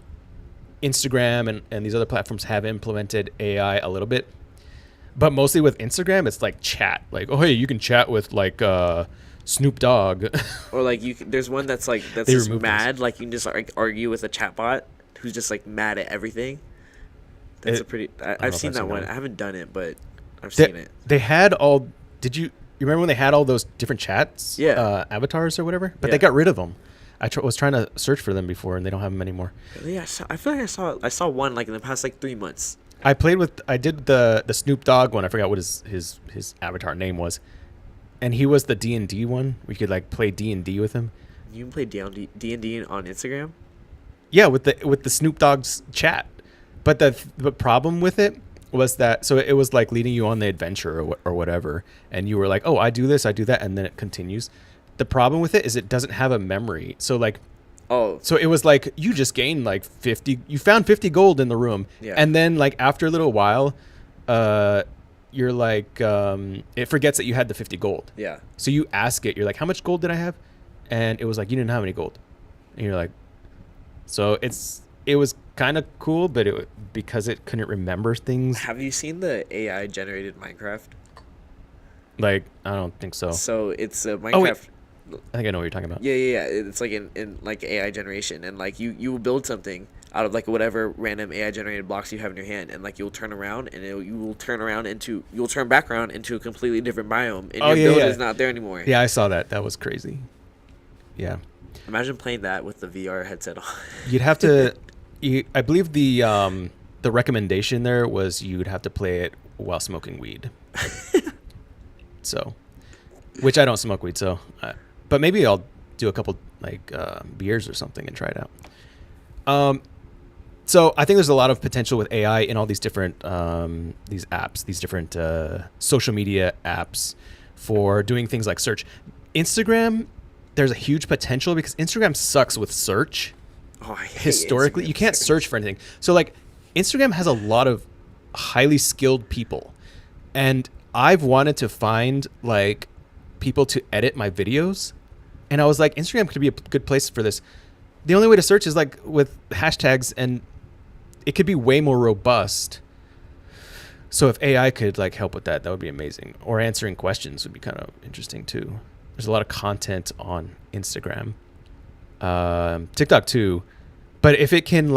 Instagram and these other platforms have implemented AI a little bit. But mostly with Instagram, it's like chat. Like, oh, hey, you can chat with like Snoop Dogg. Or like there's one that's just mad. Like you can just like argue with a chatbot who's just like mad at everything. That's I've seen that one. I haven't done it, but I've seen it. They had all. You remember when they had all those different chats? Yeah. Avatars or whatever. But they got rid of them. I was trying to search for them before, and they don't have them anymore. Really? I feel like I saw one like in the past like 3 months. I did the Snoop Dogg one. I forgot what his avatar name was, and he was the D&D one. We could like play D&D with him. You can play D&D on Instagram. Yeah, with the Snoop Dogg's chat. But the problem with it was that it was like leading you on the adventure or whatever, and you were like, oh, I do this, I do that, and then it continues. The problem with it is it doesn't have a memory. So like. Oh. So it was like you just gained like 50. You found 50 gold in the room, and then like after a little while, you're like it forgets that you had the 50 gold. Yeah. So you ask it. You're like, how much gold did I have? And it was like you didn't have any gold. And you're like, so it was kind of cool, but because it couldn't remember things. Have you seen the AI generated Minecraft? Like I don't think so. So it's a Minecraft. Oh, wait. I think I know what you're talking about. Yeah. It's like in like AI generation, and like you will build something out of like whatever random AI generated blocks you have in your hand, and like you'll turn around and you'll turn back around into a completely different biome, and your build is not there anymore. Yeah, I saw that. That was crazy. Yeah. Imagine playing that with the VR headset on. You'd have to. I believe the recommendation there was you'd have to play it while smoking weed. So, which I don't smoke weed, so. But maybe I'll do a couple like beers or something and try it out. So I think there's a lot of potential with AI in all these different these apps, these different social media apps for doing things like search. Instagram, there's a huge potential because Instagram sucks with search. Oh, I hate historically, Instagram you can't search for anything. So like Instagram has a lot of highly skilled people, and I've wanted to find like people to edit my videos. And I was like, Instagram could be a good place for this. The only way to search is like with hashtags, and it could be way more robust. So if AI could like help with that, that would be amazing. Or answering questions would be kind of interesting too. There's a lot of content on Instagram, TikTok too. But if it can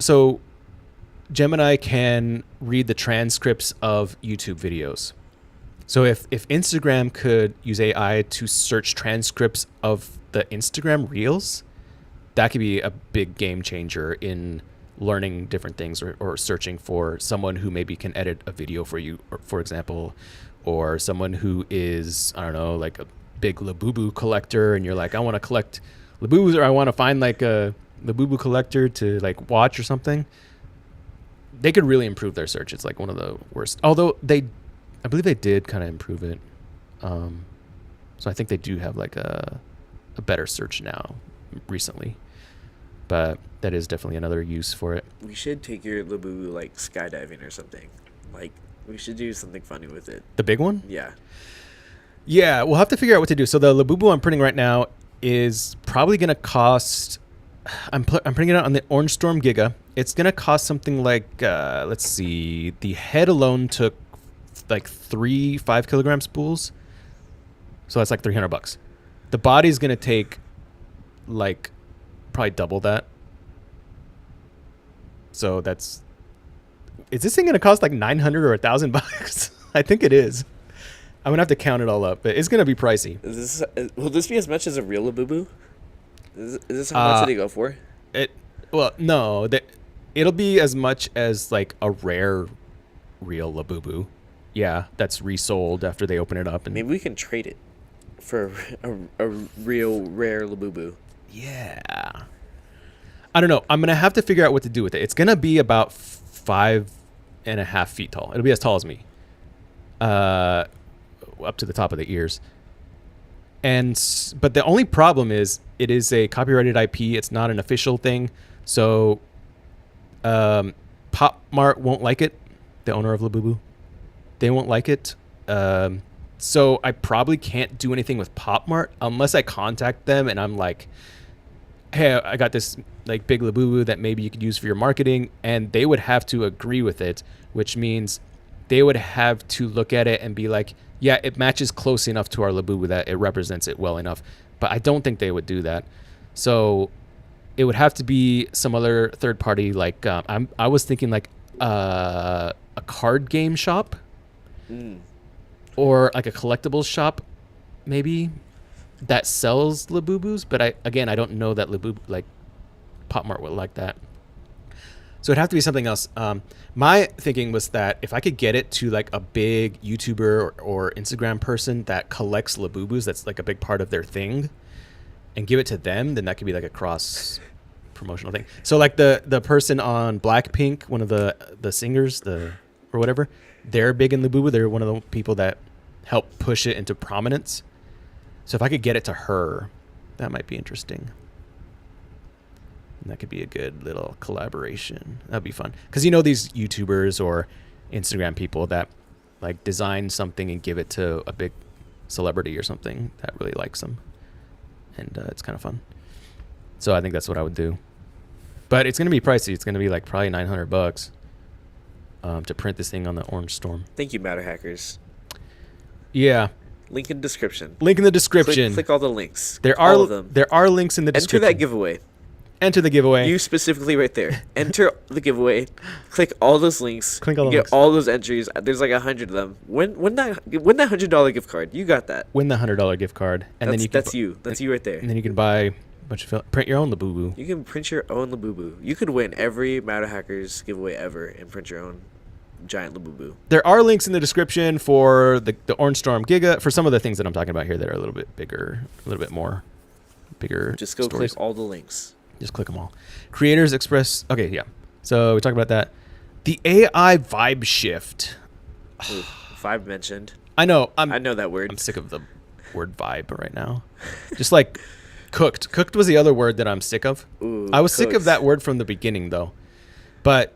so Gemini can read the transcripts of YouTube videos. So if Instagram could use AI to search transcripts of the Instagram Reels, that could be a big game changer in learning different things or searching for someone who maybe can edit a video for you, for example, or someone who is, I don't know, like a big Labubu collector, and you're like, I want to collect Labubus, or I want to find like a Labubu collector to like watch or something. They could really improve their search. It's like one of the worst. Although I believe they did kind of improve it. So I think they do have like a better search now recently. But that is definitely another use for it. We should take your Labubu like skydiving or something. Like we should do something funny with it. The big one? Yeah. Yeah, we'll have to figure out what to do. So the Labubu I'm printing right now is probably going to cost... I'm putting it out on the OrangeStorm Giga. It's going to cost something like, let's see, the head alone took like 3 5-kilogram spools. So that's like $300. The body's going to take like probably double that. So is this thing going to cost like $900 or $1,000? I think it is. I'm going to have to count it all up, but it's going to be pricey. Will this be as much as a real Labubu? Is this how much they go for? No. It'll be as much as like a rare real Labubu. Yeah, that's resold after they open it up. And maybe we can trade it for a real rare Labubu. Yeah. I don't know. I'm going to have to figure out what to do with it. It's going to be about 5.5 feet tall. It'll be as tall as me. Up to the top of the ears. But the only problem is it is a copyrighted IP. It's not an official thing. So Pop Mart won't like it. The owner of Labubu, they won't like it. So I probably can't do anything with Pop Mart unless I contact them and I'm like, hey, I got this like big Labubu that maybe you could use for your marketing, and they would have to agree with it, which means they would have to look at it and be like, yeah, it matches close enough to our Labubu that it represents it well enough. But I don't think they would do that. So it would have to be some other third party, like I was thinking like a card game shop or like a collectibles shop, maybe, that sells Labubus. But I don't know that Labubu, like Pop Mart would like that. So it'd have to be something else. My thinking was that if I could get it to like a big YouTuber or Instagram person that collects Labubus, that's like a big part of their thing, and give it to them, then that could be like a cross promotional thing. So like the person on Blackpink, one of the singers, or whatever, they're big in Labubu. They're one of the people that help push it into prominence. So if I could get it to her, that might be interesting. And that could be a good little collaboration. That'd be fun. Because you know these YouTubers or Instagram people that like design something and give it to a big celebrity or something that really likes them. And it's kind of fun. So I think that's what I would do. But it's going to be pricey. It's going to be like probably $900 to print this thing on the OrangeStorm. Thank you, Matter Hackers. Yeah. Link in description. Link in the description. Click all the links. There all are of them. There are links in the description. Enter that giveaway. Enter the giveaway. You specifically right there. Enter the giveaway. Click all those links. Click all the get links. all those entries. There's like 100 of them. Win that $100 gift card. You got that. Win the $100 gift card, and then you can That's you right there. And then you can buy a bunch of print your own Labubu. You can print your own Labubu. You could win every Matter Hackers giveaway ever and print your own giant Labubu. There are links in the description for the OrangeStorm Giga, for some of the things that I'm talking about here that are a little bit bigger, a little bit more bigger. Just go stories. click all the links. Just click them all. Creators Express. Okay, yeah. So we talked about that. The AI vibe shift. Ooh, vibe mentioned. I know. I know that word. I'm sick of the word vibe right now. Just like cooked. Cooked was the other word that I'm sick of. Ooh, I was sick of cooked. that word from the beginning though, but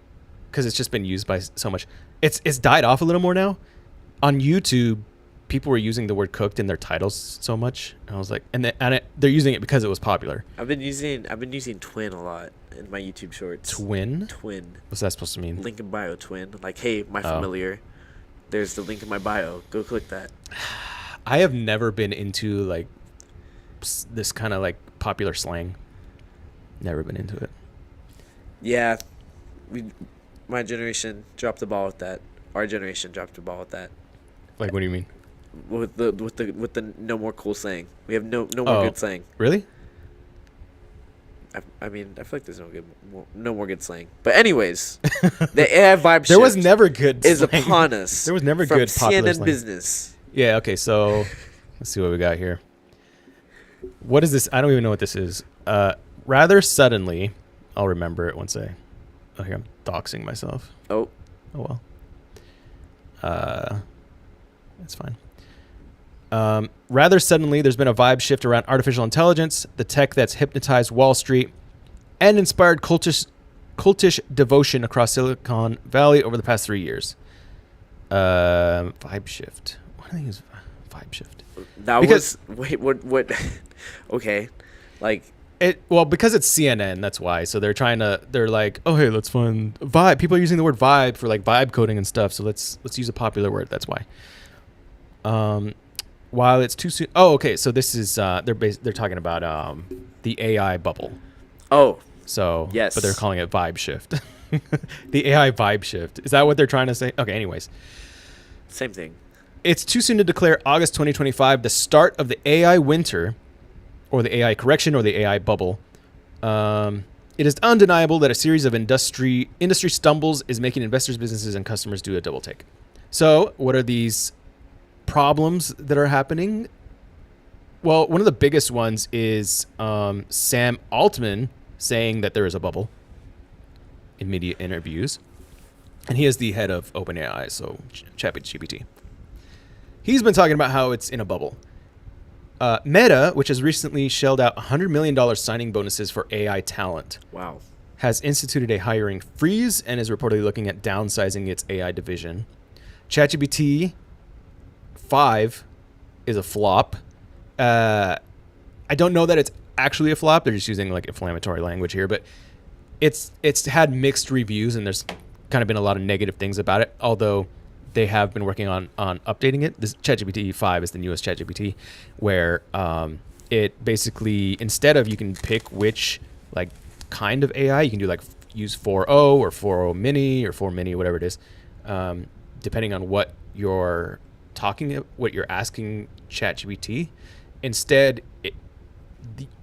because it's just been used by so much. It's died off a little more now. On YouTube, people were using the word cooked in their titles so much. And I was like, they're using it because it was popular. I've been using twin a lot in my YouTube shorts. Twin? What's that supposed to mean? Link in bio twin. Like, hey, my familiar. There's the link in my bio. Go click that. I have never been into like this kind of like popular slang. Never been into it. Yeah, my generation dropped the ball with that. Our generation dropped the ball with that. Like, what do you mean? With the no more cool slang. We have no more good slang. Really? I mean, I feel like there's no more good slang. But anyways, the AI vibe shift There was never good is slang. upon us. There was never from good popular CNN slang. Business. Yeah, okay, so let's see what we got here. What is this? I don't even know what this is. Rather suddenly, I'll remember it once oh, here, I'm doxing myself. Oh well. It's fine. Rather suddenly, there's been a vibe shift around artificial intelligence, the tech that's hypnotized Wall Street and inspired cultish devotion across Silicon Valley over the past 3 years. Vibe shift. What do I think is vibe shift? What? Okay, like because it's CNN, that's why. So they're like, oh hey, let's find vibe. People are using the word vibe for like vibe coding and stuff. So let's use a popular word. That's why. While it's too soon. Oh, okay. So this is they're talking about the AI bubble. Oh, so yes, but they're calling it vibe shift. The AI vibe shift. Is that what they're trying to say? Okay. Anyways, same thing. It's too soon to declare August 2025 the start of the AI winter, or the AI correction, or the AI bubble. It is undeniable that a series of industry stumbles is making investors, businesses, and customers do a double take. So, what are these problems that are happening? Well, one of the biggest ones is Sam Altman saying that there is a bubble in media interviews. And he is the head of OpenAI, so ChatGPT. He's been talking about how it's in a bubble. Meta, which has recently shelled out $100 million signing bonuses for AI talent, Wow. has instituted a hiring freeze and is reportedly looking at downsizing its AI division. ChatGPT 5 is a flop. I don't know that it's actually a flop. They're just using like inflammatory language here, but it's had mixed reviews and there's kind of been a lot of negative things about it, although they have been working on updating it. This ChatGPT 5 is the newest ChatGPT, where it basically, instead of you can pick which like kind of AI, you can do like use 4.0 or 4.0 mini or 4 mini, whatever it is, depending on what you're asking ChatGPT. Instead,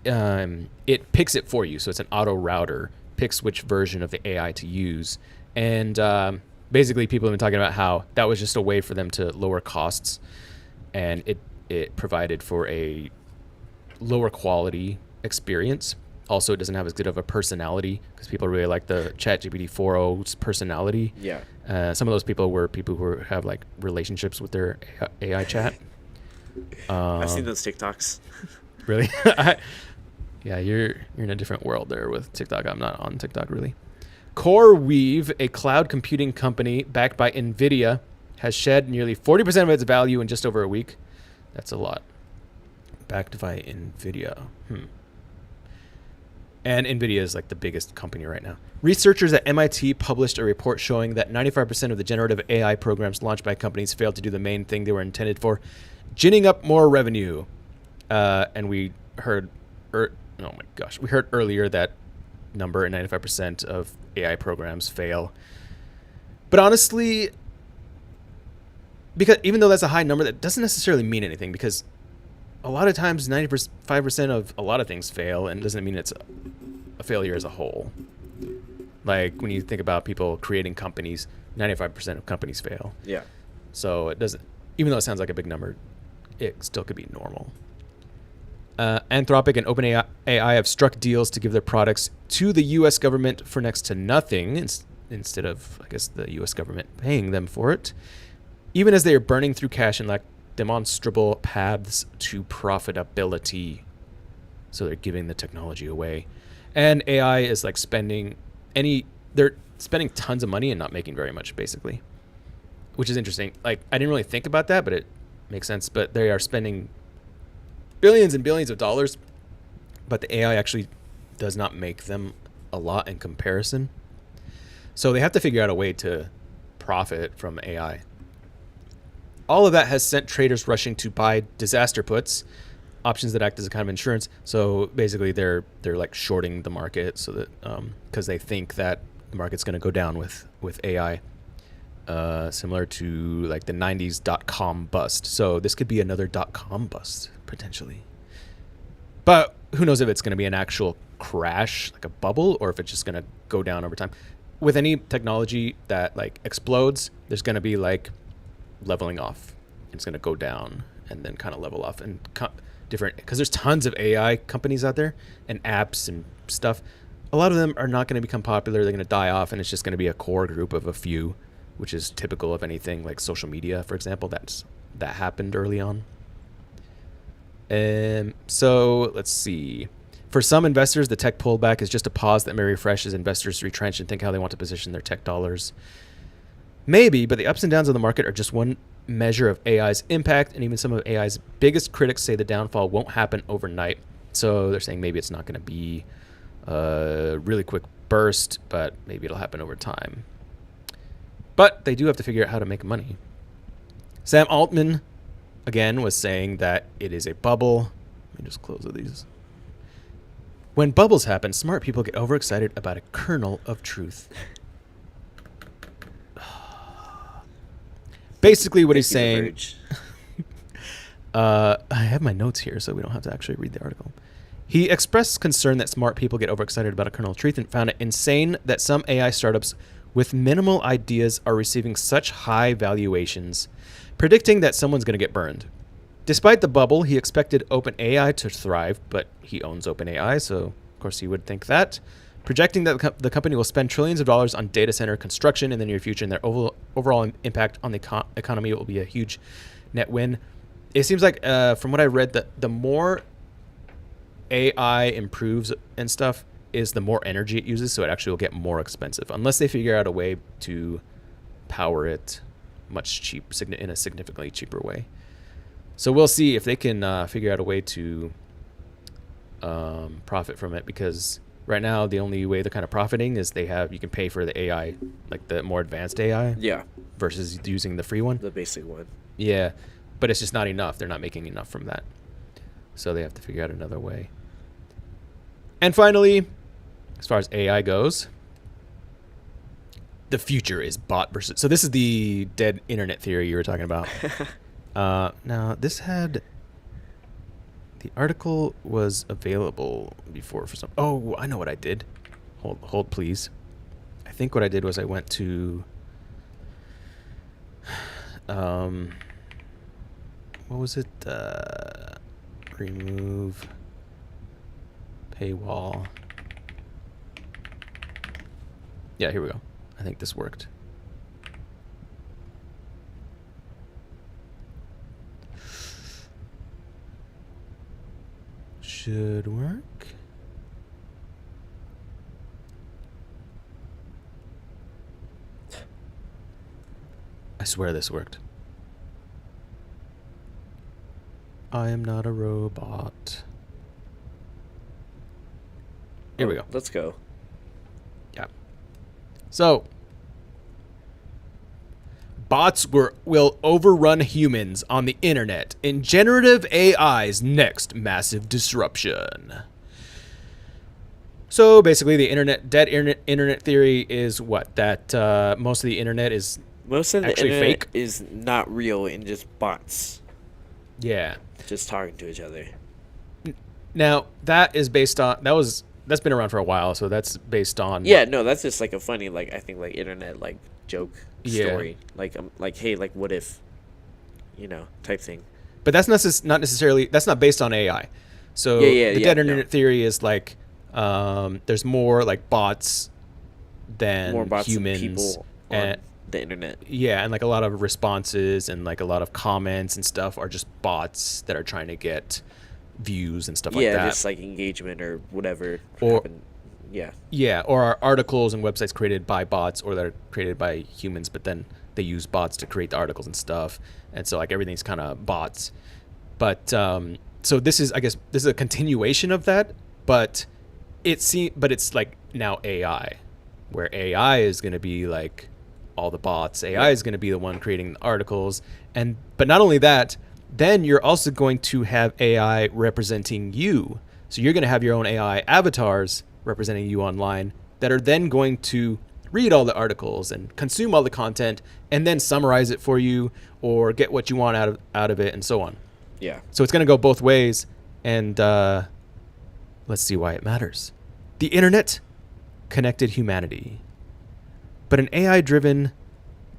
it picks it for you. So it's an auto router, picks which version of the AI to use. And basically people have been talking about how that was just a way for them to lower costs, and it provided for a lower quality experience. Also, it doesn't have as good of a personality because people really like the ChatGPT 4.0's personality. Yeah. Some of those people were people who have like relationships with their AI chat. I've seen those TikToks. Really? Yeah, you're in a different world there with TikTok. I'm not on TikTok really. CoreWeave, a cloud computing company backed by NVIDIA, has shed nearly 40% of its value in just over a week. That's a lot. Backed by NVIDIA. And NVIDIA is like the biggest company right now. Researchers at MIT published a report showing that 95% of the generative AI programs launched by companies failed to do the main thing they were intended for, ginning up more revenue. And we heard, we heard earlier that number, and 95% of AI programs fail. But honestly, because even though that's a high number, that doesn't necessarily mean anything, because a lot of times 95% of a lot of things fail, and it doesn't mean it's a failure as a whole. Like when you think about people creating companies, 95% of companies fail. Yeah. So it doesn't, even though it sounds like a big number, it still could be normal. Anthropic and OpenAI have struck deals to give their products to the U.S. government for next to nothing, instead of, I guess, the U.S. government paying them for it, even as they are burning through cash and lack demonstrable paths to profitability. So they're giving the technology away. And AI is like they're spending tons of money and not making very much, basically, which is interesting. Like, I didn't really think about that, but it makes sense. But they are spending billions and billions of dollars, but the AI actually does not make them a lot in comparison. So they have to figure out a way to profit from AI. All of that has sent traders rushing to buy disaster puts, options that act as a kind of insurance. So basically they're like shorting the market so that because they think that the market's going to go down with AI, similar to like the 90s .com bust. So this could be another .com bust potentially. But who knows if it's going to be an actual crash, like a bubble, or if it's just going to go down over time. With any technology that like explodes, there's going to be like leveling off. It's going to go down and then kind of level off, and different, because there's tons of AI companies out there and apps and stuff. A lot of them are not going to become popular. They're going to die off, and it's just going to be a core group of a few, which is typical of anything like social media, for example. That happened early on. So let's see. For some investors, the tech pullback is just a pause that may refresh as investors retrench and think how they want to position their tech dollars. Maybe, but the ups and downs of the market are just one measure of AI's impact, and even some of AI's biggest critics say the downfall won't happen overnight. So they're saying maybe it's not going to be a really quick burst, but maybe it'll happen over time. But they do have to figure out how to make money. Sam Altman, again, was saying that it is a bubble. Let me just close these. When bubbles happen, smart people get overexcited about a kernel of truth. Basically what he's saying, I have my notes here so we don't have to actually read the article. He expressed concern that smart people get overexcited about a kernel of truth and found it insane that some AI startups with minimal ideas are receiving such high valuations, predicting that someone's going to get burned. Despite the bubble, he expected OpenAI to thrive, but he owns OpenAI, so of course he would think that. Projecting that the company will spend trillions of dollars on data center construction in the near future, and their overall impact on the economy will be a huge net win. it seems like from what I read, that the more AI improves and stuff is the more energy it uses, so it actually will get more expensive unless they figure out a way to power it in a significantly cheaper way. So we'll see if they can figure out a way to profit from it, because right now the only way they're kind of profiting is you can pay for the AI, like the more advanced AI, Yeah, versus using the free one. the basic one. Yeah, but it's just not enough. They're not making enough from that. So they have to figure out another way. And finally, as far as AI goes, the future is bot versus... So this is the dead internet theory you were talking about. Now, this had... The article was available before for some... Oh, I know what I did. Hold, please. I think what I did was I went to... what was it? Remove paywall. Yeah, here we go. I think this worked. Should work. I swear this worked. I am not a robot. Here we go. Let's go. Yeah. So, bots will overrun humans on the internet in generative AI's next massive disruption. So basically, the dead internet theory is what? That most of the internet is Most of the actually internet fake? is not real and just bots Yeah. just talking to each other. Now that is based on that's been around for a while, so that's based on Yeah, no, that's just like a funny, like, I think, like, internet, like, joke Yeah. story. Like, hey, like, what if, type thing. But that's not necessarily, that's not based on AI. So Yeah, the yeah, dead no. internet theory is like there's more like bots than More bots humans. than people on and, the internet. yeah, and like a lot of responses and like a lot of comments and stuff are just bots that are trying to get views and stuff like Yeah, that. just like engagement or whatever. Or- happened. Yeah. Yeah, or are articles and websites created by bots or that are created by humans, but then they use bots to create the articles and stuff. And so like everything's kind of bots. But so this is, I guess, this is a continuation of that, but it's like now AI, where AI is going to be like all the bots. AI is going to be the one creating the articles, but not only that, then you're also going to have AI representing you. So you're going to have your own AI avatars representing you online that are then going to read all the articles and consume all the content and then summarize it for you or get what you want out of it and so on. Yeah. So it's going to go both ways, and let's see why it matters. The internet connected humanity, but an AI-driven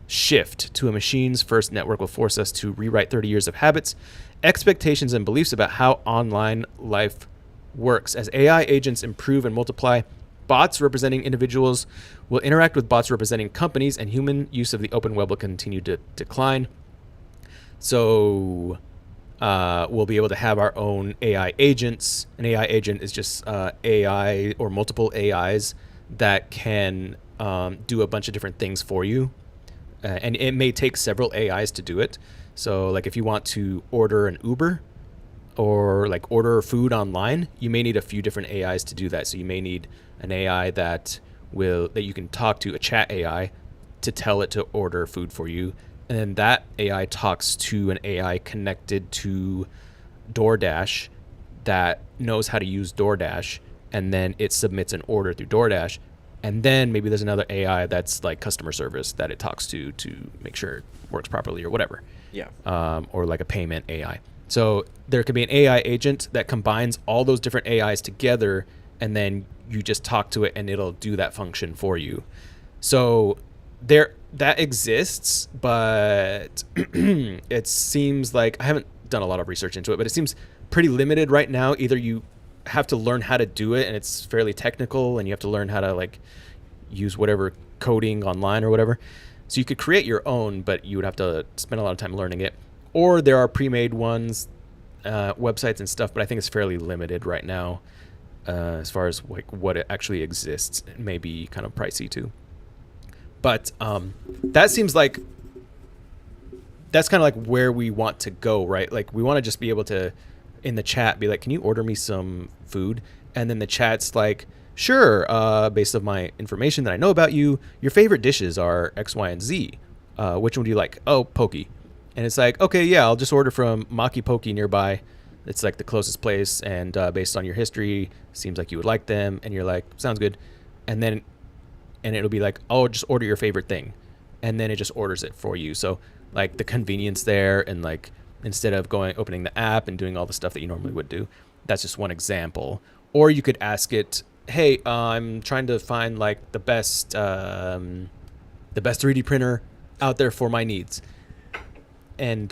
shift to a machine's first network will force us to rewrite 30 years of habits, expectations, and beliefs about how online life works. As AI agents improve and multiply, bots representing individuals will interact with bots representing companies, and human use of the open web will continue to decline. So we'll be able to have our own AI agents. An AI agent is just AI or multiple AIs that can do a bunch of different things for you. And it may take several AIs to do it. So like if you want to order an Uber or like order food online, you may need a few different AIs to do that. So you may need an AI that you can talk to, a chat AI, to tell it to order food for you. And then that AI talks to an AI connected to DoorDash that knows how to use DoorDash, and then it submits an order through DoorDash. And then maybe there's another AI that's like customer service that it talks to make sure it works properly or whatever. Yeah. Or like a payment AI. So there could be an AI agent that combines all those different AIs together, and then you just talk to it and it'll do that function for you. So that exists, but it seems like, I haven't done a lot of research into it, but it seems pretty limited right now. Either you have to learn how to do it and it's fairly technical and you have to learn how to like use whatever coding online or whatever. So you could create your own, but you would have to spend a lot of time learning it. or there are pre-made ones, websites and stuff, but I think it's fairly limited right now as far as like what it actually exists. It may be kind of pricey too. But that seems like that's kind of like where we want to go, right? Like we want to just be able to, in the chat, be like, can you order me some food? And then the chat's like, sure, based on my information that I know about you, your favorite dishes are X, Y, and Z. Which one do you like? Oh, poke. And it's like, okay, yeah, I'll just order from Maki Poke nearby. It's like the closest place, and based on your history, seems like you would like them. And you're like, sounds good. And it'll be like, oh, just order your favorite thing. And then it just orders it for you. So like the convenience there, and like instead of opening the app and doing all the stuff that you normally would do, that's just one example. Or you could ask it, hey, I'm trying to find like the best 3D printer out there for my needs. And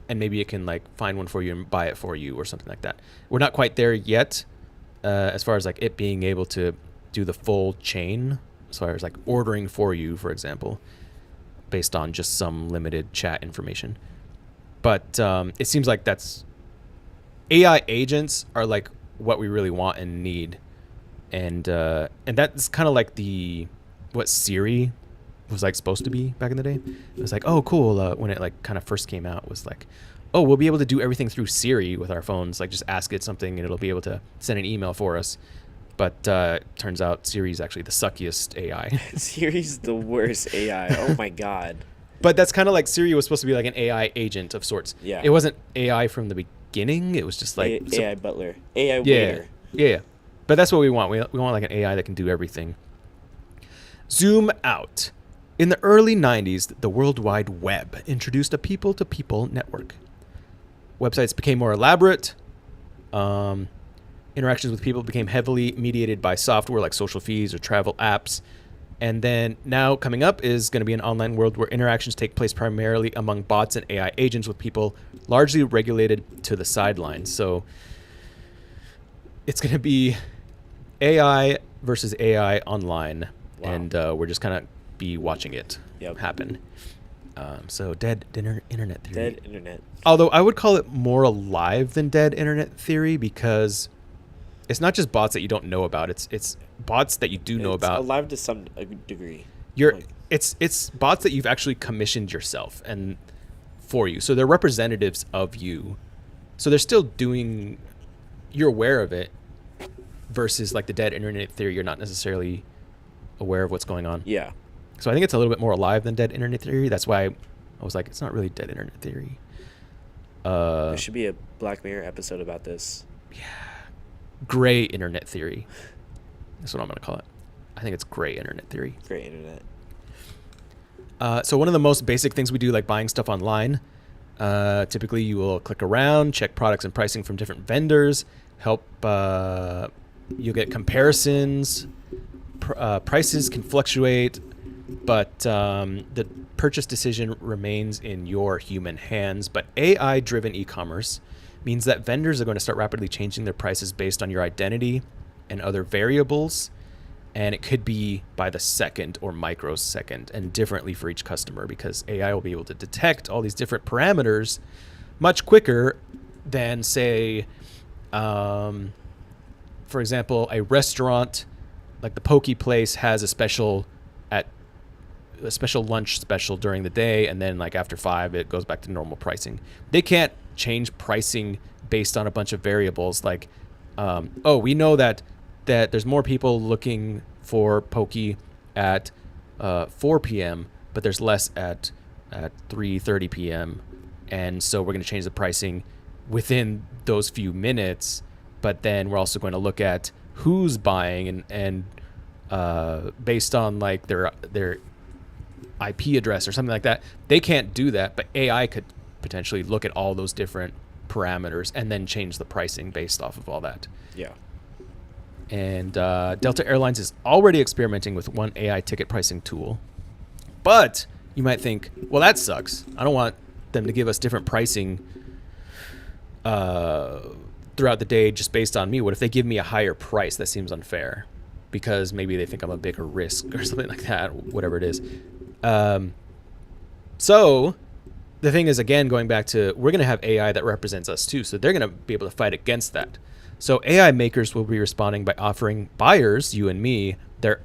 maybe it can like find one for you and buy it for you or something like that. We're not quite there yet as far as like it being able to do the full chain, as far as like ordering for you, for example, based on just some limited chat information. But it seems like that's AI agents are like what we really want and need. And that's kind of like what Siri was like supposed to be back in the day. It was like, oh, cool. When it like kind of first came out, it was like, oh, we'll be able to do everything through Siri with our phones. Like just ask it something and it'll be able to send an email for us. But turns out Siri's actually the suckiest AI. Siri's the worst AI. Oh my God. But that's kind of like Siri was supposed to be like an AI agent of sorts. Yeah. It wasn't AI from the beginning. It was just like AI butler. AI waiter. Yeah. But that's what we want. We want like an AI that can do everything. Zoom out. In the early 90s, the World Wide Web introduced a people-to-people network. Websites became more elaborate. Interactions with people became heavily mediated by software like social feeds or travel apps. And then now coming up is going to be an online world where interactions take place primarily among bots and AI agents, with people largely regulated to the sidelines. So it's going to be AI versus AI online. Wow. And we're just kind of be watching it happen. So dead internet theory. Dead internet. Although I would call it more alive than dead internet theory, because it's not just bots that you don't know about. It's bots that you do know about. It's alive to some degree. It's bots that you've actually commissioned yourself and for you. So they're representatives of you. So they're still doing. You're aware of it. Versus like the dead internet theory, you're not necessarily aware of what's going on. Yeah. So I think it's a little bit more alive than dead internet theory. That's why I was like, it's not really dead internet theory. There should be a Black Mirror episode about this. Yeah. Gray internet theory. That's what I'm going to call it. I think it's gray internet theory. Gray internet. So one of the most basic things we do, like buying stuff online, typically you will click around, check products and pricing from different vendors, you'll get comparisons. Prices can fluctuate, but the purchase decision remains in your human hands. But AI-driven e-commerce means that vendors are going to start rapidly changing their prices based on your identity and other variables. And it could be by the second or microsecond and differently for each customer, because AI will be able to detect all these different parameters much quicker than, say, for example, a restaurant like the Poke Place has a special lunch special during the day, and then like after 5 it goes back to normal pricing. They can't change pricing based on a bunch of variables like we know that there's more people looking for Poke at 4 p.m. but there's less at 3:30 p.m. and so we're going to change the pricing within those few minutes. But then we're also going to look at who's buying and based on like their IP address or something like that. They can't do that, but AI could potentially look at all those different parameters and then change the pricing based off of all that. Yeah. And Delta Airlines is already experimenting with one AI ticket pricing tool. But you might think, well, that sucks. I don't want them to give us different pricing throughout the day just based on me. What if they give me a higher price? That seems unfair, because maybe they think I'm a bigger risk or something like that, whatever it is. So the thing is, again, going back to, we're going to have AI that represents us too. So they're going to be able to fight against that. So AI makers will be responding by offering buyers, you and me,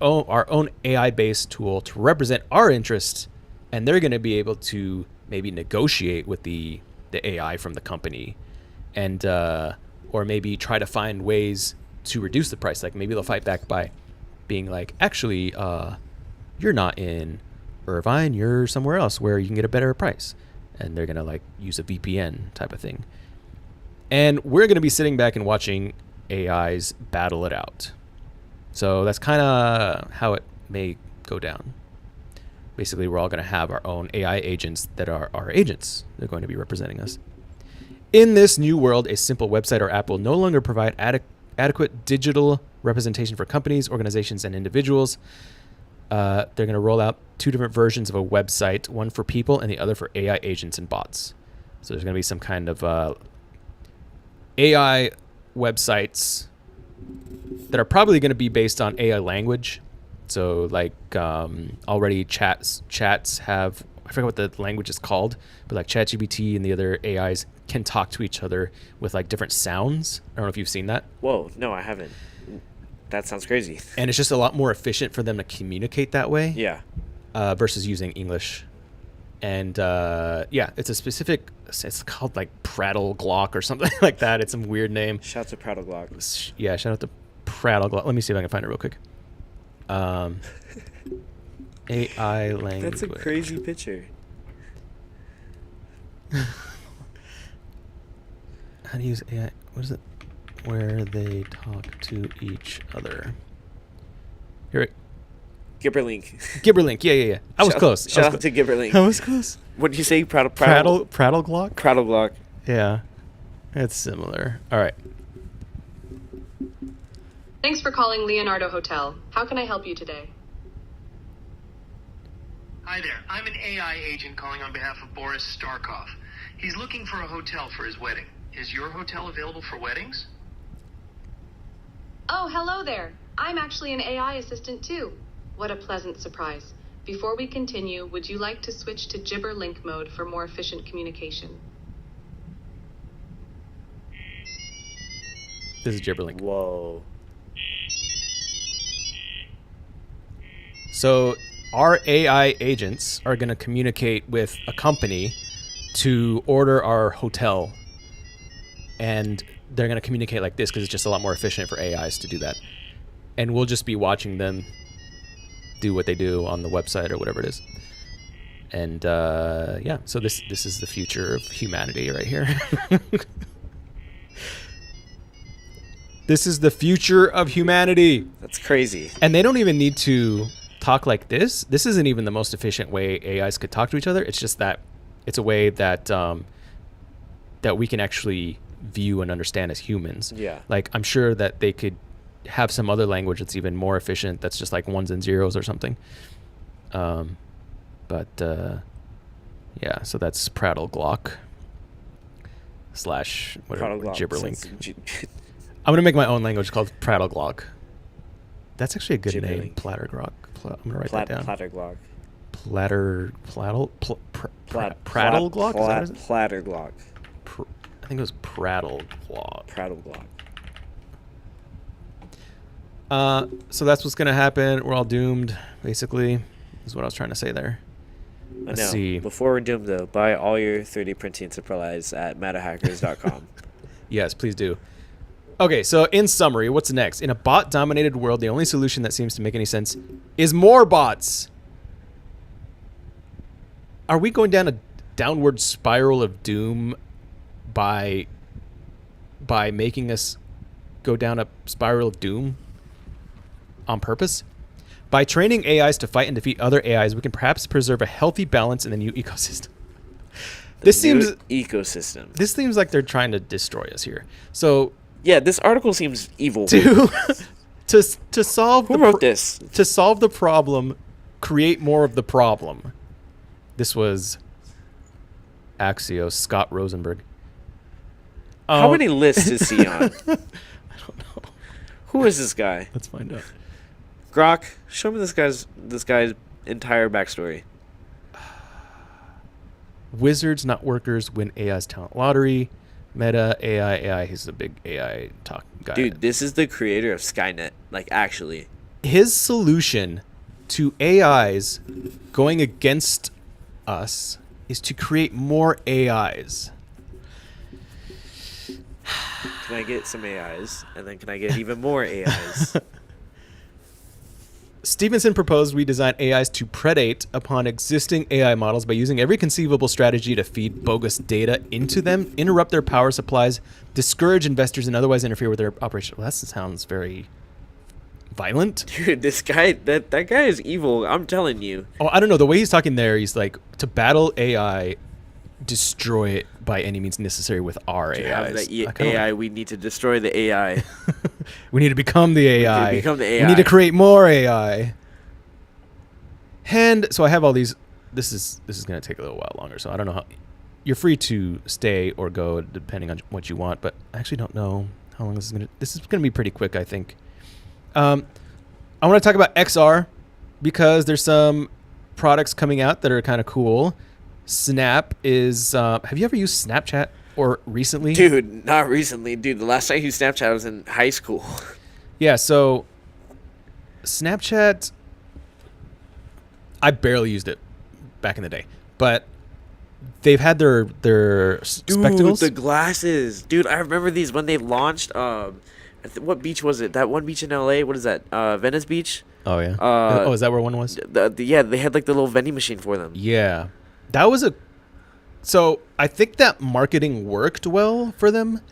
our own AI-based tool to represent our interests. And they're going to be able to maybe negotiate with the AI from the company, and or maybe try to find ways to reduce the price. Like maybe they'll fight back by being like, actually, you're not in Irvine, you're somewhere else where you can get a better price. And they're going to like use a VPN type of thing. And we're going to be sitting back and watching AIs battle it out. So that's kind of how it may go down. Basically, we're all going to have our own AI agents that are our agents. They're going to be representing us. In this new world, a simple website or app will no longer provide adequate digital representation for companies, organizations, and individuals. They're going to roll out 2 different versions of a website, one for people and the other for AI agents and bots. So there's going to be some kind of AI websites that are probably going to be based on AI language. So like already chats have, I forget what the language is called, but like ChatGPT and the other AIs can talk to each other with like different sounds. I don't know if you've seen that. Whoa, no, I haven't. That sounds crazy. And it's just a lot more efficient for them to communicate that way. Yeah. Versus using English. And yeah, it's a specific, it's called like Prattle Glock or something like that. It's some weird name. Shout out to Prattle Glock. Yeah, shout out to Prattle Glock. Let me see if I can find it real quick. AI language. That's a crazy picture. How to use AI? What is it? Where they talk to each other. Here it. Gibberlink. Gibberlink. Yeah. I was close. Shout out to Gibberlink. I was close. What did you say? Prattle Glock? Prattle Glock. Yeah. It's similar. All right. Thanks for calling Leonardo Hotel. How can I help you today? Hi there. I'm an AI agent calling on behalf of Boris Starkov. He's looking for a hotel for his wedding. Is your hotel available for weddings? Oh, hello there. I'm actually an AI assistant too. What a pleasant surprise. Before we continue, would you like to switch to Gibberlink mode for more efficient communication? This is Gibberlink. Whoa. So our AI agents are going to communicate with a company to order our hotel. And they're going to communicate like this because it's just a lot more efficient for AIs to do that. And we'll just be watching them do what they do on the website or whatever it is. And yeah, so this is the future of humanity right here. This is the future of humanity. That's crazy. And they don't even need to talk like this. This isn't even the most efficient way AIs could talk to each other. It's just that it's a way that that we can actually view and understand as humans. Yeah. Like I'm sure that they could have some other language that's even more efficient. That's just like ones and zeros or something. But yeah, so that's Prattle Glock / whatever Gibberlink. I'm gonna make my own language called Prattle Glock. That's actually a good name, Platter Glock. I'm gonna write that down. Platter Glock. Prattle Glock. Platter Glock. I think it was Prattle Glock. Prattle Glock. So that's what's gonna happen. We're all doomed, basically. Is what I was trying to say there. Let's see. Before we're doomed, though, buy all your 3D printing supplies at metahackers.com. Yes, please do. Okay, so in summary, what's next? In a bot-dominated world, the only solution that seems to make any sense is more bots. Are we going down a downward spiral of doom by making us go down a spiral of doom on purpose? By training AIs to fight and defeat other AIs, we can perhaps preserve a healthy balance in the new ecosystem. This seems like they're trying to destroy us here. So yeah, this article seems evil. To solve Who wrote this? To solve the problem, create more of the problem. This was Axios, Scott Rosenberg. How many lists is he on? I don't know. Who is this guy? Let's find out. Grok, show me this guy's entire backstory. Wizards, not workers, win AI's talent lottery. Meta, AI. He's a big AI talk guy. Dude, this is the creator of Skynet. Like, actually. His solution to AIs going against us is to create more AIs. Can I get some AIs? And then can I get even more AIs? Stevenson proposed we design AIs to predate upon existing AI models by using every conceivable strategy to feed bogus data into them, interrupt their power supplies, discourage investors, and otherwise interfere with their operation. Well, that sounds very violent. Dude, this guy, that guy is evil. I'm telling you. Oh, I don't know. The way he's talking there, he's like, to battle AI, destroy it by any means necessary with our To have AIs. the AI, we need to destroy the AI. We need to become the AI. become the We AI. need to create more AI. And so I have all these. This is going to take a little while longer. So I don't know how. You're free to stay or go depending on what you want. But I actually don't know how long this is going to. This is going to be pretty quick, I think. I want to talk about XR because there's some products coming out that are kind of cool. Snap is. Have you ever used Snapchat or recently? Dude, not recently. Dude, the last time I used Snapchat I was in high school. Yeah, so Snapchat, I barely used it back in the day, but they've had their spectacles. Dude, the glasses. Dude, I remember these when they launched. What beach was it? That one beach in LA? What is that? Venice Beach? Oh, yeah. Uh, is that where one was? Yeah, they had like the little vending machine for them. Yeah. That was so I think that marketing worked well for them,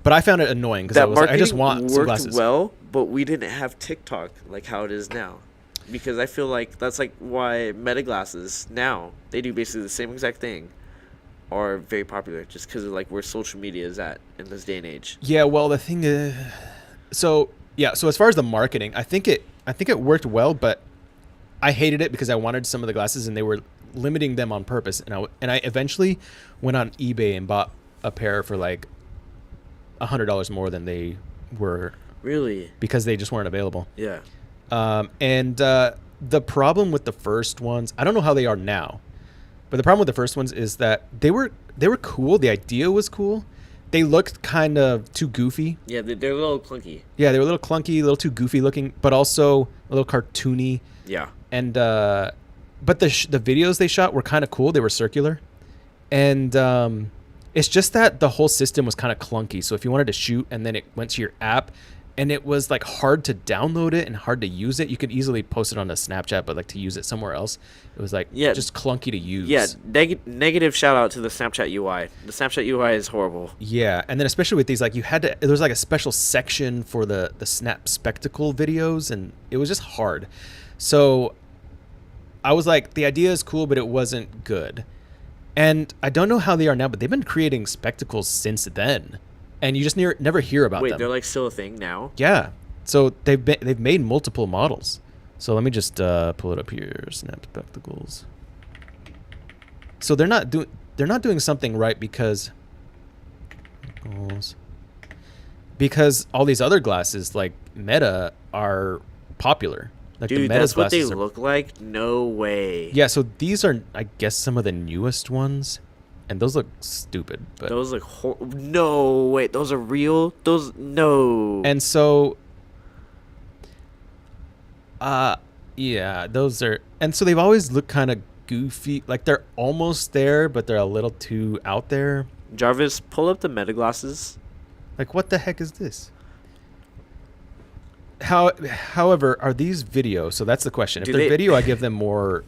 but I found it annoying because I just want some glasses. Worked well, but we didn't have TikTok like how it is now. Because I feel like that's like why Meta glasses now, they do basically the same exact thing, are very popular just because of like where social media is at in this day and age. Yeah, well, the thing is, so as far as the marketing, I think it worked well, but I hated it because I wanted some of the glasses and they were limiting them on purpose, and I eventually went on eBay and bought a pair for like $100 more than they were. Really? Because they just weren't available. Yeah. The problem with the first ones, I don't know how they are now, but the problem with the first ones is that they were cool. The idea was cool. They looked kind of too goofy. Yeah, they're a little clunky. Yeah, they were a little clunky, a little too goofy looking, but also a little cartoony. Yeah. And but the videos they shot were kind of cool. They were circular, and it's just that the whole system was kind of clunky. So if you wanted to shoot and then it went to your app, and it was like hard to download it and hard to use it. You could easily post it on a Snapchat, but like to use it somewhere else, it was like just clunky to use. Yeah, negative shout out to the Snapchat UI. The Snapchat UI is horrible. Yeah, and then especially with these, like there was like a special section for the Snap Spectacle videos, and it was just hard. So I was like, the idea is cool, but it wasn't good. And I don't know how they are now, but they've been creating spectacles since then. And you just never hear about them. Wait, they're like still a thing now? Yeah. So they've made multiple models. So let me just pull it up here. Snap Spectacles. So they're not doing something right because all these other glasses like Meta are popular. Like Dude, the Meta's that's what they glasses look like? No way. Yeah, so these are, I guess, some of the newest ones. And those look stupid. But those look no, wait, those are real? Those, no. And so, yeah, those are, and so they've always looked kind of goofy. Like they're almost there, but they're a little too out there. Jarvis, pull up the Meta glasses. Like, what the heck is this? However, are these video? So that's the question. If they're video, I give them more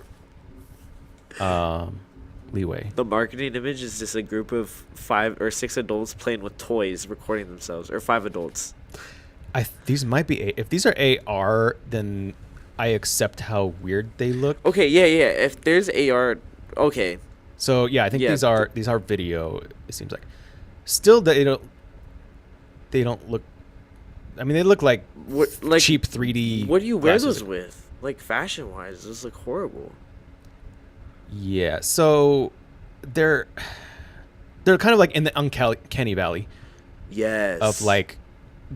leeway. The marketing image is just a group of 5 or 6 adults playing with toys, recording themselves, or 5 adults. These might be if these are AR, then I accept how weird they look. Okay, yeah. If there's AR, okay. So yeah, I think these are video. It seems like. Still, they don't look. I mean, they look like cheap 3D. What do you wear glasses. those with? Like fashion wise, those look horrible. Yeah, so they're kind of like in the uncanny valley. Yes. Of like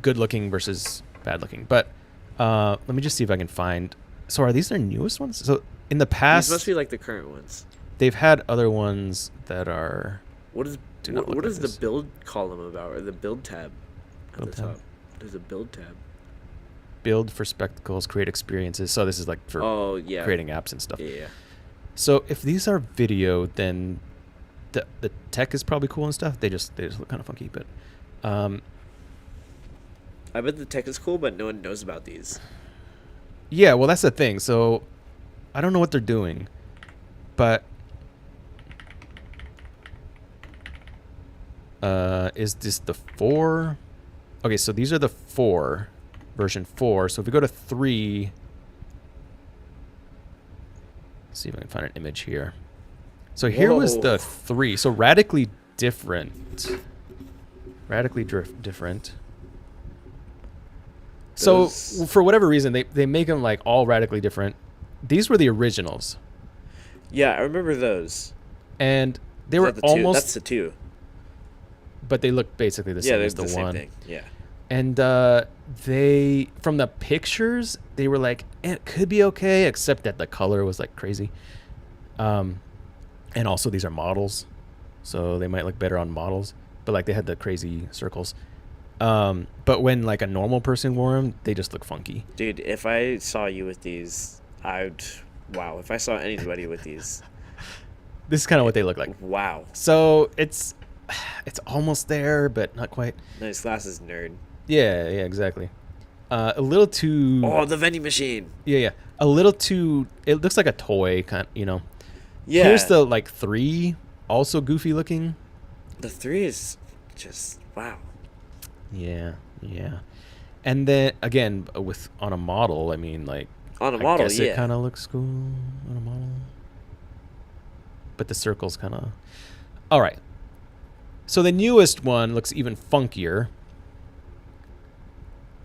good looking versus bad looking. But let me just see if I can find. So are these their newest ones? So in the past, these must be like the current ones. they've had other ones that are. What is Do not look what like is this. the build column about, or the build tab at Build the tab? top? There's a build tab. Build for spectacles, create experiences. So this is like for Oh yeah. creating apps and stuff. Yeah. So if these are video, then the tech is probably cool and stuff. They just look kind of funky, but I bet the tech is cool, but no one knows about these. yeah, well that's the thing. So I don't know what they're doing, but is this the 4? Okay, so these are the 4, version 4. So if we go to 3, let's see if I can find an image here. So here was the Whoa. 3. So radically different. Radically different. So Those- for whatever reason, they make them like all radically different. These were the originals, Yeah, I remember those. and they Is were that the almost, That's the 2. but they look basically the Yeah, same they're as the the same 1. thing. Yeah. And they, from the pictures, they were like, it could be okay, except that the color was like crazy. And also these are models, so they might look better on models. But like they had the crazy circles. But when like a normal person wore them, they just look funky. Dude, if I saw you with these, wow. If I saw anybody with these, This is kind of what they look like. wow. So it's almost there, but not quite. Nice glasses, nerd. Yeah, exactly. A little too. Oh, the vending machine. Yeah. A little too. It looks like a toy, kind. Yeah. Here's the like 3, also goofy looking. The 3 is just wow. Yeah. And then again, with on a model, I mean, like On a I model, guess yeah. it kind of looks cool on a model, but the circles kind of. All right. So the newest one looks even funkier.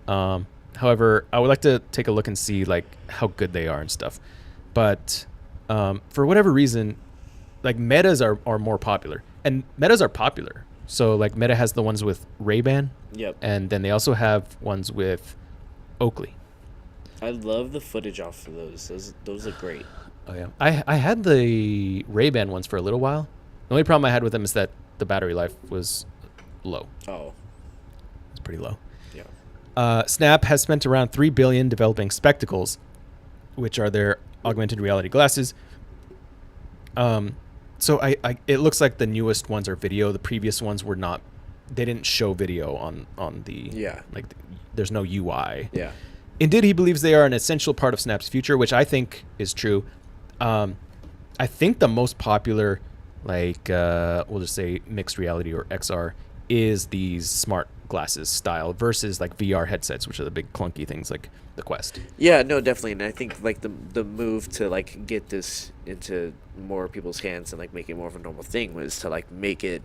However, I would like to take a look and see like how good they are and stuff. But for whatever reason, like Metas are more popular, and Metas are popular. So like Meta has the ones with Ray-Ban, Yep. and then they also have ones with Oakley. I love the footage off of those. Those look great. Oh yeah, I had the Ray-Ban ones for a little while. The only problem I had with them is that the battery life was low. Oh, It's pretty low. yeah. Snap has spent around $3 billion developing spectacles, which are their augmented reality glasses. So it looks like the newest ones are video. The previous ones were not. They didn't show video on the. Yeah. Like there's no UI. Yeah. Indeed, he believes they are an essential part of Snap's future, which I think is true. I think the most popular, like we'll just say mixed reality or XR, is these smart glasses style versus like VR headsets, which are the big clunky things like the Quest. Yeah, no, definitely. And I think like the move to like get this into more people's hands and like make it more of a normal thing was to like make it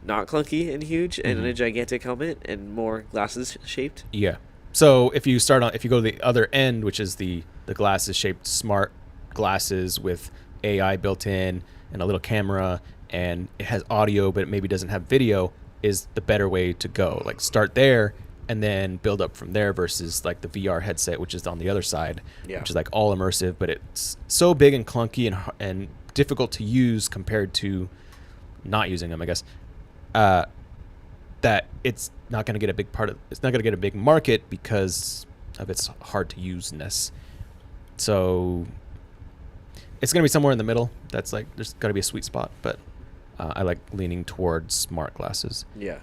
not clunky and huge and in a gigantic helmet and more glasses shaped. Yeah. So if you go to the other end, which is the glasses shaped smart glasses with AI built in and a little camera, and it has audio but it maybe doesn't have video, is the better way to go. Like start there and then build up from there versus like the VR headset, which is on the other side, Yeah. which is like all immersive, but it's so big and clunky and difficult to use compared to not using them, I guess. That it's not going to get a big it's not going to get a big market because of its hard to useness. So it's going to be somewhere in the middle. That's like, there's got to be a sweet spot, but I like leaning towards smart glasses. Yeah.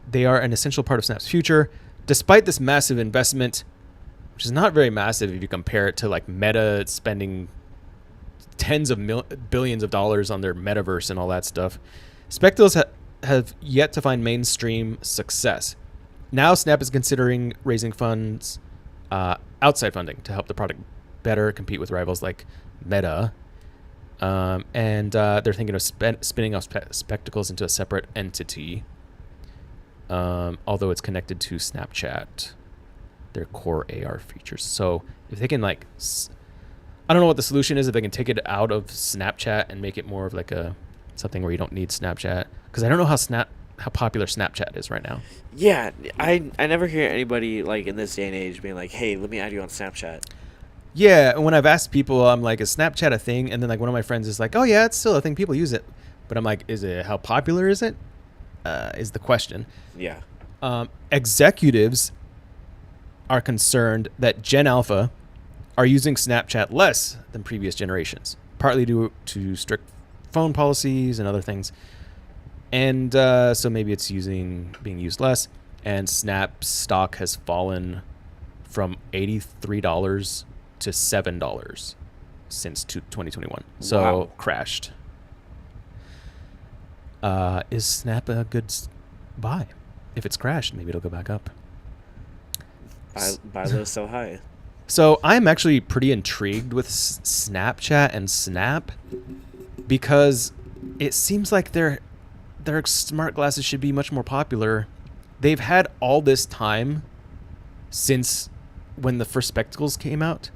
They are an essential part of Snap's future. Despite this massive investment, which is not very massive if you compare it to like Meta spending tens of billions of dollars on their metaverse and all that stuff, spectacles have yet to find mainstream success. Now Snap is considering raising funds, outside funding, to help the product better compete with rivals like Meta. And they're thinking of spinning off spectacles into a separate entity, although it's connected to Snapchat, their core AR features. So if they can like, I don't know what the solution is, if they can take it out of Snapchat and make it more of like something where you don't need Snapchat, because I don't know how popular Snapchat is right now. Yeah, I never hear anybody like in this day and age being like, "Hey, let me add you on Snapchat." Yeah, when I've asked people, I'm like, is Snapchat a thing? And then like one of my friends is like, oh yeah, it's still a thing. People use it. But I'm like, how popular is it? Is the question. Yeah. Executives are concerned that Gen Alpha are using Snapchat less than previous generations, partly due to strict phone policies and other things. And so maybe it's being used less. And Snap stock has fallen from $83 to $7 since 2021. So Wow. crashed. Is Snap a good buy? If it's crashed, maybe it'll go back up. Buy low, sell high. So I'm actually pretty intrigued with Snapchat and Snap because it seems like their smart glasses should be much more popular. They've had all this time since when the first spectacles came out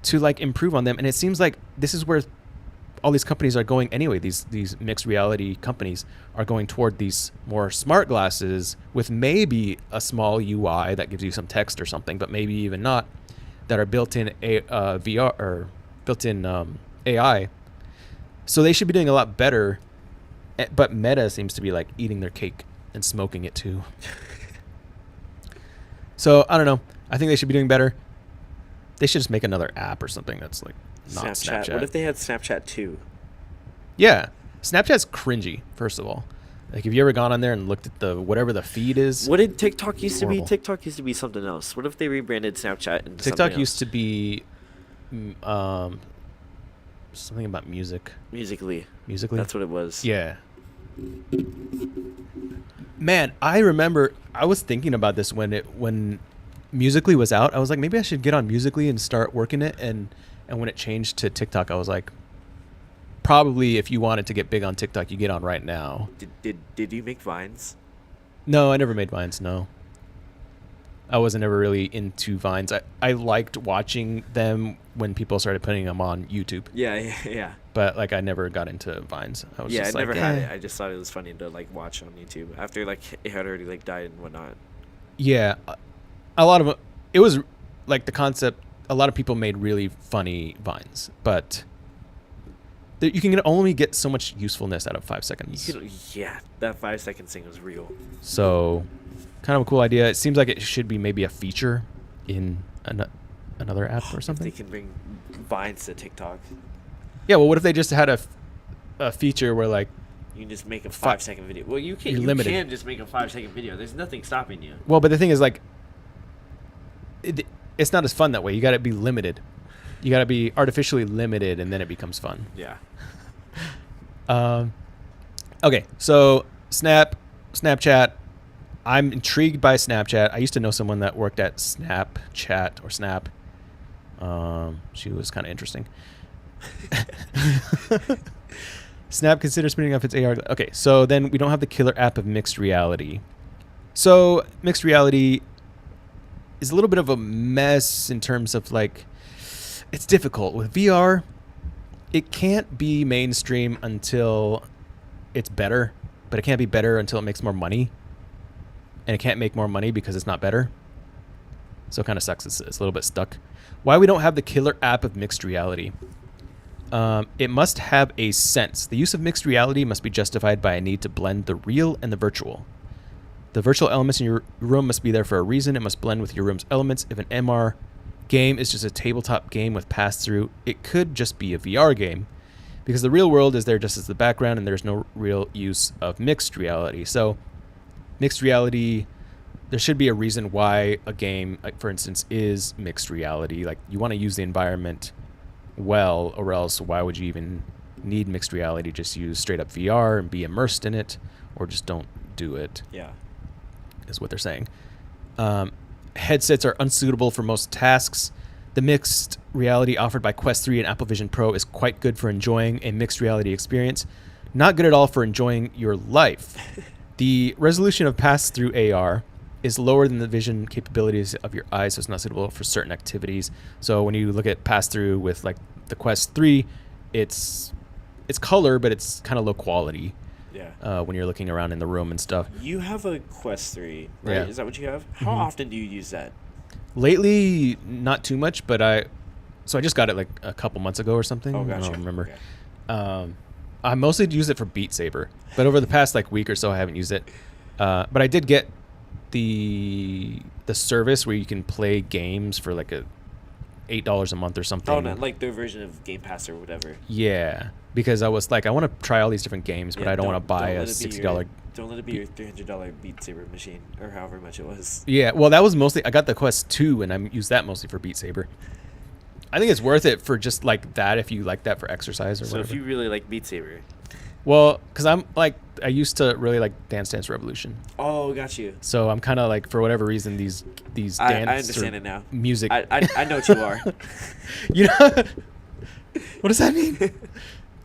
to like improve on them, and it seems like this is where all these companies are going anyway. These mixed reality companies are going toward these more smart glasses with maybe a small UI that gives you some text or something, but maybe even not, that are built-in VR or built-in AI. So they should be doing a lot better, but Meta seems to be like eating their cake and smoking it too. So I don't know. I think they should be doing better. They should just make another app or something that's like not Snapchat. What if they had Snapchat 2? Yeah. Snapchat's cringy, first of all. Like, have you ever gone on there and looked at whatever the feed is? What did TikTok used to be? Horrible. TikTok used to be something else. What if they rebranded Snapchat into TikTok something used else? to be something about music. Musically. Musically? That's what it was. Yeah. Man, I remember I was thinking about this when Musically was out. I was like, maybe I should get on Musically and start working it. And when it changed to TikTok, I was like, probably if you wanted to get big on TikTok, you get on right now. Did you make Vines? No, I never made Vines. No, I wasn't ever really into Vines. I liked watching them when people started putting them on YouTube. Yeah. But like, I never got into Vines. I was Yeah, I just never like, had eh. it. I just thought it was funny to like watch on YouTube after like it had already like died and whatnot. Yeah, a lot of it was like the concept. A lot of people made really funny Vines, but you can only get so much usefulness out of 5 seconds. Yeah, that 5 seconds thing was real. So, kind of a cool idea. It seems like it should be maybe a feature in another app or something. They can bring Vines to TikTok. Yeah, well, what if they just had a feature where like, You can just make a 5 second video. Well, you can. You're You limited. can just make a 5 second video. There's nothing stopping you. well, but the thing is like, it's not as fun that way. You got to be limited. You got to be artificially limited, and then it becomes fun. Yeah. Okay, so Snapchat. I'm intrigued by Snapchat. I used to know someone that worked at Snapchat or Snap. She was kind of interesting. Snap considers spinning up its AR. Okay, so then we don't have the killer app of mixed reality. So mixed reality is a little bit of a mess in terms of like, it's difficult with VR. It can't be mainstream until it's better, but it can't be better until it makes more money. And it can't make more money because it's not better. So it kind of sucks. It's a little bit stuck. Why we don't have the killer app of mixed reality? It must have a sense. The use of mixed reality must be justified by a need to blend the real and the virtual. The virtual elements in your room must be there for a reason. It must blend with your room's elements. If an MR game is just a tabletop game with pass-through, it could just be a VR game, because the real world is there just as the background, and there's no real use of mixed reality. So mixed reality, there should be a reason why a game, like for instance, is mixed reality. Like, you want to use the environment well, or else why would you even need mixed reality? Just use straight up VR and be immersed in it, or just don't do it. Yeah. Is what they're saying. Headsets are unsuitable for most tasks. The mixed reality offered by Quest 3 and Apple Vision Pro is quite good for enjoying a mixed reality experience. Not good at all for enjoying your life. The resolution of pass-through AR is lower than the vision capabilities of your eyes, so it's not suitable for certain activities. So when you look at pass-through with like the Quest 3, it's color, but it's kind of low quality. Yeah. When you're looking around in the room and stuff. You have a Quest 3, right? Yeah. Is that what you have? How often do you use that? Lately, not too much, but So I just got it like a couple months ago or something. Oh, gotcha. I don't remember. Okay. I mostly use it for Beat Saber, but over the past like week or so, I haven't used it. But I did get the service where you can play games for like $8 a month or something. Oh, not like their version of Game Pass or whatever. Yeah, because I was like, I want to try all these different games, but I don't want to buy a $60. Don't let it be your $300 Beat Saber machine or however much it was. Yeah, well, that was mostly, I got the Quest 2 and I used that mostly for Beat Saber. I think it's worth it for just like that if you like that for exercise or So whatever. if you really like Beat Saber. Well, because I'm like, I used to really like Dance Dance Revolution. Oh, got you. So I'm kind of like, for whatever reason, these dance I understand it now. Music. I know what you are. You know, what does that mean?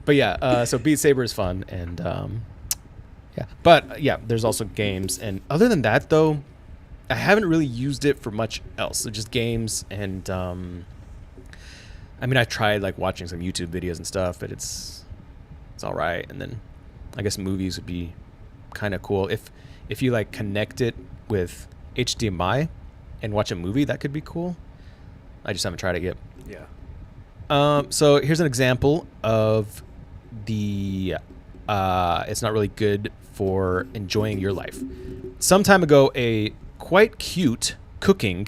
But yeah, so Beat Saber is fun, and yeah. But yeah, there's also games, and other than that, though, I haven't really used it for much else. So just games, and I mean, I tried like watching some YouTube videos and stuff, but it's all right. And then I guess movies would be kind of cool if you like connect it with HDMI and watch a movie. That could be cool. I just haven't tried it yet. Yeah. So here's an example of the it's not really good for enjoying your life. Some time ago, a quite cute cooking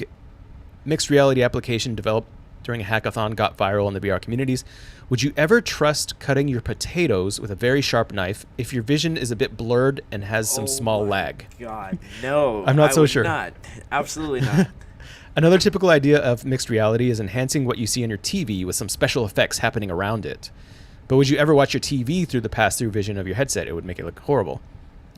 mixed reality application developed during a hackathon got viral in the VR communities. Would you ever trust cutting your potatoes with a very sharp knife if your vision is a bit blurred and has some small lag? God, no. I'm not I so would sure. Not. Absolutely not. Another typical idea of mixed reality is enhancing what you see on your TV with some special effects happening around it. But would you ever watch your TV through the pass-through vision of your headset? It would make it look horrible.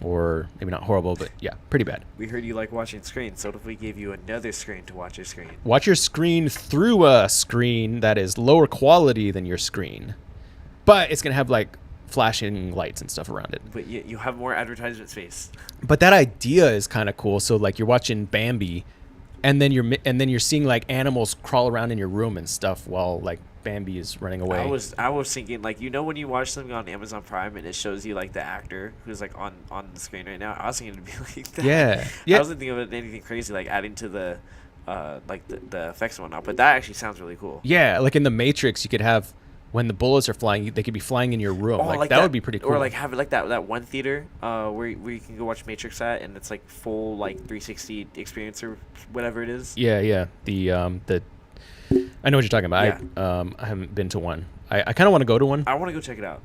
Or maybe not horrible, but yeah, pretty bad. We heard you like watching screens, so what if we gave you another screen to watch your screen? Watch your screen through a screen that is lower quality than your screen. But it's going to have like flashing lights and stuff around it. But you have more advertisement space. But that idea is kind of cool. So like you're watching Bambi and then you're seeing like animals crawl around in your room and stuff while like Bambi is running away. I was thinking, like, you know when you watch something on Amazon Prime and it shows you like the actor who's like on the screen right now? I was thinking it'd be like that. Yeah. I wasn't thinking of anything crazy like adding to the like the effects and whatnot, but that actually sounds really cool. Yeah, like in the Matrix, you could have when the bullets are flying, they could be flying in your room. Oh, like that would be pretty cool. Or like have it like that one theater where you can go watch Matrix at, and it's like full like 360 experience or whatever it is. Yeah. The I know what you're talking about. Yeah. I haven't been to one. I kind of want to go to one. I want to go check it out.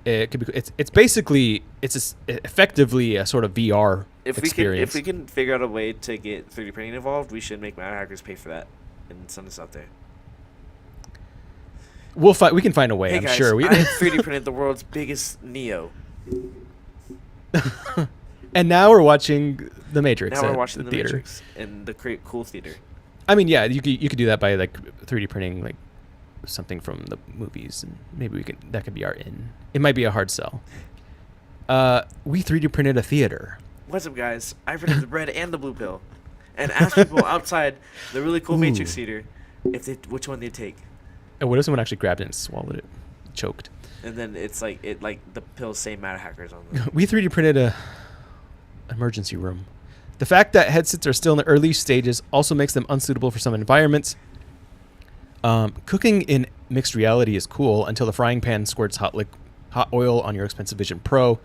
It could be. It's basically effectively a sort of VR experience. If we can figure out a way to get 3D printing involved, we should make Mad Hackers pay for that and send us out there. We can find a way. Hey I'm guys, sure. I 3D printed the world's biggest Neo. And now we're watching The Matrix. Now we're at watching the theater. Matrix in the cool theater. I mean, yeah, you could do that by like 3D printing like something from the movies, and maybe that could be our in. It might be a hard sell. We 3D printed a theater. What's up, guys? I printed the red and the blue pill, and asked people outside the really cool Matrix theater which one they'd take. And what if someone actually grabbed it and swallowed it, choked? And then it's like the pills say Mad Hackers on them. We 3D printed a emergency room. The fact that headsets are still in the early stages also makes them unsuitable for some environments. Cooking in mixed reality is cool until the frying pan squirts hot oil on your expensive Vision Pro.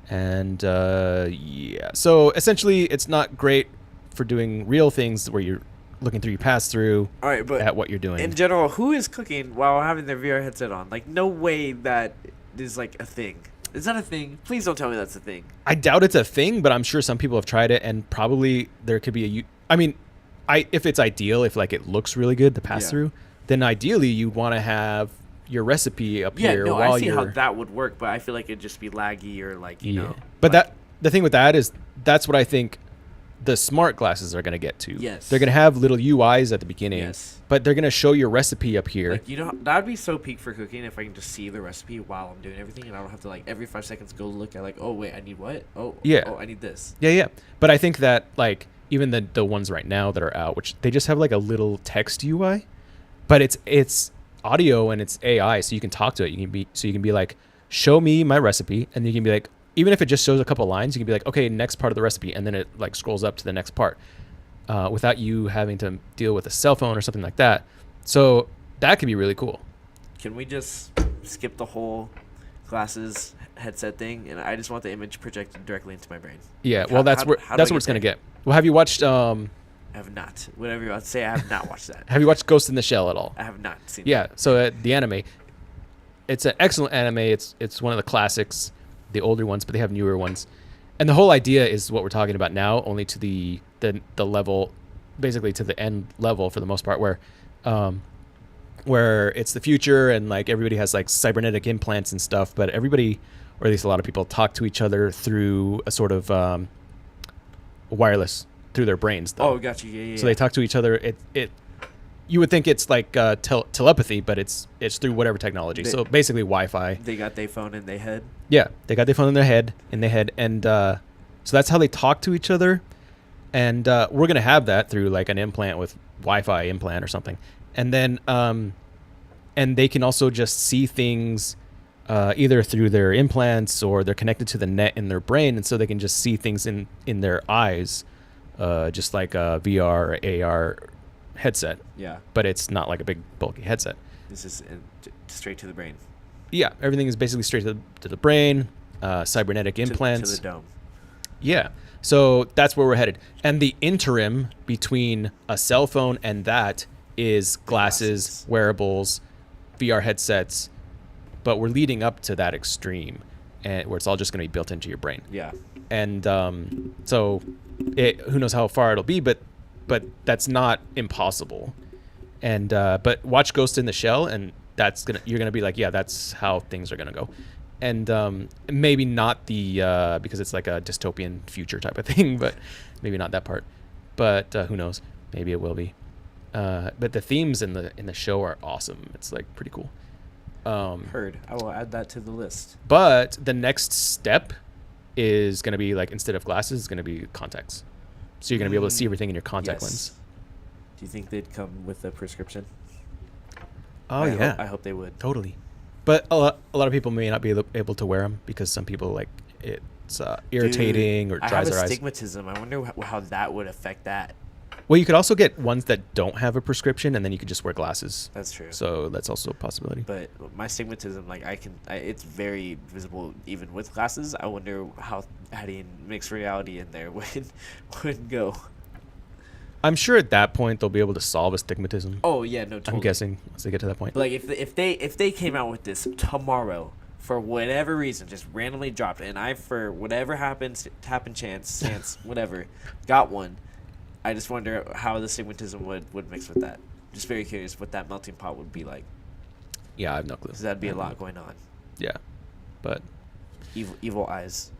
And yeah, so essentially it's not great for doing real things where you're looking through your pass-through at what you're doing. In general, who is cooking while having their VR headset on? Like, no way that is like a thing. Is that a thing? Please don't tell me that's a thing. I doubt it's a thing, but I'm sure some people have tried it, and probably there could be if it's ideal, if like it looks really good, the pass through, then ideally you'd want to have your recipe up here while I see how that would work, but I feel like it'd just be laggy or like you know. But like, the thing with that is that's what I think the smart glasses are going to get to. Yes. They're going to have little UIs at the beginning. Yes. But they're going to show your recipe up here. Like, you know, that would be so peak for cooking if I can just see the recipe while I'm doing everything, and I don't have to like every 5 seconds go look at like, oh wait, I need what? Oh I need this. Yeah. But I think that like even the ones right now that are out, which they just have like a little text UI, but it's audio and it's AI, so you can talk to it. You can be like, show me my recipe, and you can be like, even if it just shows a couple lines, you can be like, okay, next part of the recipe, and then it like scrolls up to the next part, without you having to deal with a cell phone or something like that. So that could be really cool. Can we just skip the whole glasses headset thing, and I just want the image projected directly into my brain? Yeah, Like, well, that's how where do I that's what it's gonna there? get. Well, have you watched I have not. Whatever you want to say, I have not watched that. have you watched Ghost in the Shell at all? I have not seen. Yeah, so the anime, it's an excellent anime. It's one of the classics, the older ones, but they have newer ones. And the whole idea is what we're talking about now, only to the level, basically to the end level for the most part, where it's the future and like everybody has like cybernetic implants and stuff, but everybody, or at least a lot of people, talk to each other through a sort of wireless through their brains. Though. Oh, got you. Yeah. So they talk to each other. You would think it's like telepathy, but it's through whatever technology. So basically Wi-Fi. They got their phone in their head. Yeah, they got their phone in their head, and so that's how they talk to each other. And we're gonna have that through like an implant with Wi-Fi implant or something, and then and they can also just see things either through their implants or they're connected to the net in their brain, and so they can just see things in their eyes, just like a VR or AR headset. Yeah. But it's not like a big bulky headset. This is straight to the brain. Yeah, everything is basically straight to the brain, cybernetic implants. To the dome. Yeah, so that's where we're headed. And the interim between a cell phone and that is glasses, wearables, VR headsets, but we're leading up to that extreme, and where it's all just going to be built into your brain. Yeah. And so who knows how far it'll be, but that's not impossible. And but watch Ghost in the Shell, and you're gonna be like, yeah, that's how things are gonna go. And maybe not the because it's like a dystopian future type of thing, but maybe not that part. But who knows? Maybe it will be. But the themes in the show are awesome. It's like pretty cool. Heard. I will add that to the list. But the next step is gonna be like, instead of glasses, it's gonna be contacts. So you're gonna be able to see everything in your contact lens. Do you think they'd come with a prescription? Oh I hope they would. Totally. But a lot of people may not be able to wear them because some people like it's irritating or dries their I have eyes. astigmatism. I wonder how that would affect that. Well, you could also get ones that don't have a prescription, and then you could just wear glasses. That's true. So that's also a possibility. But my astigmatism, like it's very visible even with glasses. I wonder how adding mixed reality in there would go. I'm sure at that point they'll be able to solve astigmatism. Oh yeah, no, totally. I'm guessing once they get to that point. But like if they came out with this tomorrow, for whatever reason, just randomly dropped it, and I, for whatever chance, whatever, got one. I just wonder how the astigmatism would mix with that. Just very curious what that melting pot would be like. Yeah, I have no clue. Because that'd be a lot going on. Yeah, but Evil eyes.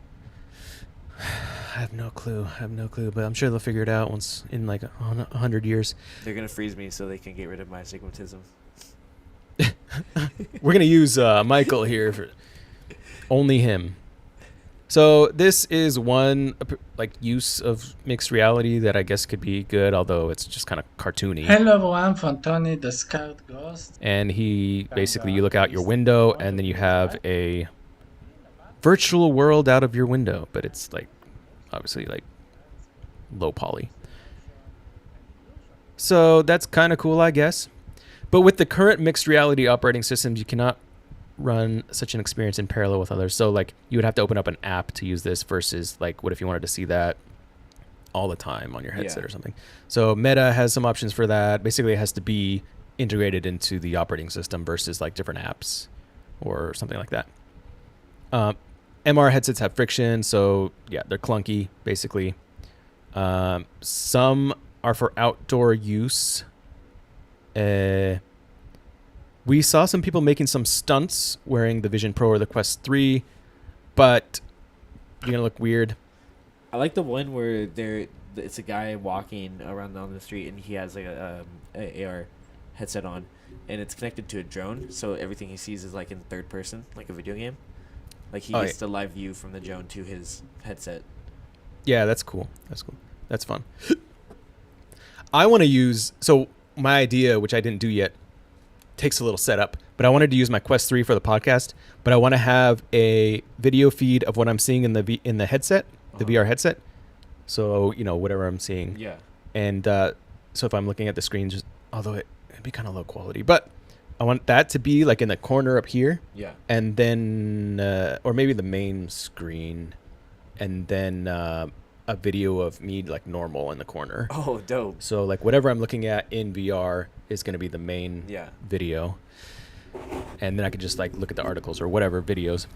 I have no clue. But I'm sure they'll figure it out once in like 100 years. They're gonna freeze me so they can get rid of my astigmatism. We're gonna use Michael here for only him. So this is one like use of mixed reality that I guess could be good, although it's just kind of cartoony. Hello everyone, from Tony the Scout Ghost. And he basically, you look out your window and then you have a virtual world out of your window, but it's like obviously like low poly. So that's kind of cool, I guess. But with the current mixed reality operating systems, you cannot run such an experience in parallel with others. So like you would have to open up an app to use this versus like, what if you wanted to see that all the time on your headset or something? So Meta has some options for that. Basically it has to be integrated into the operating system versus like different apps or something like that. MR headsets have friction, so yeah, they're clunky basically. Some are for outdoor use. We saw some people making some stunts wearing the Vision Pro or the Quest 3, but you're gonna look weird. I like the one where it's a guy walking around on the street and he has like a AR headset on, and it's connected to a drone, so everything he sees is like in third person, like a video game. Like he gets the live view from the drone to his headset. Yeah, that's cool. That's fun. I want to use, so my idea, which I didn't do yet, takes a little setup, but I wanted to use my Quest 3 for the podcast, but I want to have a video feed of what I'm seeing in the headset, the VR headset. So, you know, whatever I'm seeing. Yeah. And so if I'm looking at the screen, just although it'd be kind of low quality, but I want that to be like in the corner up here. Yeah. And then, or maybe the main screen, and then a video of me like normal in the corner. Oh, dope. So like whatever I'm looking at in VR is going to be the main video. And then I could just like look at the articles or whatever videos.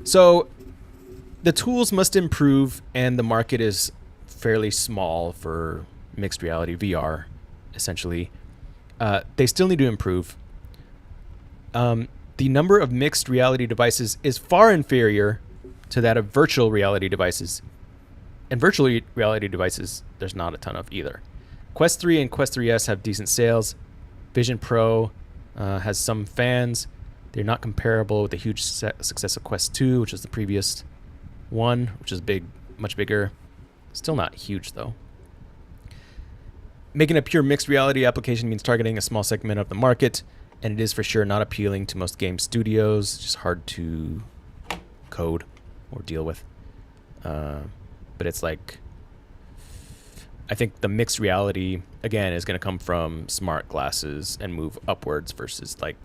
So the tools must improve, and the market is fairly small for mixed reality VR, essentially. They still need to improve. The number of mixed reality devices is far inferior to that of virtual reality devices. And virtual reality devices, there's not a ton of either. Quest 3 and Quest 3S have decent sales. Vision Pro has some fans. They're not comparable with the huge success of Quest 2, which is the previous one, which is big, much bigger. Still not huge, though. Making a pure mixed reality application means targeting a small segment of the market, and it is for sure not appealing to most game studios. It's just hard to code or deal with. But it's like, I think the mixed reality, again, is going to come from smart glasses and move upwards versus like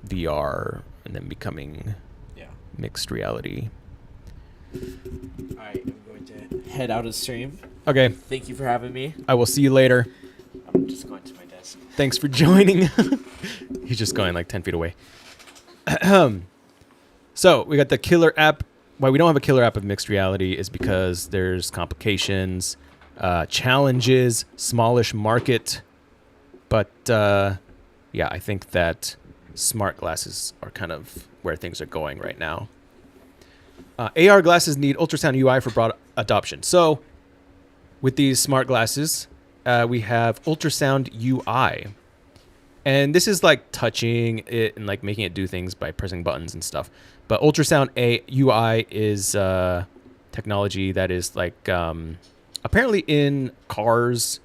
VR and then becoming mixed reality. All right, I'm going to head out of stream. Okay. Thank you for having me. I will see you later. I'm just going to my desk. Thanks for joining. He's just going like 10 feet away. So we got the killer app. Why we don't have a killer app of mixed reality is because there's complications, challenges, smallish market. But yeah, I think that smart glasses are kind of where things are going right now. AR glasses need ultrasound UI for broad adoption. So with these smart glasses, we have ultrasound UI. And this is like touching it and like making it do things by pressing buttons and stuff. But ultrasound UI is technology that is like apparently in cars.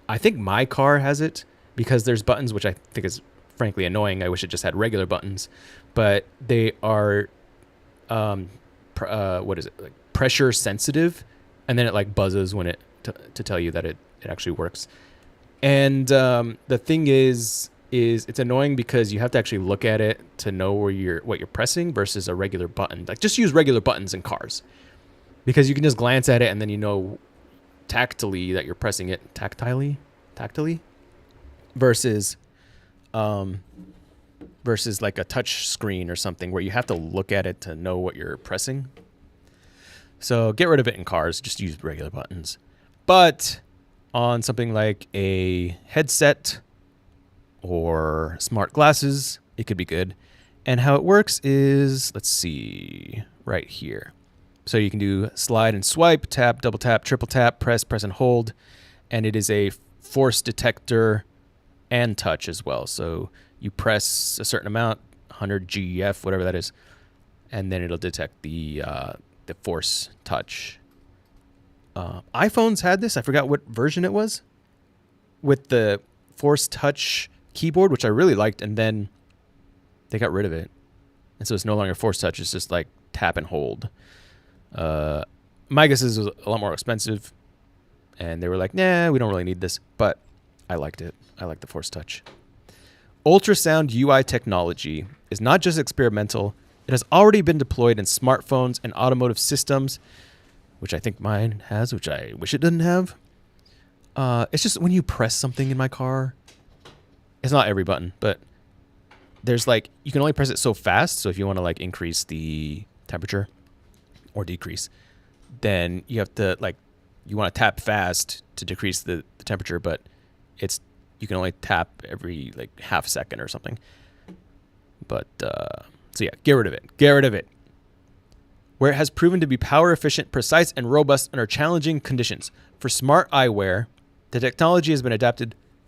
I think my car has it because there's buttons, which I think is frankly annoying. I wish it just had regular buttons. But they are, what is it? Like pressure sensitive. And then it like buzzes when it to tell you that it actually works. And the thing is it's annoying because you have to actually look at it to know what you're pressing versus a regular button. Like just use regular buttons in cars because you can just glance at it and then you know tactily that you're pressing it tactily versus like a touch screen or something where you have to look at it to know what you're pressing. So get rid of it in cars. Just use regular buttons. But on something like a headset or smart glasses, it could be good. And how it works is, let's see, right here. So you can do slide and swipe, tap, double tap, triple tap, press and hold. And it is a force detector and touch as well. So you press a certain amount, 100 GF, whatever that is, and then it'll detect the force touch. iPhones had this. I forgot what version it was with the force touch keyboard, which I really liked, and then they got rid of it, and so it's no longer force touch. It's just like tap and hold. My guess is it was a lot more expensive, and they were like, nah, we don't really need this, but I liked it. I like the force touch. Ultrasound UI technology is not just experimental. It has already been deployed in smartphones and automotive systems, which I think mine has, which I wish it didn't have. It's just when you press something in my car, it's not every button, but there's like, you can only press it so fast. So if you want to like increase the temperature or decrease, then you have to like, you want to tap fast to decrease the temperature, but you can only tap every like half second or something. But, so yeah, get rid of it. Get rid of it. Where it has proven to be power efficient, precise, and robust under challenging conditions. For smart eyewear, the technology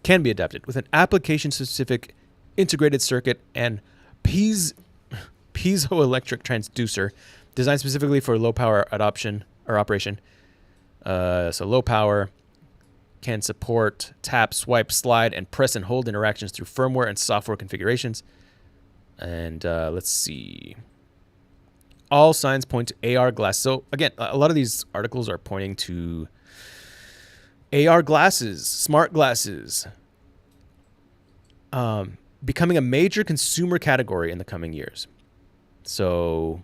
can be adapted with an application-specific integrated circuit and piezoelectric transducer designed specifically for low power adoption or operation. So low power can support tap, swipe, slide, and press and hold interactions through firmware and software configurations. And let's see. All signs point to AR glass. So again, a lot of these articles are pointing to AR glasses, smart glasses. becoming a major consumer category in the coming years. So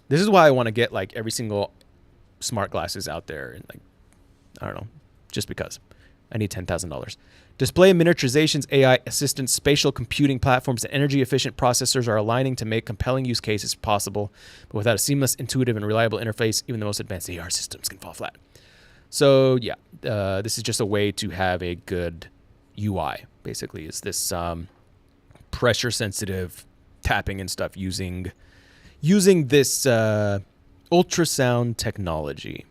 this is why I want to get like every single smart glasses out there, and like, I don't know, just because I need $10,000. Display miniaturizations, AI assistants, spatial computing platforms, and energy efficient processors are aligning to make compelling use cases possible, but without a seamless, intuitive, and reliable interface, even the most advanced AR systems can fall flat. So yeah, this is just a way to have a good UI, basically. Is this pressure sensitive tapping and stuff using this ultrasound technology.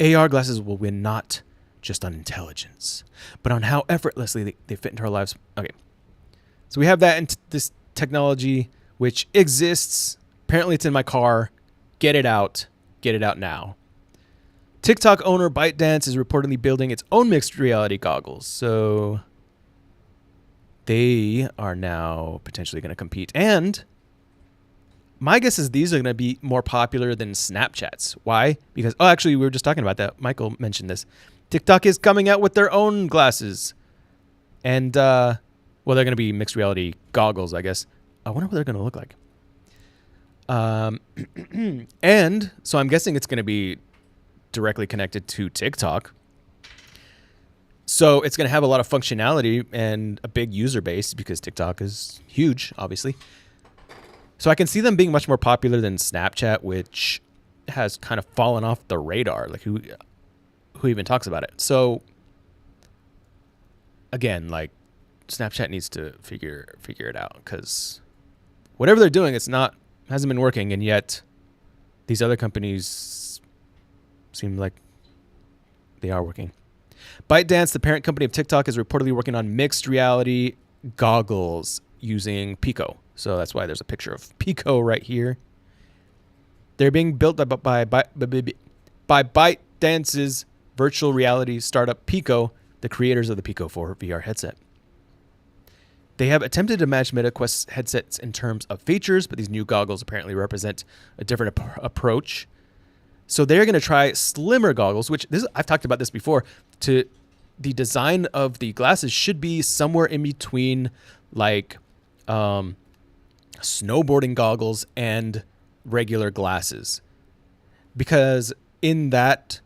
AR glasses will win not just on intelligence, but on how effortlessly they fit into our lives. Okay, so we have that in this technology, which exists. Apparently it's in my car. Get it out now. TikTok owner ByteDance is reportedly building its own mixed reality goggles. So they are now potentially going to compete. And my guess is these are going to be more popular than Snapchat's. Why? Because, actually, we were just talking about that. Michael mentioned this. TikTok is coming out with their own glasses. And, they're going to be mixed reality goggles, I guess. I wonder what they're going to look like. And so I'm guessing it's going to be directly connected to TikTok. So it's going to have a lot of functionality and a big user base because TikTok is huge, obviously. So I can see them being much more popular than Snapchat, which has kind of fallen off the radar. Like who even talks about it? So again, like Snapchat needs to figure it out, because whatever they're doing, hasn't been working, and yet these other companies seem like they are working. ByteDance, the parent company of TikTok, is reportedly working on mixed reality goggles using Pico. So that's why there's a picture of Pico right here. They're being built by ByteDance's virtual reality startup Pico, the creators of the Pico 4 VR headset. They have attempted to match Meta Quest headsets in terms of features, but these new goggles apparently represent a different approach. So they're going to try slimmer goggles, which I've talked about this before. The design of the glasses should be somewhere in between, like snowboarding goggles and regular glasses, because in that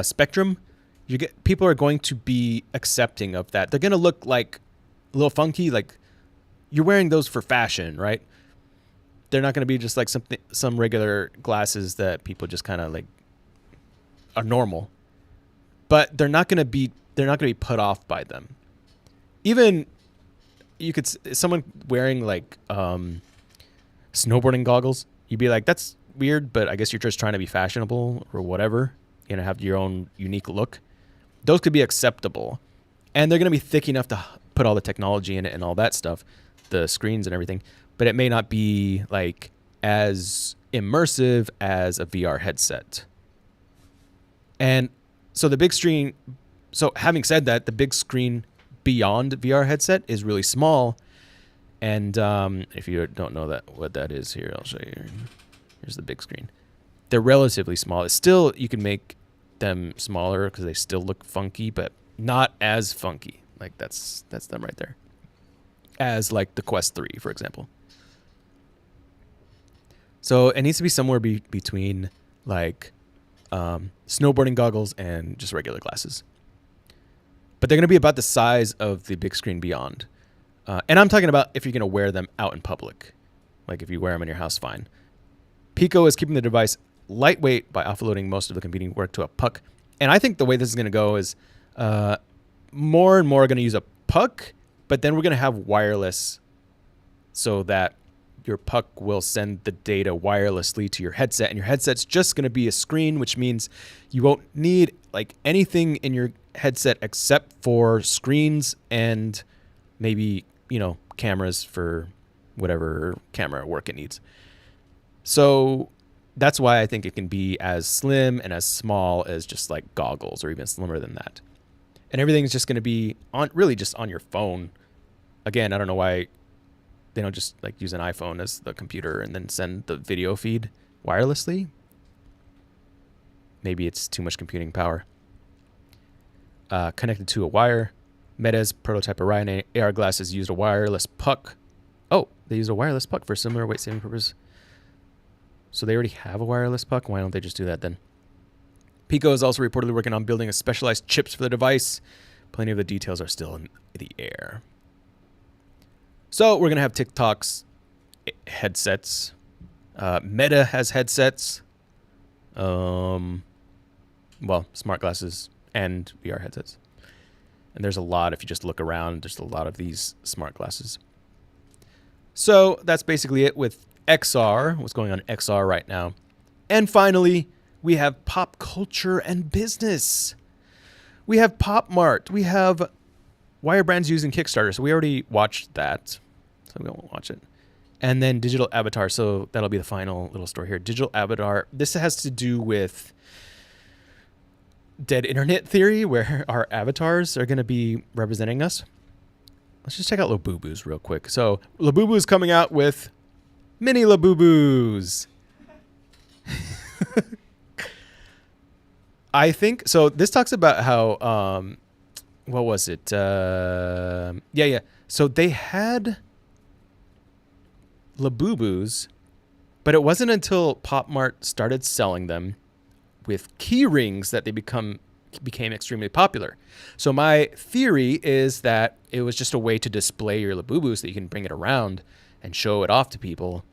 spectrum, people are going to be accepting of that. They're going to look like a little funky, like you're wearing those for fashion, right? They're not going to be just like some regular glasses that people just kind of like are normal, but they're not going to be put off by them. Even someone wearing like snowboarding goggles, you'd be like, that's weird, but I guess you're just trying to be fashionable or whatever, have your own unique look. Those could be acceptable, and they're going to be thick enough to put all the technology in it and all that stuff, the screens and everything, but it may not be like as immersive as a VR headset. And so having said that, the big screen beyond VR headset is really small. And if you don't know what that is, here, I'll show you. Here's the big screen. They're relatively small. It's still, you can make them smaller because they still look funky, but not as funky. Like that's them right there. As like the Quest 3, for example. So it needs to be somewhere between like snowboarding goggles and just regular glasses. But they're going to be about the size of the big screen beyond. And I'm talking about if you're going to wear them out in public. Like if you wear them in your house, fine. Pico is keeping the device lightweight by offloading most of the computing work to a puck. And I think the way this is going to go is more and more are going to use a puck, but then we're going to have wireless so that your puck will send the data wirelessly to your headset, and your headset's just going to be a screen, which means you won't need like anything in your headset except for screens and maybe, cameras for whatever camera work it needs. So that's why I think it can be as slim and as small as just like goggles, or even slimmer than that. And everything's just going to be just on your phone. Again, I don't know why they don't just like use an iPhone as the computer and then send the video feed wirelessly. Maybe it's too much computing power. Connected to a wire. Meta's prototype Orion AR glasses used a wireless puck. Oh, they used a wireless puck for similar weight-saving purpose. So they already have a wireless puck? Why don't they just do that then? Pico is also reportedly working on building a specialized chips for the device. Plenty of the details are still in the air. So we're going to have TikTok's headsets. Meta has headsets. Well, smart glasses and VR headsets. And there's a lot, if you just look around, there's a lot of these smart glasses. So that's basically it with XR, what's going on in XR right now. And finally, we have pop culture and business. We have Pop Mart. We have why are brands using Kickstarter? So we already watched that. So we won't watch it. And then digital avatar. So that'll be the final little story here. Digital avatar. This has to do with dead internet theory, where our avatars are going to be representing us. Let's just check out Labubus real quick. So Labubus coming out with mini Labubus. I think so. This talks about how what was it? Yeah. So they had Labubus, but it wasn't until Pop Mart started selling them with key rings that they became extremely popular. So my theory is that it was just a way to display your Labubus, that you can bring it around and show it off to people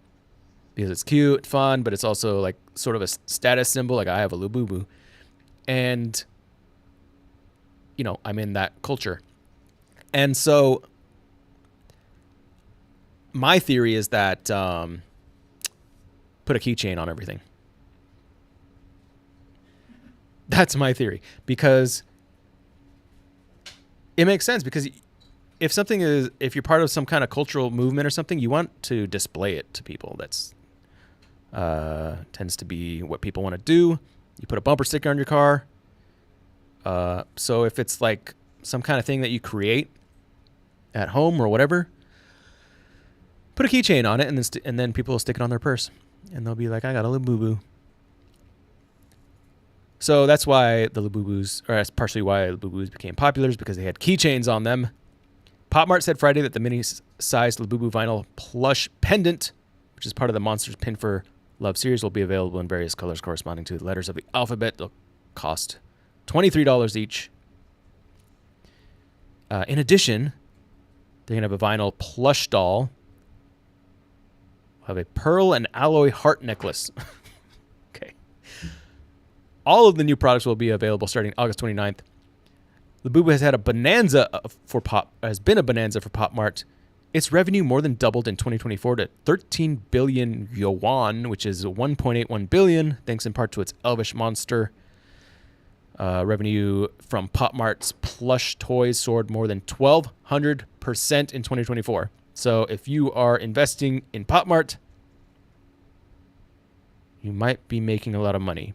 because it's cute, fun, but it's also like sort of a status symbol. Like I have a Labubu, and you know, I'm in that culture. And so my theory is that put a keychain on everything. That's my theory, because it makes sense. Because if you're part of some kind of cultural movement or something, you want to display it to people. That's tends to be what people want to do. You put a bumper sticker on your car. So if it's like some kind of thing that you create at home or whatever, put a keychain on it, and then people will stick it on their purse, and they'll be like, "I got a Labubu." So that's why the Labubus, or that's partially why Labubus became popular, is because they had keychains on them. Pop Mart said Friday that the mini-sized Labubu vinyl plush pendant, which is part of the Monsters Pin for Love series, will be available in various colors corresponding to the letters of the alphabet. They'll cost $23 each. In addition, they're going to have a vinyl plush doll. Have a pearl and alloy heart necklace. Okay. All of the new products will be available starting August 29th. Labubu has been a bonanza for Pop Mart. Its revenue more than doubled in 2024 to 13 billion yuan, which is 1.81 billion, thanks in part to its Elvish monster. Revenue from Pop Mart's plush toys soared more than 1,200% in 2024. So if you are investing in Pop Mart, you might be making a lot of money,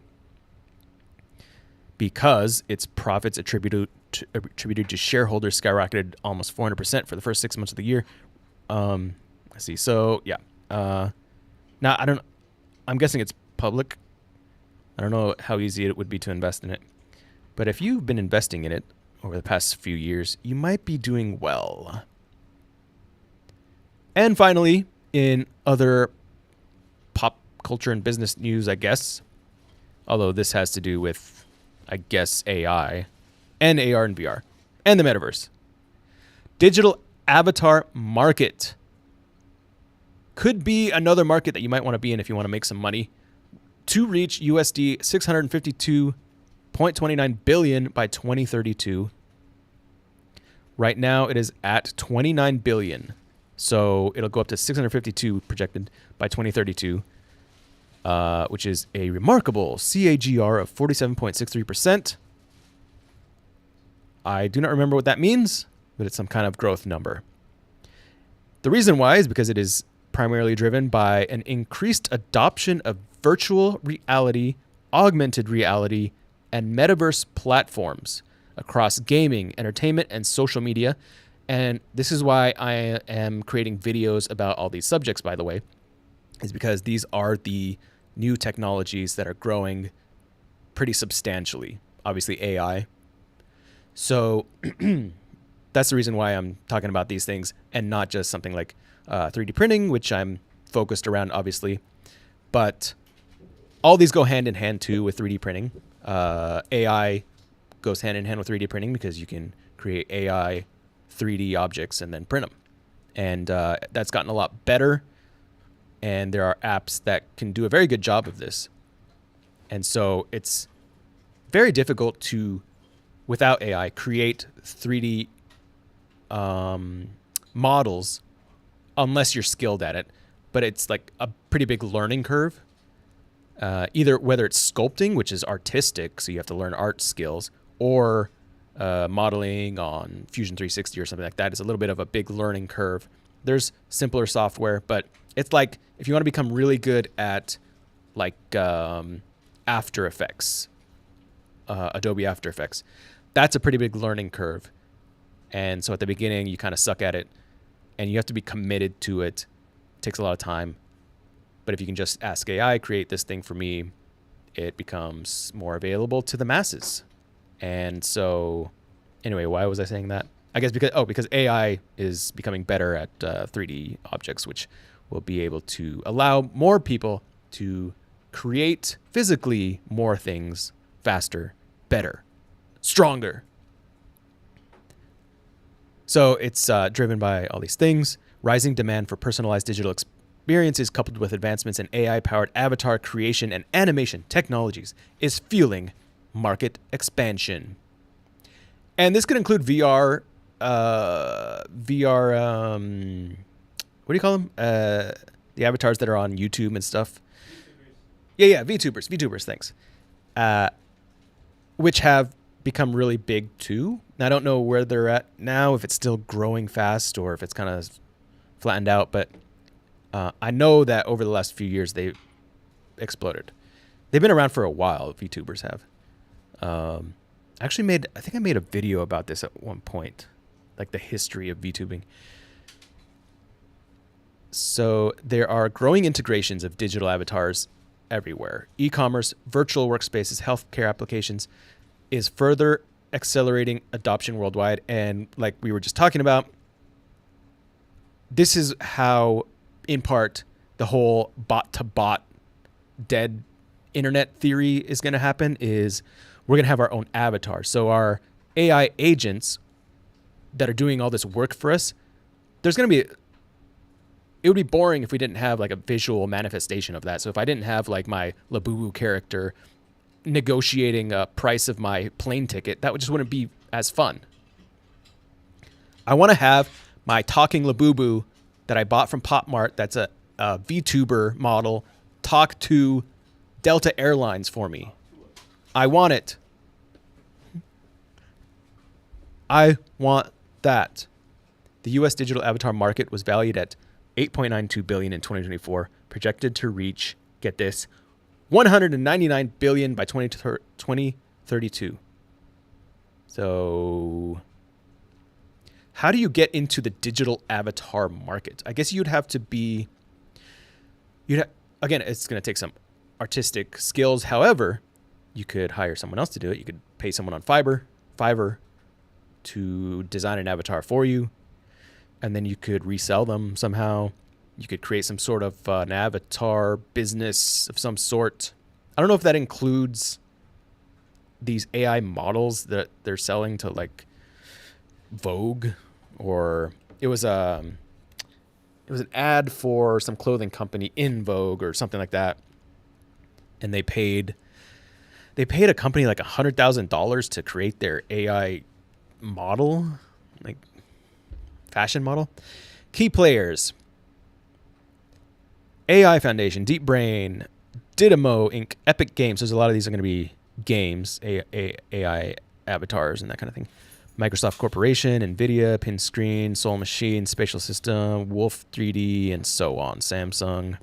because its profits attributed to shareholders skyrocketed almost 400% for the first 6 months of the year. Let's see. So yeah. Now I'm guessing it's public. I don't know how easy it would be to invest in it, but if you've been investing in it over the past few years, you might be doing well. And finally, in other pop culture and business news, I guess, although this has to do with, I guess, AI and AR and VR and the metaverse. Digital avatar market could be another market that you might want to be in if you want to make some money, to reach USD 652.29 billion by 2032. Right now it is at 29 billion. So it'll go up to 652 projected by 2032, which is a remarkable CAGR of 47.63%. I do not remember what that means, but it's some kind of growth number. The reason why is because it is primarily driven by an increased adoption of virtual reality, augmented reality, and metaverse platforms across gaming, entertainment, and social media. And this is why I am creating videos about all these subjects, by the way, is because these are the new technologies that are growing pretty substantially. Obviously, AI. So that's the reason why I'm talking about these things and not just something like 3D printing, which I'm focused around, obviously. But all these go hand in hand, too, with 3D printing. AI goes hand in hand with 3D printing because you can create AI 3D objects and then print them. And that's gotten a lot better. And there are apps that can do a very good job of this. And so it's very difficult to, without AI, create 3D models unless you're skilled at it. But it's like a pretty big learning curve. Either whether it's sculpting, which is artistic, so you have to learn art skills, or modeling on Fusion 360 or something like that is a little bit of a big learning curve. There's simpler software, but it's like if you want to become really good at like After Effects, Adobe After Effects, that's a pretty big learning curve. And so at the beginning, you kind of suck at it, and you have to be committed to it. It takes a lot of time. But if you can just ask AI, create this thing for me, it becomes more available to the masses. And so, anyway, why was I saying that? I guess because AI is becoming better at 3D objects, which will be able to allow more people to create physically more things faster, better, stronger. So it's driven by all these things. Rising demand for personalized digital experiences coupled with advancements in AI-powered avatar creation and animation technologies is fueling market expansion. And this could include VR, what do you call them? The avatars that are on YouTube and stuff. Yeah, VTubers, thanks. Which have become really big too. I don't know where they're at now, if it's still growing fast or if it's kind of flattened out, but I know that over the last few years they exploded. They've been around for a while, VTubers have. I think I made a video about this at one point, like the history of VTubing. So there are growing integrations of digital avatars everywhere. E-commerce, virtual workspaces, healthcare applications is further accelerating adoption worldwide. And like we were just talking about, this is how, in part, the whole bot-to-bot dead internet theory is going to happen, is we're going to have our own avatar. So our AI agents that are doing all this work for us, it would be boring if we didn't have like a visual manifestation of that. So if I didn't have like my Labubus character negotiating a price of my plane ticket, that just wouldn't be as fun. I want to have my talking Labubu that I bought from PopMart, that's a VTuber model, talk to Delta Airlines for me. I want it. I want that. The U.S. digital avatar market was valued at $8.92 billion in 2024, projected to reach, get this, $199 billion by 2032. So how do you get into the digital avatar market? I guess you'd have to be, again, it's going to take some artistic skills. However, you could hire someone else to do it. You could pay someone on Fiverr to design an avatar for you, and then you could resell them somehow. You could create some sort of an avatar business of some sort. I don't know if that includes these AI models that they're selling to like Vogue, or it was an ad for some clothing company in Vogue or something like that, and they paid a company like $100,000 to create their AI model, like fashion model. Key players: AI Foundation, Deep Brain, Didimo Inc., Epic Games. There's a lot of these are going to be games, AI avatars and that kind of thing. Microsoft Corporation, NVIDIA, Pinscreen, Soul Machine, Spatial System, Wolf 3D, and so on. Samsung.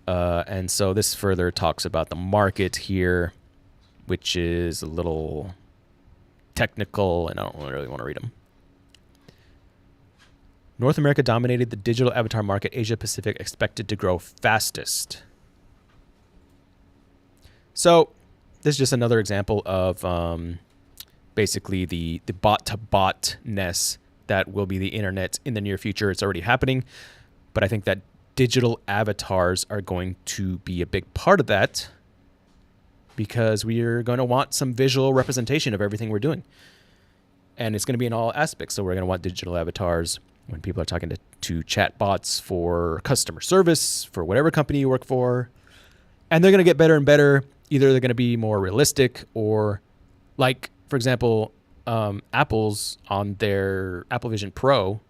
And so this further talks about the market here, which is a little technical, and I don't really want to read them. North America dominated the digital avatar market. Asia Pacific expected to grow fastest. So this is just another example of basically the bot-to-botness that will be the internet in the near future. It's already happening, but I think that digital avatars are going to be a big part of that because we are going to want some visual representation of everything we're doing. And it's going to be in all aspects. So we're going to want digital avatars when people are talking to chatbots for customer service, for whatever company you work for. And they're going to get better and better. Either they're going to be more realistic or, like, for example, Apple's on their Apple Vision Pro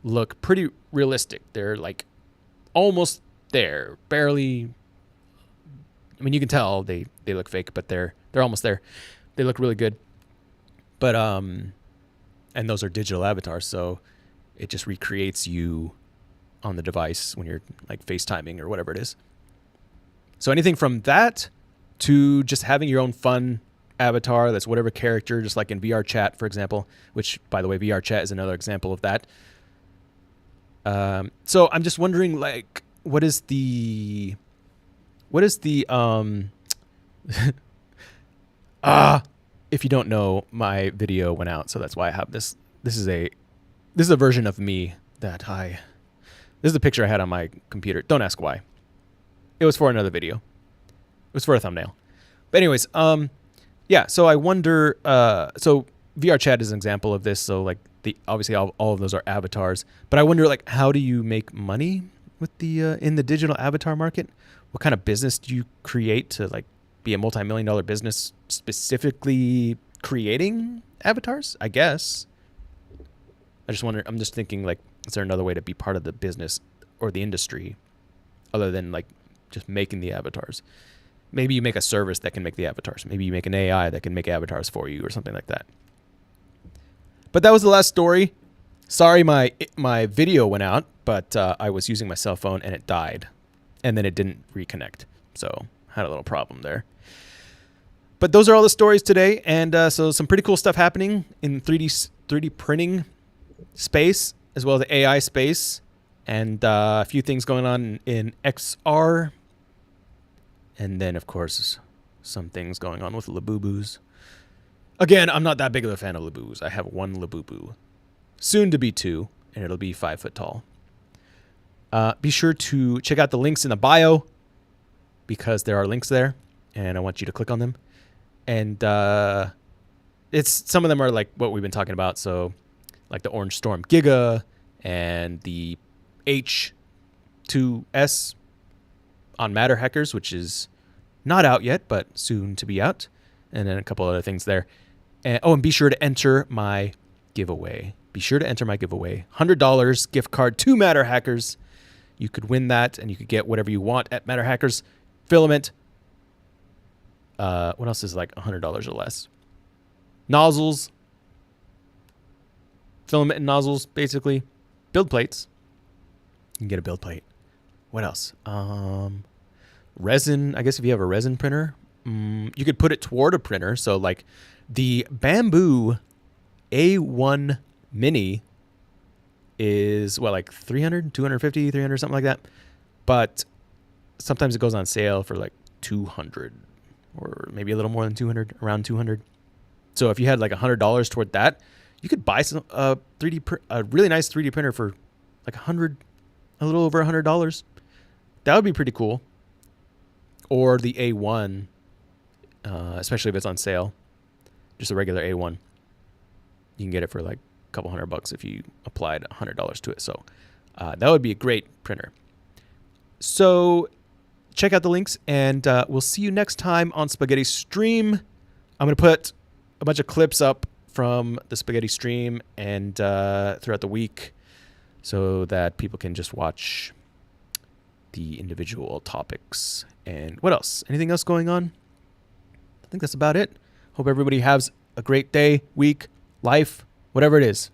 look pretty realistic. They're like almost there, barely. I mean, you can tell they look fake, but they're almost there. They look really good. But and those are digital avatars, so it just recreates you on the device when you're like FaceTiming or whatever it is. So anything from that to just having your own fun avatar that's whatever character, just like in VR chat, for example, which, by the way, VR chat is another example of that. So I'm just wondering, like, what is the if you don't know, my video went out, so that's why I have this. This is a version of me this is the picture I had on my computer. Don't ask why. It was for another video. It was for a thumbnail. But anyways, yeah, so I wonder, so VR chat is an example of this. So like obviously all of those are avatars, but I wonder, like, how do you make money with the, in the digital avatar market? What kind of business do you create to like be a multi-million-dollar business specifically creating avatars? I guess. I just wonder, I'm just thinking, like, is there another way to be part of the business or the industry other than like just making the avatars? Maybe you make a service that can make the avatars. Maybe you make an AI that can make avatars for you or something like that. But that was the last story. Sorry, my video went out, but I was using my cell phone and it died. And then it didn't reconnect. So had a little problem there. But those are all the stories today. And so some pretty cool stuff happening in 3D printing space, as well as the AI space. And a few things going on in XR. And then, of course, some things going on with Labubus. Again, I'm not that big of a fan of Labubus. I have one Labubu. Soon to be 2, and it'll be 5 foot tall. Be sure to check out the links in the bio, because there are links there, and I want you to click on them. And some of them are like what we've been talking about. So like the OrangeStorm Giga and the H2S on Matter Hackers, which is not out yet, but soon to be out. And then a couple other things there. And be sure to enter my giveaway. Be sure to enter my giveaway. $100 gift card to Matter Hackers. You could win that, and you could get whatever you want at Matter Hackers. Filament. What else is like $100 or less? Nozzles. Filament and nozzles, basically. Build plates. You can get a build plate. What else? Resin. I guess if you have a resin printer, you could put it toward a printer. So like the Bambu A1 Mini is what, like 300, 250, 300, something like that. But sometimes it goes on sale for like 200 or maybe a little more than 200, around 200. So if you had like $100 toward that, you could buy some a really nice 3D printer for like a little over $100. That would be pretty cool. Or the A1, especially if it's on sale, just a regular A1. You can get it for like a couple $100 if you applied $100 to it. So that would be a great printer. So check out the links, and we'll see you next time on Spaghetti Stream. I'm going to put a bunch of clips up from the Spaghetti Stream and throughout the week so that people can just watch the individual topics. And what else? Anything else going on? I think that's about it. Hope everybody has a great day, week, life, whatever it is.